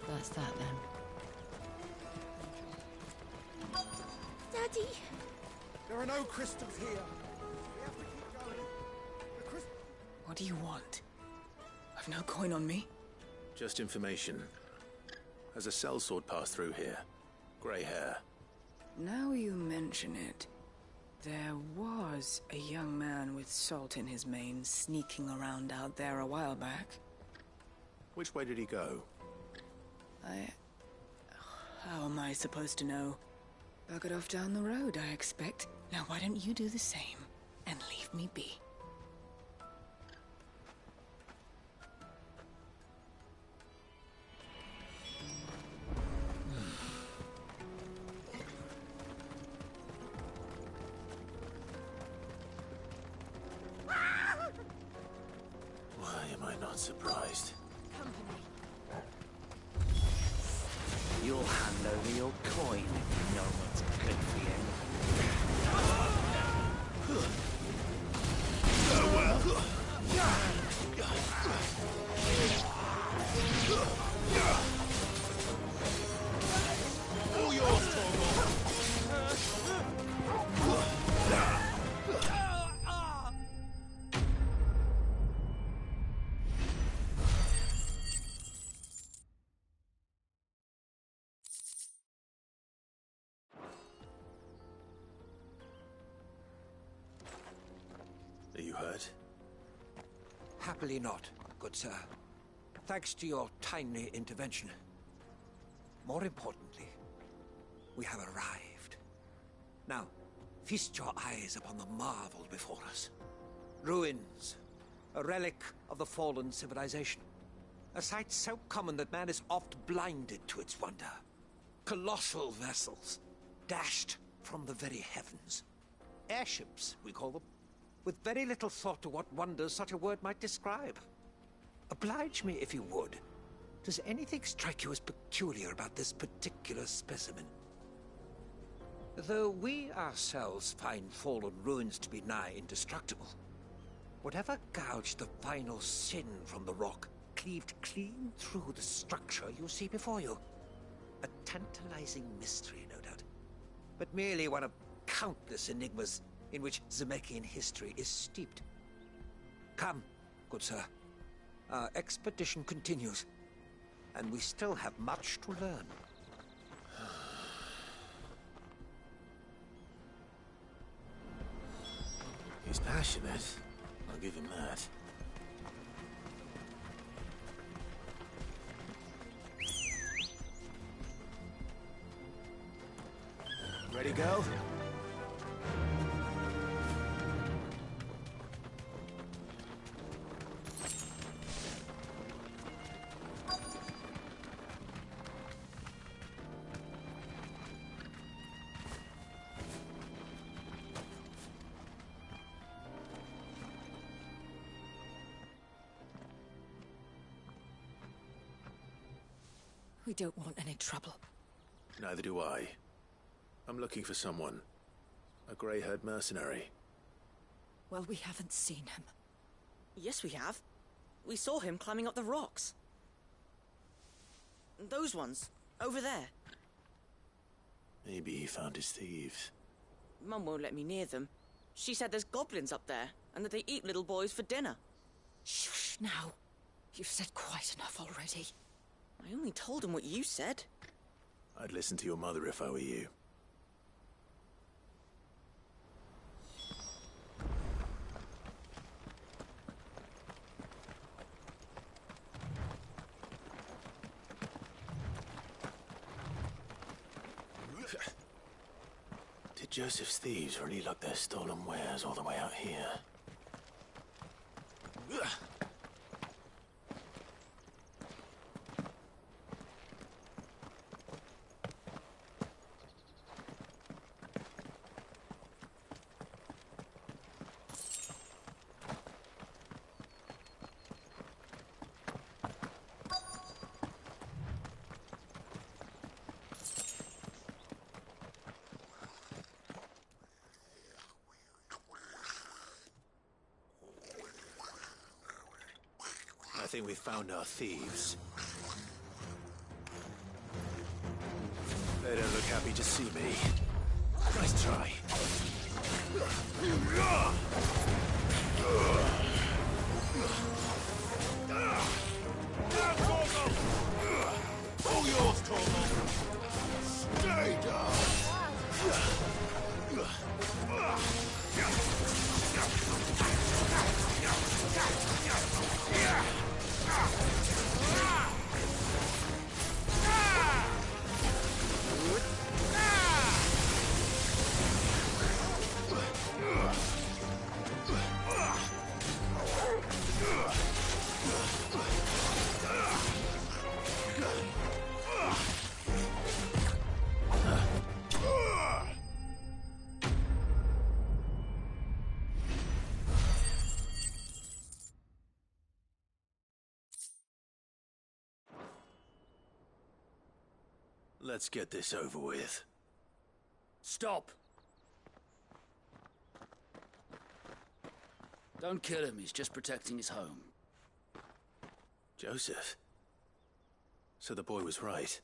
That's that then. Daddy! There are no crystals here. We have to keep going. What do you want? I've no coin on me. Just information. Has a sellsword passed through here? Grey hair. Now you mention it, there was a young man with salt in his mane sneaking around out there a while back. Which way did he go? How am I supposed to know? Buggered off down the road, I expect. Now why don't you do the same and leave me be? Why am I not surprised? You'll hand over your coin if you know what's good for you. Farewell. hurt? Happily not, good sir. Thanks to your timely intervention. More importantly, we have arrived. Now, feast your eyes upon the marvel before us. Ruins, a relic of the fallen civilization. A sight so common that man is oft blinded to its wonder. Colossal vessels, dashed from the very heavens. Airships, we call them, with very little thought to what wonders such a word might describe. Oblige me if you would. Does anything strike you as peculiar about this particular specimen? Though we ourselves find fallen ruins to be nigh indestructible, whatever gouged the final sin from the rock cleaved clean through the structure you see before you. A tantalizing mystery, no doubt, but merely one of countless enigmas in which Zemeckis history is steeped. Come, good sir. Our expedition continues, and we still have much to learn. He's passionate. I'll give him that. Ready, go? We don't want any trouble. Neither do I. I'm looking for someone. A grey-haired mercenary. Well, we haven't seen him. Yes, we have. We saw him climbing up the rocks. Those ones, over there. Maybe he found his thieves. Mum won't let me near them. She said there's goblins up there, and that they eat little boys for dinner. Shush now. You've said quite enough already. I only told him what you said. I'd listen to your mother if I were you. Did Joseph's thieves really lug their stolen wares all the way out here? I think we've found our thieves. They don't look happy to see me. Nice try. All yours, Torvald! Stay down! Let's get this over with. Stop! Don't kill him, he's just protecting his home. Joseph? So the boy was right.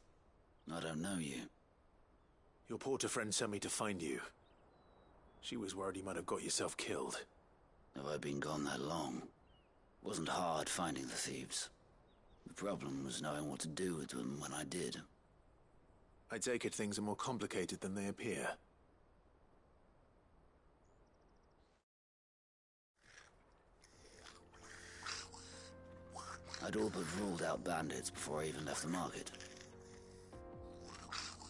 I don't know you. Your porter friend sent me to find you. She was worried you might have got yourself killed. Have I been gone that long? Wasn't hard finding the thieves. The problem was knowing what to do with them when I did. I take it things are more complicated than they appear. I'd all but ruled out bandits before I even left the market.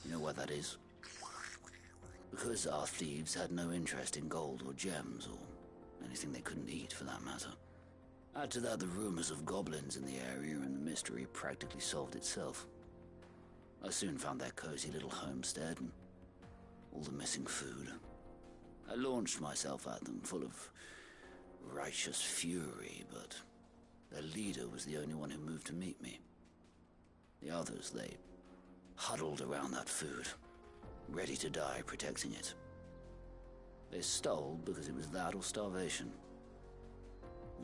You know why that is? Because our thieves had no interest in gold or gems, or anything they couldn't eat for that matter. Add to that the rumors of goblins in the area, and the mystery practically solved itself. I soon found their cozy little homestead and all the missing food. I launched myself at them, full of righteous fury, but their leader was the only one who moved to meet me. The others, they huddled around that food, ready to die protecting it. They stole because it was that or starvation.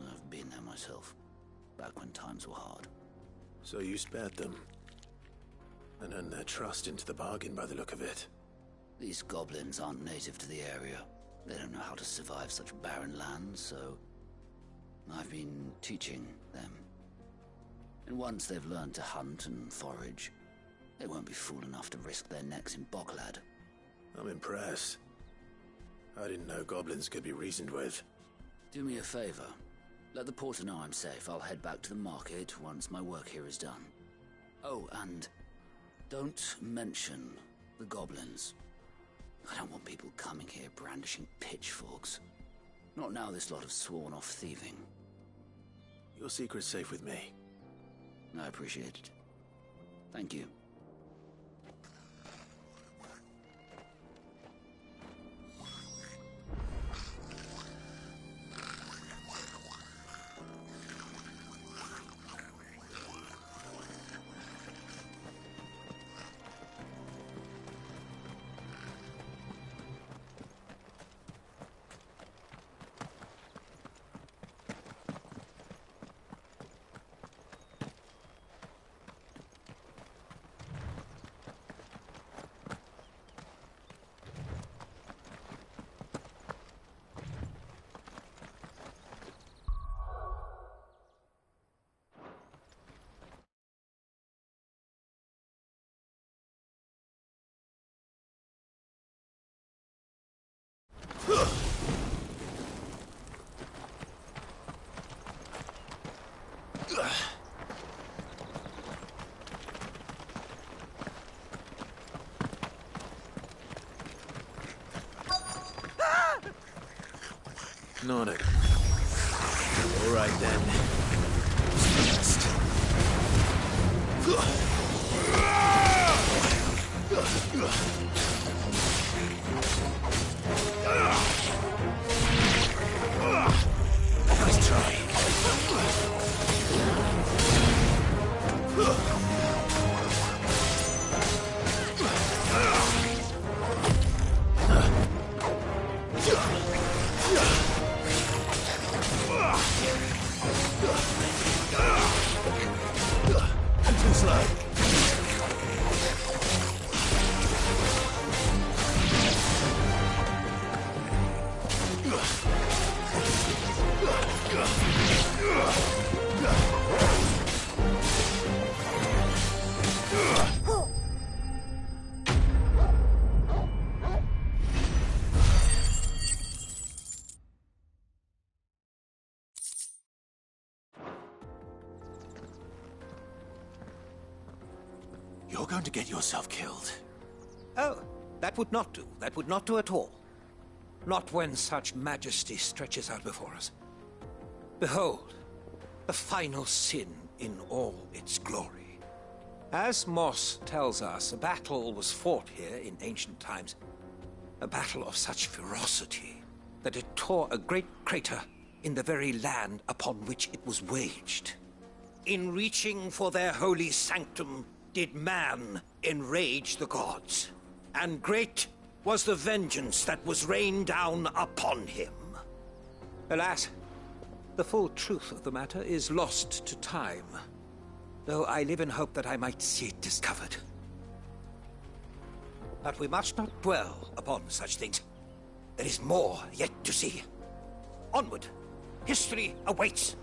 I've been there myself, back when times were hard. So you spared them, and earned their trust into the bargain by the look of it. These goblins aren't native to the area. They don't know how to survive such barren lands, so I've been teaching them. And once they've learned to hunt and forage, they won't be fool enough to risk their necks in Boklad. I'm impressed. I didn't know goblins could be reasoned with. Do me a favor. Let the porter know I'm safe. I'll head back to the market once my work here is done. Oh, and don't mention the goblins. I don't want people coming here brandishing pitchforks. Not now this lot have sworn off thieving. Your secret's safe with me. I appreciate it. Thank you. Not it. All right then. Nice try. Too slow. You're going to get yourself killed. Oh, that would not do. That would not do at all. Not when such majesty stretches out before us. Behold, the final sin in all its glory. As Moss tells us, a battle was fought here in ancient times. A battle of such ferocity that it tore a great crater in the very land upon which it was waged. In reaching for their holy sanctum, did man enrage the gods, and great was the vengeance that was rained down upon him. Alas, the full truth of the matter is lost to time, though I live in hope that I might see it discovered. But we must not dwell upon such things. There is more yet to see. Onward! History awaits!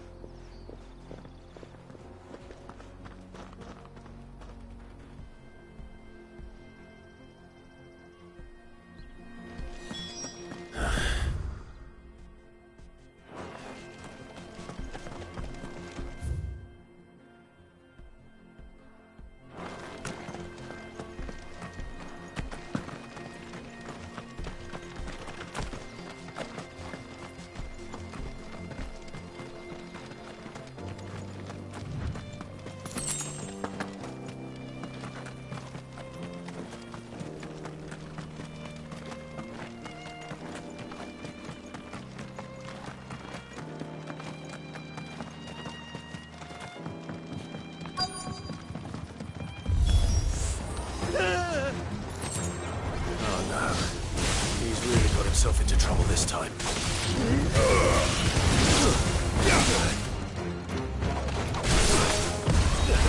He's really got himself into trouble this time.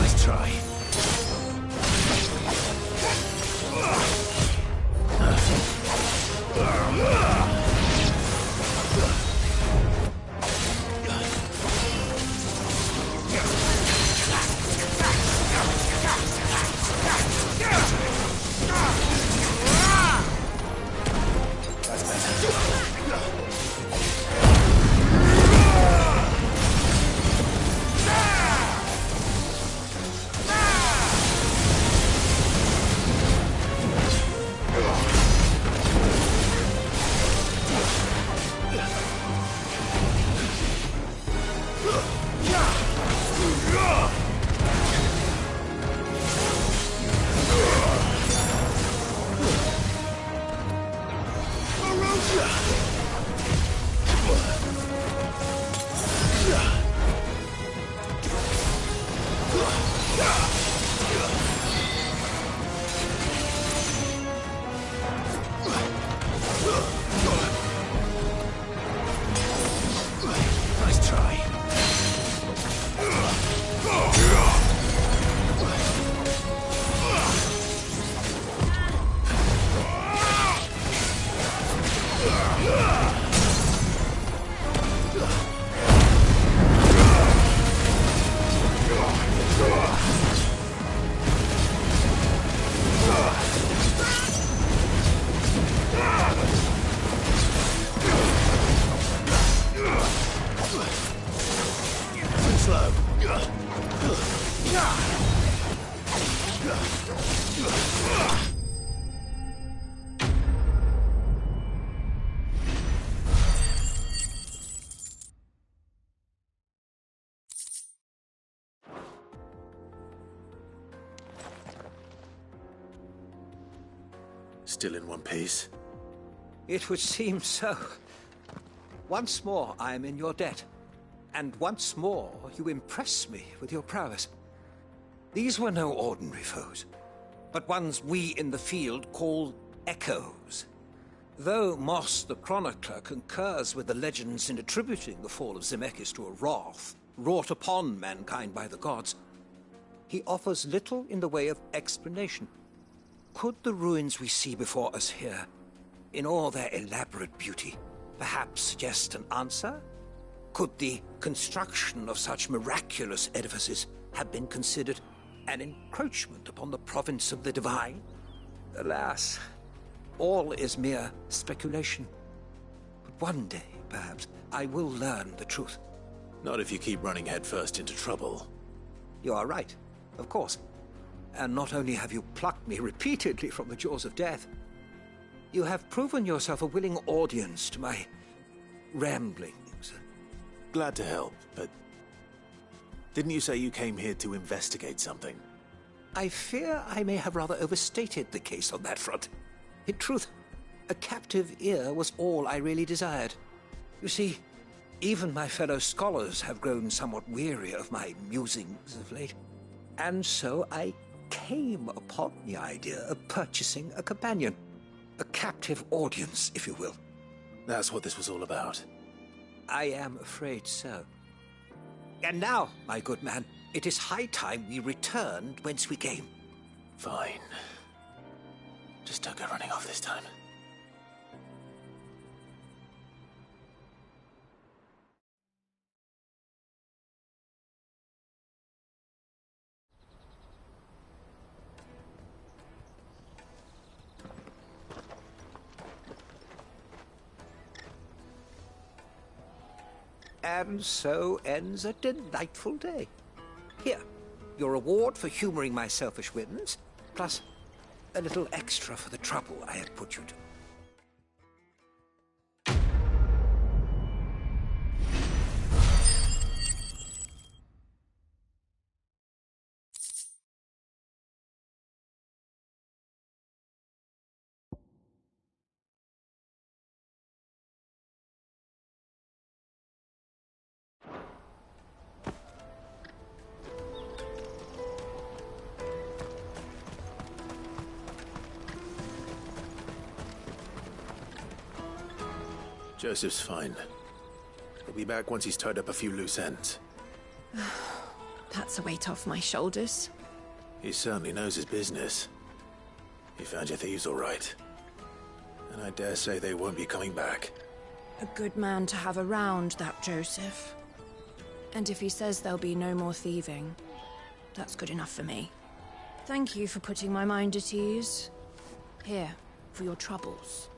Nice try. Nice try. Slow. Still in one piece? It would seem so. Once more, I am in your debt. And once more, you impress me with your prowess. These were no ordinary foes, but ones we in the field call echoes. Though Moss the Chronicler concurs with the legends in attributing the fall of Zemeckis to a wrath wrought upon mankind by the gods, he offers little in the way of explanation. Could the ruins we see before us here, in all their elaborate beauty, perhaps suggest an answer? Could the construction of such miraculous edifices have been considered an encroachment upon the province of the divine? Alas, all is mere speculation. But one day, perhaps, I will learn the truth. Not if you keep running headfirst into trouble. You are right, of course. And not only have you plucked me repeatedly from the jaws of death, you have proven yourself a willing audience to my ramblings. Glad to help, but didn't you say you came here to investigate something? I fear I may have rather overstated the case on that front. In truth, a captive ear was all I really desired. You see, even my fellow scholars have grown somewhat weary of my musings of late. And so I came upon the idea of purchasing a companion. A captive audience, if you will. That's what this was all about. I am afraid so. And now, my good man, it is high time we returned whence we came. Fine. Just don't go running off this time. And so ends a delightful day. Here, your reward for humoring my selfish whims, plus a little extra for the trouble I have put you to. Joseph's fine. He'll be back once he's tied up a few loose ends. That's a weight off my shoulders. He certainly knows his business. You found your thieves all right. And I dare say they won't be coming back. A good man to have around, that Joseph. And if he says there'll be no more thieving, that's good enough for me. Thank you for putting my mind at ease. Here, for your troubles.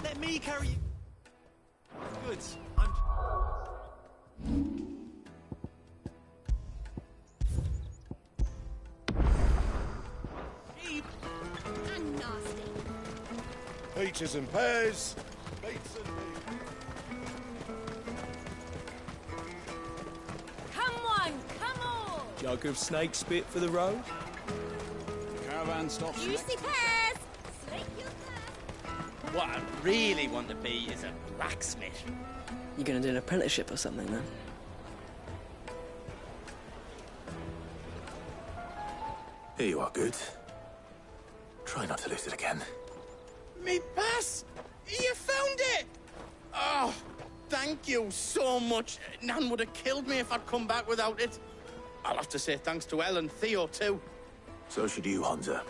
Let me carry you. Good. Sheep. And nasty. Peaches and pears. Beets and beans. Come on, come on. Jug of snake spit for the road. Caravan stops. Juicy pears. Slake your thirst. What I really want to be is a blacksmith. You gonna do an apprenticeship or something then? Here you are, good. Try not to lose it again. Me pass! You found it! Oh, thank you so much. Nan would have killed me if I'd come back without it. I'll have to say thanks to Elle and Theo, too. So should you, Honza.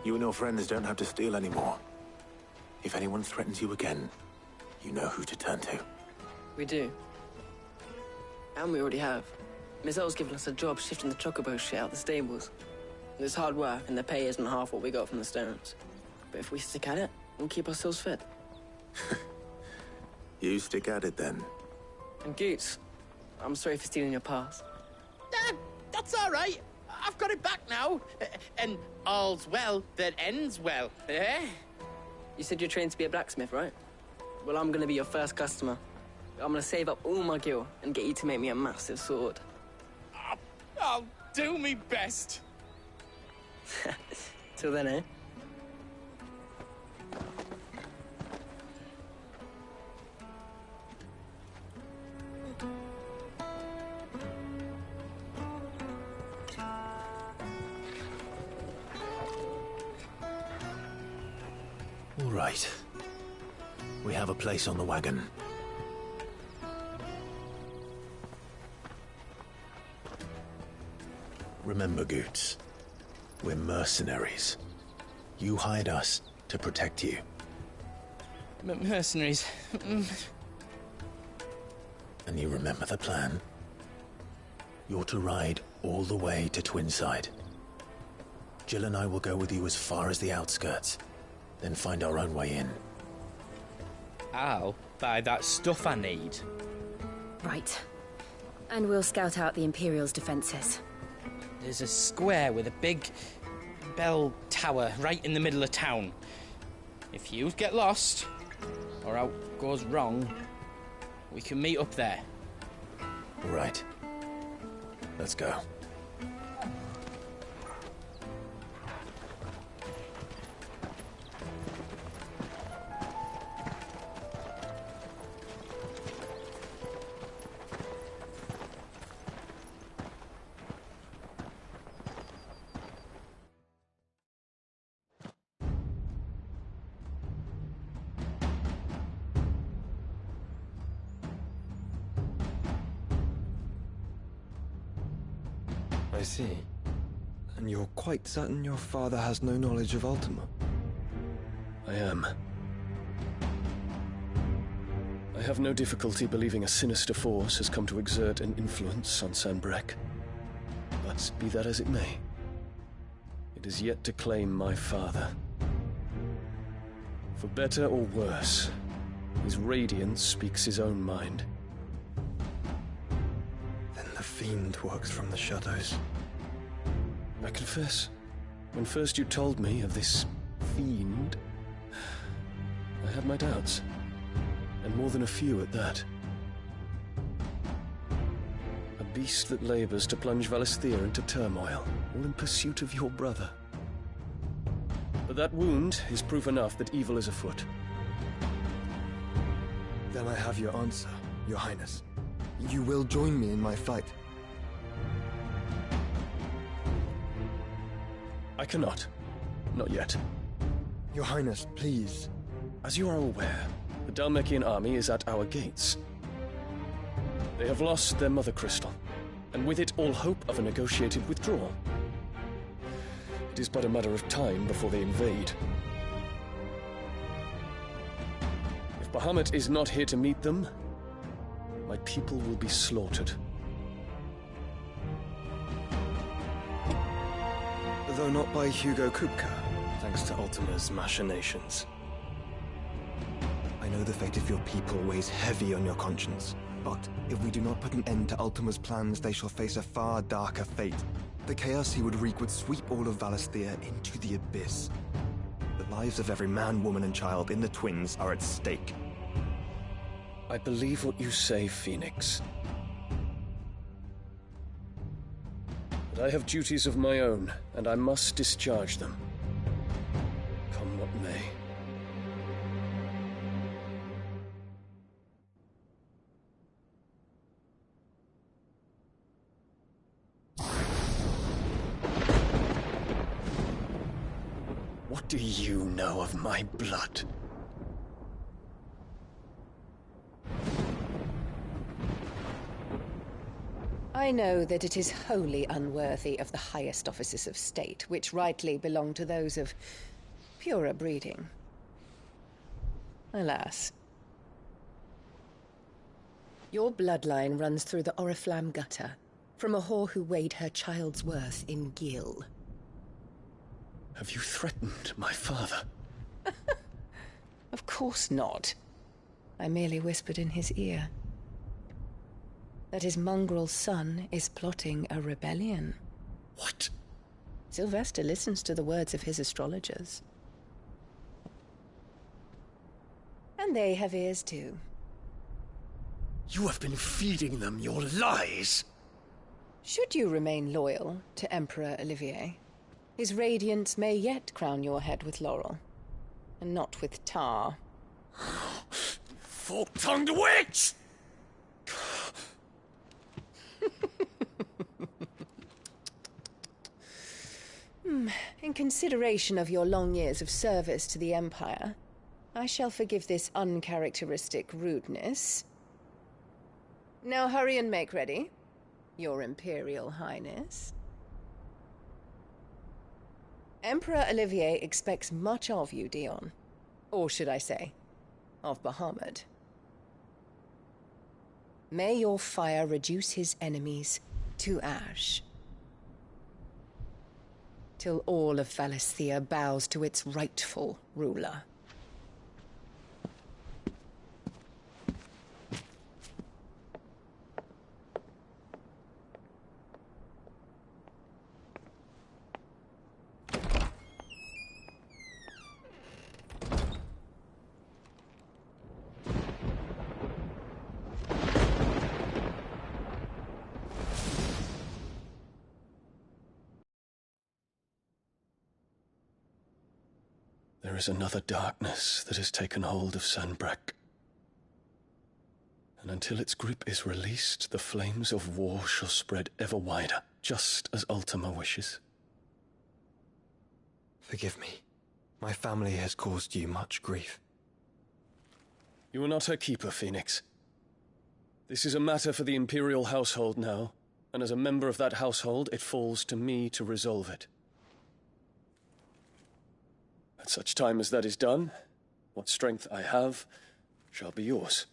You and your friends don't have to steal anymore. If anyone threatens you again, you know who to turn to. We do. And we already have. Miss O's given us a job shifting the chocobo shit out the stables. It's hard work, and the pay isn't half what we got from the stones. But if we stick at it, we'll keep ourselves fed. You stick at it then. And Goots, I'm sorry for stealing your pass. That's all right. I've got it back now. And all's well that ends well, eh? You said you're trained to be a blacksmith, right? Well, I'm gonna be your first customer. I'm gonna save up all my gil and get you to make me a massive sword. I'll do me best. Till then, eh? All right. We have a place on the wagon. Remember, Goots, we're mercenaries. You hired us to protect you. Mercenaries. And you remember the plan? You're to ride all the way to Twinside. Jill and I will go with you as far as the outskirts, then find our own way in. I'll buy that stuff I need. Right. And we'll scout out the Imperial's defenses. There's a square with a big bell tower right in the middle of town. If you get lost, or out goes wrong, we can meet up there. All right. Let's go. I see. And you're quite certain your father has no knowledge of Ultima? I am. I have no difficulty believing a sinister force has come to exert an influence on Sanbreque. But be that as it may, it is yet to claim my father. For better or worse, his radiance speaks his own mind. Then the fiend works from the shadows. I confess, when first you told me of this fiend, I had my doubts, and more than a few at that. A beast that labors to plunge Valisthea into turmoil, all in pursuit of your brother. But that wound is proof enough that evil is afoot. Then I have your answer, Your Highness. You will join me in my fight. I cannot. Not yet. Your Highness, please. As you are aware, the Dhalmekian army is at our gates. They have lost their mother crystal, and with it all hope of a negotiated withdrawal. It is but a matter of time before they invade. If Bahamut is not here to meet them, my people will be slaughtered. Though not by Hugo Kupka, thanks to Ultima's machinations. I know the fate of your people weighs heavy on your conscience, but if we do not put an end to Ultima's plans, they shall face a far darker fate. The chaos he would wreak would sweep all of Valisthea into the abyss. The lives of every man, woman, and child in the Twins are at stake. I believe what you say, Phoenix. But I have duties of my own, and I must discharge them. Come what may. What do you know of my blood? I know that it is wholly unworthy of the highest offices of state, which rightly belong to those of purer breeding. Alas. Your bloodline runs through the Oriflamme gutter, From a whore who weighed her child's worth in gil. Have you threatened my father? Of course not. I merely whispered in his ear that his mongrel son is plotting a rebellion. What? Sylvester listens to the words of his astrologers. And they have ears too. You have been feeding them your lies! Should you remain loyal to Emperor Olivier, his radiance may yet crown your head with laurel, and not with tar. Fork-tongued witch! In consideration of your long years of service to the Empire, I shall forgive this uncharacteristic rudeness. Now hurry and make ready, Your Imperial Highness. Emperor Olivier expects much of you, Dion. Or should I say, of Bahamut. May your fire reduce his enemies to ash, till all of Valisthea bows to its rightful ruler. There is another darkness that has taken hold of Sanbreque. And until its grip is released, the flames of war shall spread ever wider, just as Ultima wishes. Forgive me. My family has caused you much grief. You are not her keeper, Phoenix. This is a matter for the Imperial household now, and as a member of that household, it falls to me to resolve it. At such time as that is done, what strength I have shall be yours.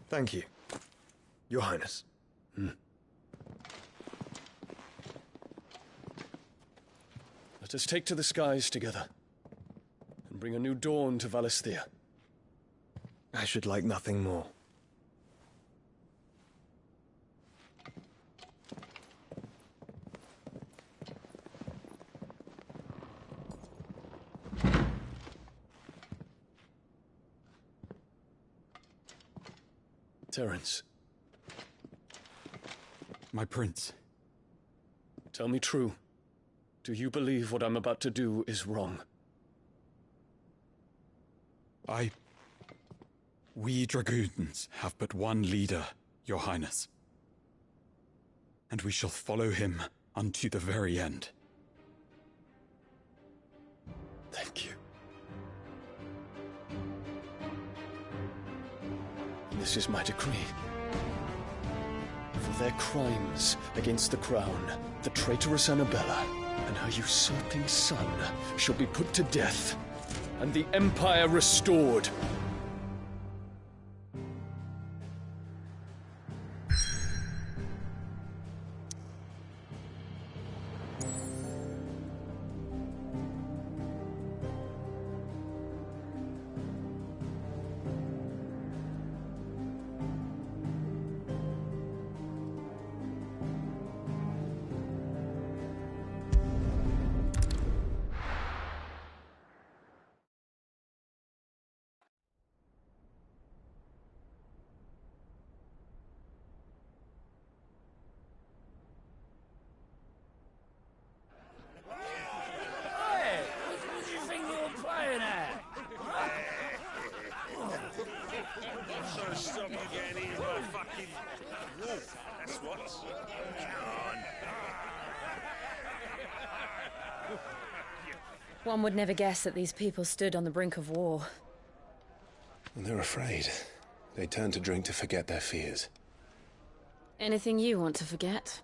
Thank you, Your Highness. Let us take to the skies together, and bring a new dawn to Valisthea. I should like nothing more. Terence. My prince. Tell me true. Do you believe what I'm about to do is wrong? We dragoons have but one leader, Your Highness. And we shall follow him unto the very end. Thank you. This is my decree. For their crimes against the crown, the traitorous Annabella and her usurping son shall be put to death, and the Empire restored. So stop you getting eaten by fucking wolf. That's what. Come on. One would never guess that these people stood on the brink of war. And they're afraid. They turn to drink to forget their fears. Anything you want to forget?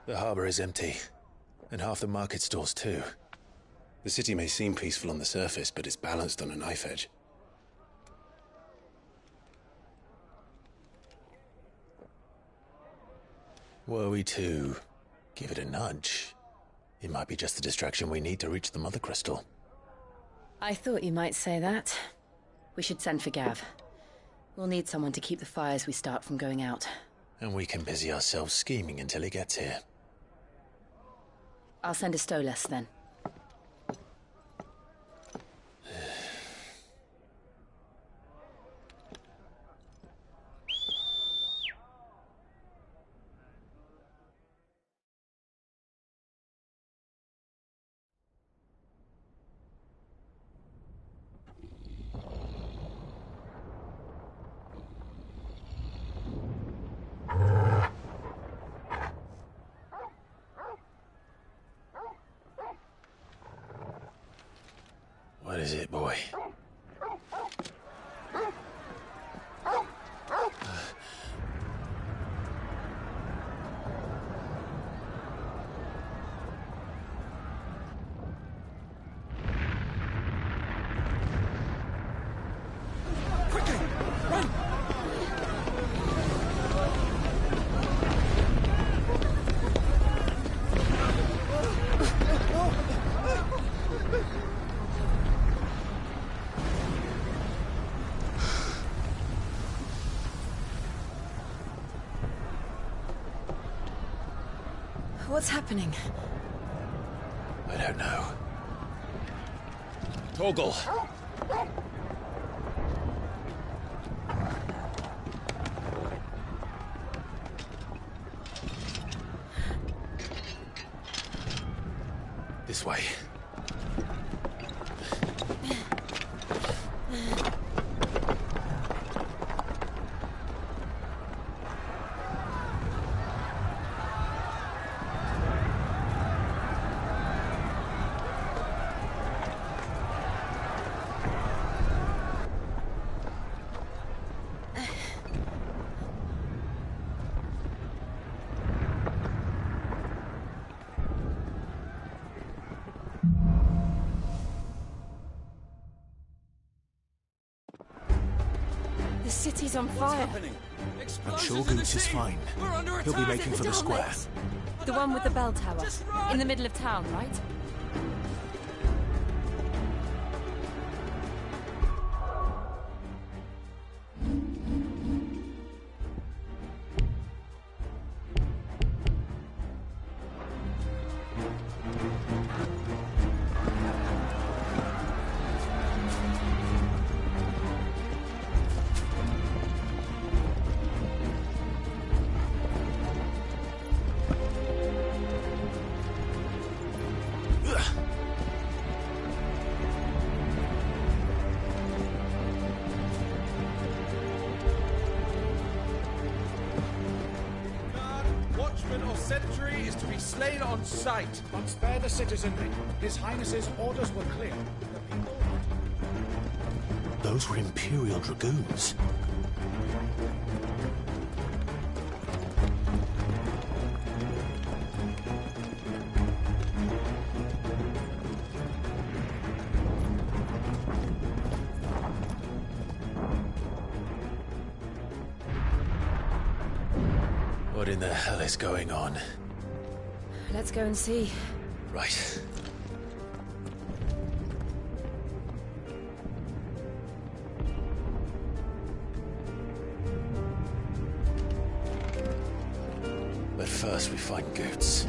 The harbor is empty, and half the market stalls too. The city may seem peaceful on the surface, but it's balanced on a knife edge. Were we to give it a nudge, it might be just the distraction we need to reach the Mother Crystal. I thought you might say that. We should send for Gav. We'll need someone to keep the fires we start from going out. And we can busy ourselves scheming until he gets here. I'll send a Stolas then. What is it, boy? Quickly! Run! What's happening? I don't know. Torgal! This way. The city's on fire. I'm sure Goots is fine. He'll be making for the square. The one with the bell tower. In the middle of town, right? Or sentry is to be slain on sight. But spare the citizenry. His Highness's orders were clear. The people... Those were Imperial Dragoons. What in the hell is going on? Let's go and see. Right. But first we find Goots.